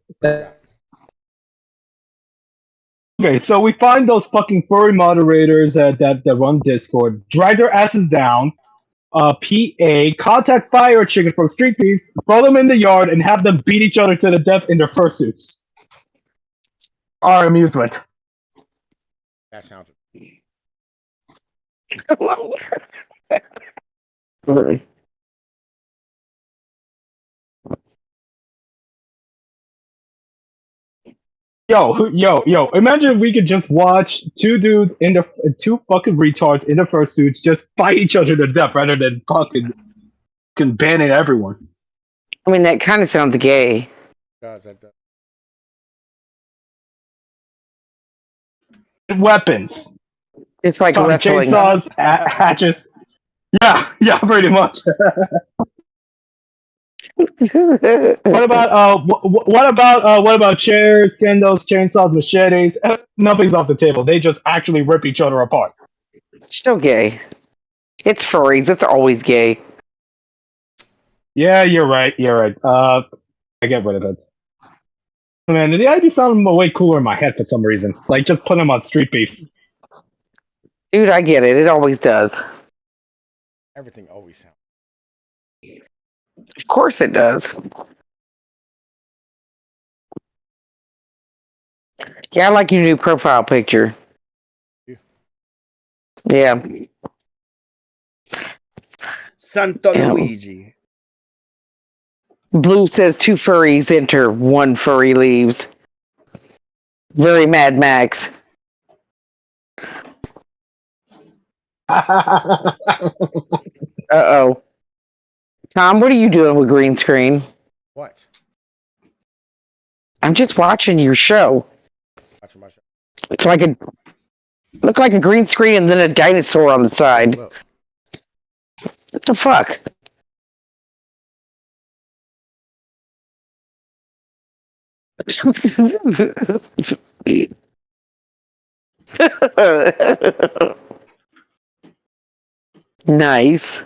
Okay, so we find those fucking furry moderators that run Discord, drag their asses down, PA, contact Fire Chicken from Street Peace, throw them in the yard, and have them beat each other to the death in their fursuits. Our amusement. That sounds. Really? Yo! Imagine if we could just watch two fucking retards in their fursuits just fight each other to death rather than fucking banning everyone. I mean, that kind of sounds gay. Does. Weapons. It's like Talking wrestling. chainsaws, hatches. Yeah, pretty much. What about chairs, kendos, chainsaws, machetes? Nothing's off the table. They just actually rip each other apart. Still gay. It's furries. It's always gay. Yeah, you're right. I get rid of it. Man, the idea sounded way cooler in my head for some reason. Like just put them on Street Beefs. Dude, I get it. It always does. Everything always sounds. Of course it does. Yeah, I like your new profile picture. Yeah. Santo Yeah. Luigi. Blue says 2 furries enter, 1 furry leaves. Very Mad Max. Uh-oh. Tom, what are you doing with green screen? What? I'm just watching your show. Watching my show. It's like look like a green screen and then a dinosaur on the side. Look. What the fuck? Nice.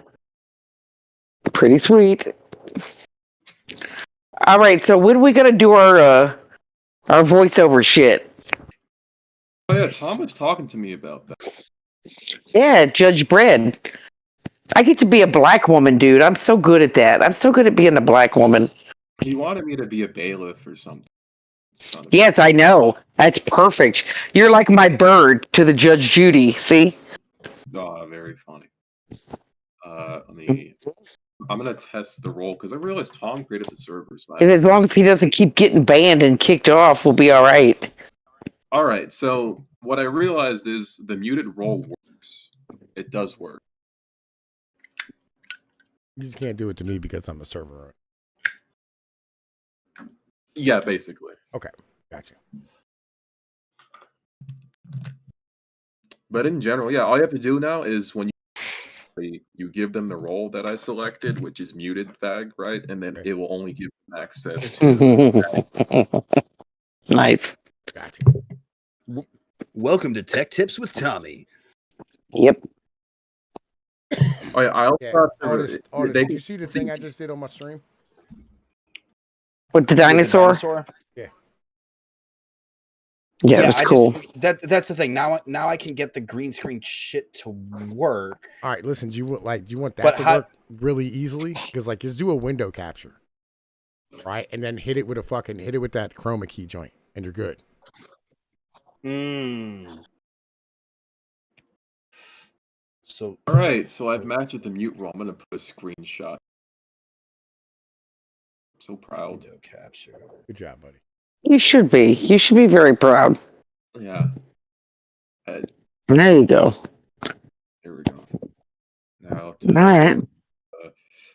Pretty sweet. All right, so when are we gonna do our voiceover shit? Oh yeah, Tom was talking to me about that. Yeah, Judge Bredd. I get to be a black woman, dude. I'm so good at that. I'm so good at being a black woman. He wanted me to be a bailiff or something. Yes, I know. That's perfect. You're like my bird to the Judge Judy. See? Oh, very funny. I'm gonna test the role because I realized Tom created the servers. And as long as he doesn't keep getting banned and kicked off, we'll be all right. All right. So what I realized is the muted role works. It does work. You just can't do it to me because I'm a server. Yeah, basically. Okay, gotcha. But in general, yeah, all you have to do now is when you give them the role that I selected, which is muted fag, right? And then it will only give them access to Nice. Gotcha. Welcome to Tech Tips with Tommy. Yep. Oh, yeah, I also Yeah, have to, artist, they did you see the thing I just did on my stream? With the With the dinosaur? dinosaur? Yeah. Yeah, it was cool. That's the thing. Now I can get the green screen shit to work. All right, listen. Do you want that But to how- work really easily? Because like, just do a window capture, right, and then hit it with that chroma key joint, and you're good. So all right, so I've matched the mute role. I'm gonna put a screenshot. I'm so proud. window capture. Good job, buddy. You should be. You should be very proud. Yeah. There you go. Here we go. Now All to right.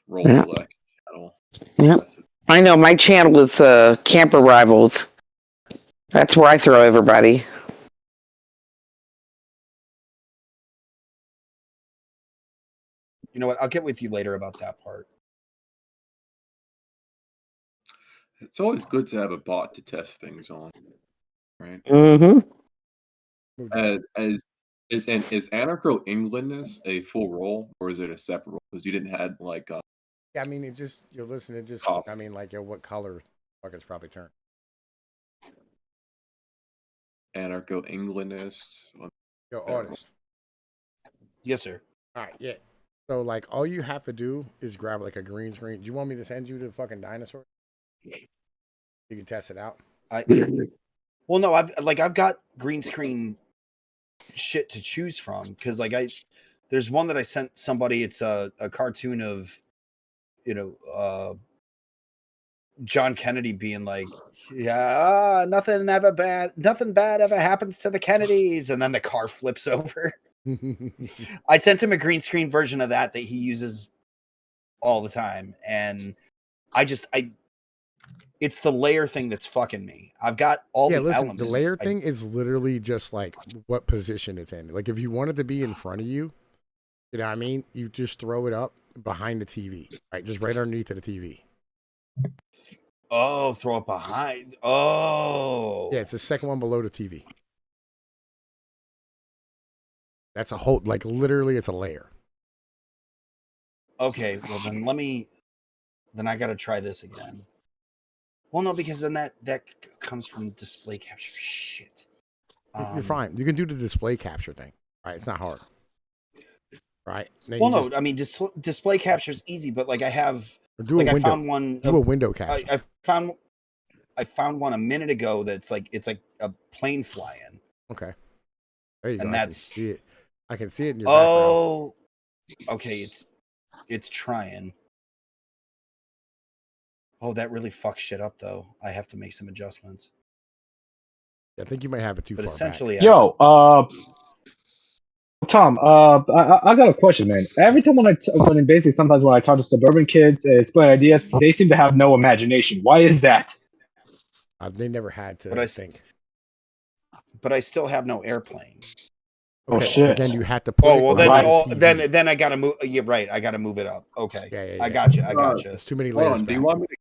role Yeah. select channel. Yep. I know my channel is Camper Rivals. That's where I throw everybody. You know what? I'll get with you later about that part. It's always good to have a bot to test things on, right? Mm-hmm. Is anarcho Englandness a full role or is it a separate role? Because you didn't have like Yeah, I mean, it just you're listening. It just Oh. I mean, like, what color fuckers probably turn. anarcho Englandness. Yo, artist. Yes, sir. All right, yeah. So like, all you have to do is grab like a green screen. Do you want me to send you the fucking dinosaur? You can test it out. Well, no, I've got green screen shit to choose from because there's one that I sent somebody. It's a cartoon of, John Kennedy being like, yeah, nothing bad ever happens to the Kennedys, and then the car flips over. I sent him a green screen version of that he uses all the time, and it's the layer thing that's fucking me. I've got all the elements. The layer thing is literally just like what position it's in. Like if you want it to be in front of you, you know what I mean? You just throw it up behind the TV, right? Just right underneath of the TV. Oh, throw it behind. Oh. Yeah, it's the second one below the TV. That's a whole, like literally it's a layer. Okay, well then I got to try this again. Well, no, because then that comes from display capture. Shit. You're fine. You can do the display capture thing. Right? It's not hard. Right? Well, no, I mean display capture is easy, but like I have do like a window. I found one. Do a window capture. I found one a minute ago that's like it's like a plane flying. Okay. There you go. And that's I can see it in your background. Oh, okay. It's trying. Oh, that really fucks shit up, though. I have to make some adjustments. I think you might have it too far essentially, back. Yo, Tom, I got a question, man. Every time when sometimes when I talk to suburban kids, explain ideas, they seem to have no imagination. Why is that? They never had to think. But I still have no airplane. Okay, oh shit! Again, you had to put. Oh well, then I gotta move. You're right. I gotta move it up. Okay. Yeah. I got you. I got you. It's too many layers. Do you want me to?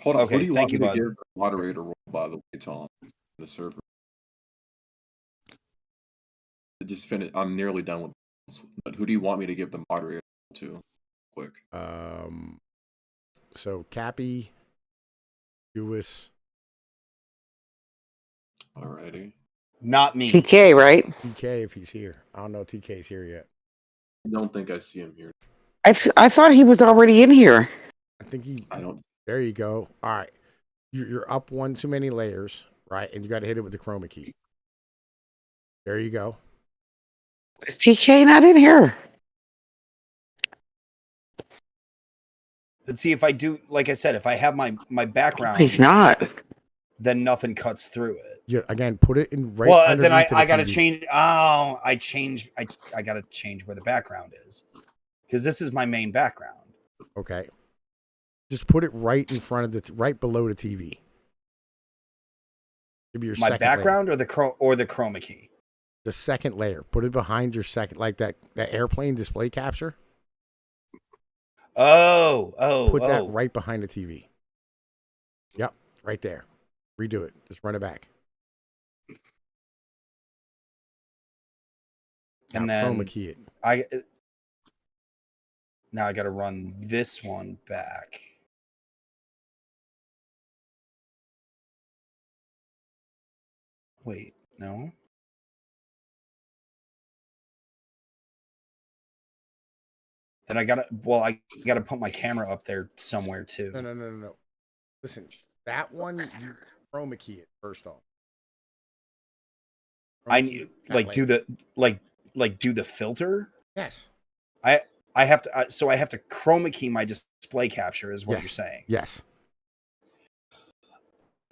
Hold on. Okay, Who do you thank want you, me to bud. give the moderator role? By the way, Tom, the server. I just finished. I'm nearly done with this. But who do you want me to give the moderator to? Quick. So Cappy, Lewis. Alrighty. Not me. TK, right? TK, if he's here. I don't know if TK's here yet. I don't think I see him here. I thought he was already in here. I think he. I don't. There you go. All right. You're up one too many layers, right? And you got to hit it with the chroma key. There you go. Is TK not in here? But see, if I do, like I said, if I have my background, He's not. Then nothing cuts through it. Yeah. Again, put it in right. Well, then I got gotta change. Oh, I gotta change where the background is because this is my main background. Okay. Just put it right in front of right below the TV. Give me your My second background layer. or the chroma key. The second layer. Put it behind your second, like that airplane display capture. Put that right behind the TV. Yep, right there. Redo it. Just run it back. And now, then chroma key it. Now I got to run this one back. Wait, no. Then I gotta put my camera up there somewhere too. No. Listen, that one you chroma key it first off. I need do the filter. Yes. I have to I have to chroma key my display capture is what you're saying. Yes.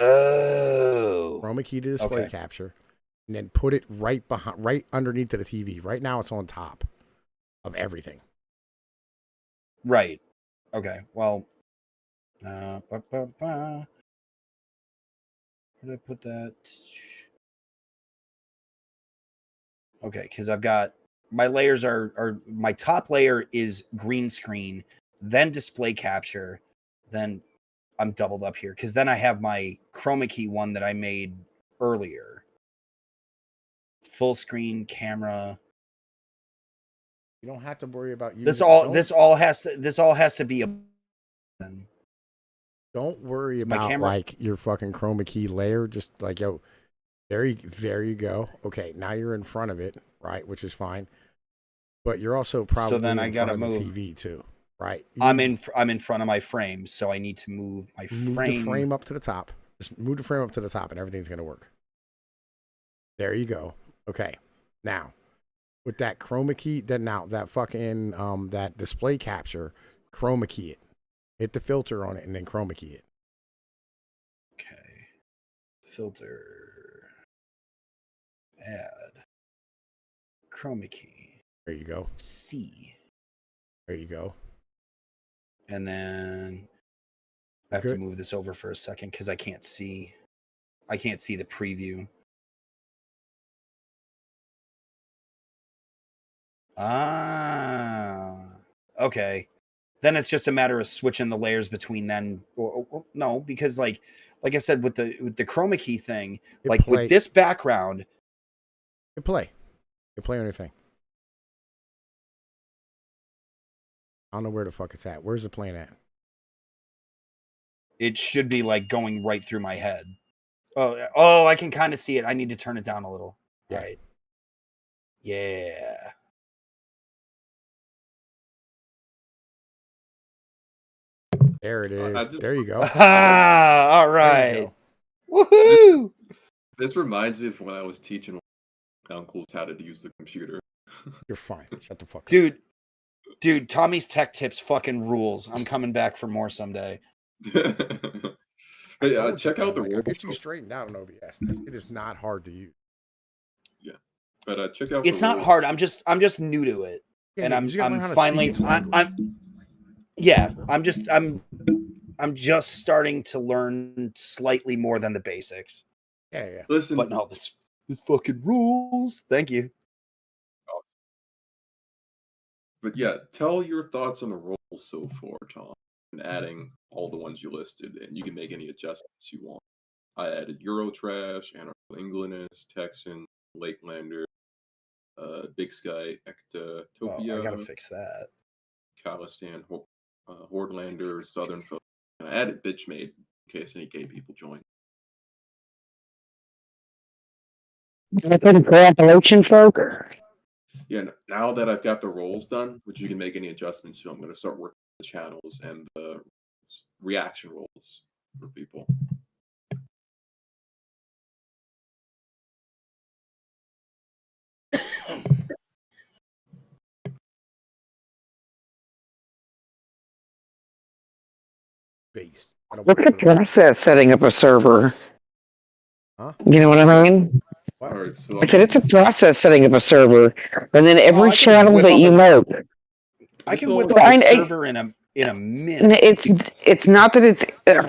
Oh. Chroma key to display capture, and then put it right underneath the TV. Right now, it's on top of everything. Right. Okay. Well. Where did I put that? Okay, because I've got my layers are my top layer is green screen, then display capture, then I'm doubled up here because then I have my chroma key one that I made earlier. Full screen camera. You don't have to worry about using this all has to be a. Don't worry about like your fucking chroma key layer. Just like there you go. Okay, now you're in front of it, right? Which is fine. But you're also probably so then I gotta move move the TV too, right? I'm in front of my frame, so I need to move my frame. Move the frame up to the top. Just move the frame up to the top, and everything's gonna work. There you go. Okay, now with that chroma key, that fucking that display capture, chroma key it. Hit the filter on it and then chroma key it. Okay. Filter. Add. Chroma key. There you go. C. There you go. And then I have to move this over for a second because I can't see the preview. Okay. Then it's just a matter of switching the layers between then. Or no, because like I said with the chroma key thing, with this background, you play on your thing. I don't know where the fuck it's at. Where's the plane at? It should be like going right through my head. Oh, I can kind of see it. I need to turn it down a little. Yeah. Right. Yeah. There it is. There you go. All right. Woohoo! This reminds me of when I was teaching uncles how to use the computer. You're fine. Shut the fuck up. Dude, Tommy's Tech Tips fucking rules. I'm coming back for more someday. Hey, check out the rules. I'll get you straightened out on OBS. It is not hard to use. Yeah, but check out. It's not hard. I'm just new to it, and I'm finally. I'm just starting to learn slightly more than the basics. Yeah. Listen, but no, this fucking rules. Thank you. But yeah, tell your thoughts on the roles so far, Tom, and adding all the ones you listed, and you can make any adjustments you want. I added Eurotrash, Anarcho-Englandist, Texan, Lakelander, Big Sky, Ectotopia. I gotta fix that. Khalistan, Hordelander, Southern Folk. And I added Bitchmade in case any gay people join. Cooperation folk. Yeah, now that I've got the roles done, which you can make any adjustments to, I'm going to start working the channels and the reaction roles for people. Based. What's the process setting up a server? Huh? You know what I mean? All right, so I said it's a process setting up a server, and then every channel that you make. I can whip up a server in in a minute. It's not that it's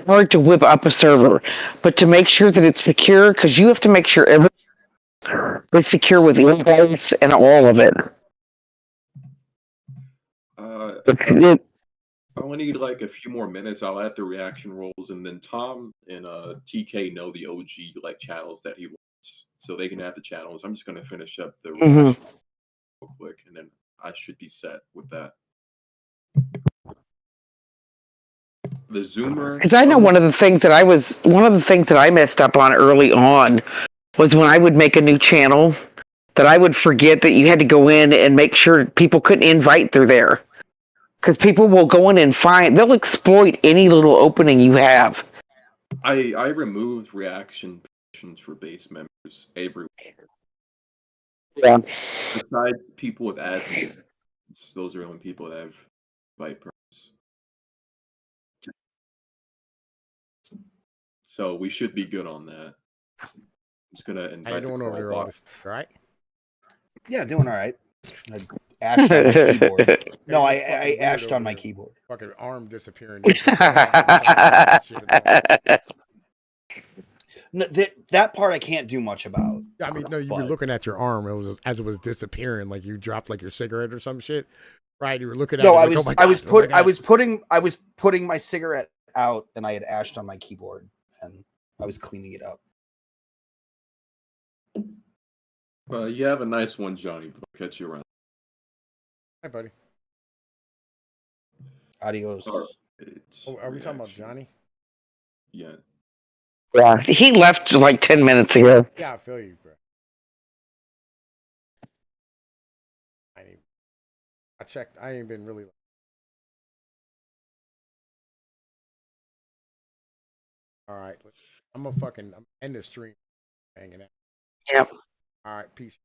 hard to whip up a server, but to make sure that it's secure, because you have to make sure everything is secure with invites and all of it. I only need like a few more minutes. I'll add the reaction rolls, and then Tom and TK know the OG like channels that he wants, so they can add the channels. I'm just gonna finish up the reaction real quick, and then I should be set with that. The Zoomer. Because I know one of the things that I messed up on early on was when I would make a new channel, that I would forget that you had to go in and make sure people couldn't invite through there. Because people will go in and they'll exploit any little opening you have. I removed reaction permissions for base members everywhere. Yeah. Besides people with admin, those are the only people that have invite perms. So we should be good on that. I'm just gonna invite. How you doing over there, Otis? Right? Yeah, doing all right. I ashed on my keyboard. No, I ashed on my keyboard. Fucking arm disappearing. No, that part I can't do much about. I mean, no, you were looking at your arm. It was as it was disappearing, like you dropped like your cigarette or some shit, right? You were looking at. No, it I like, was. oh my I was God, I was putting my cigarette out, and I had ashed on my keyboard, and I was cleaning it up. Well, you have a nice one, Johnny. I'll catch you around. Hi, buddy. Adios. Oh, are we talking about Johnny? Yeah. Yeah, he left like 10 minutes ago. Yeah, I feel you, bro. I checked. I ain't been really. All right, I'm end the stream hanging out. Yep. All right, peace.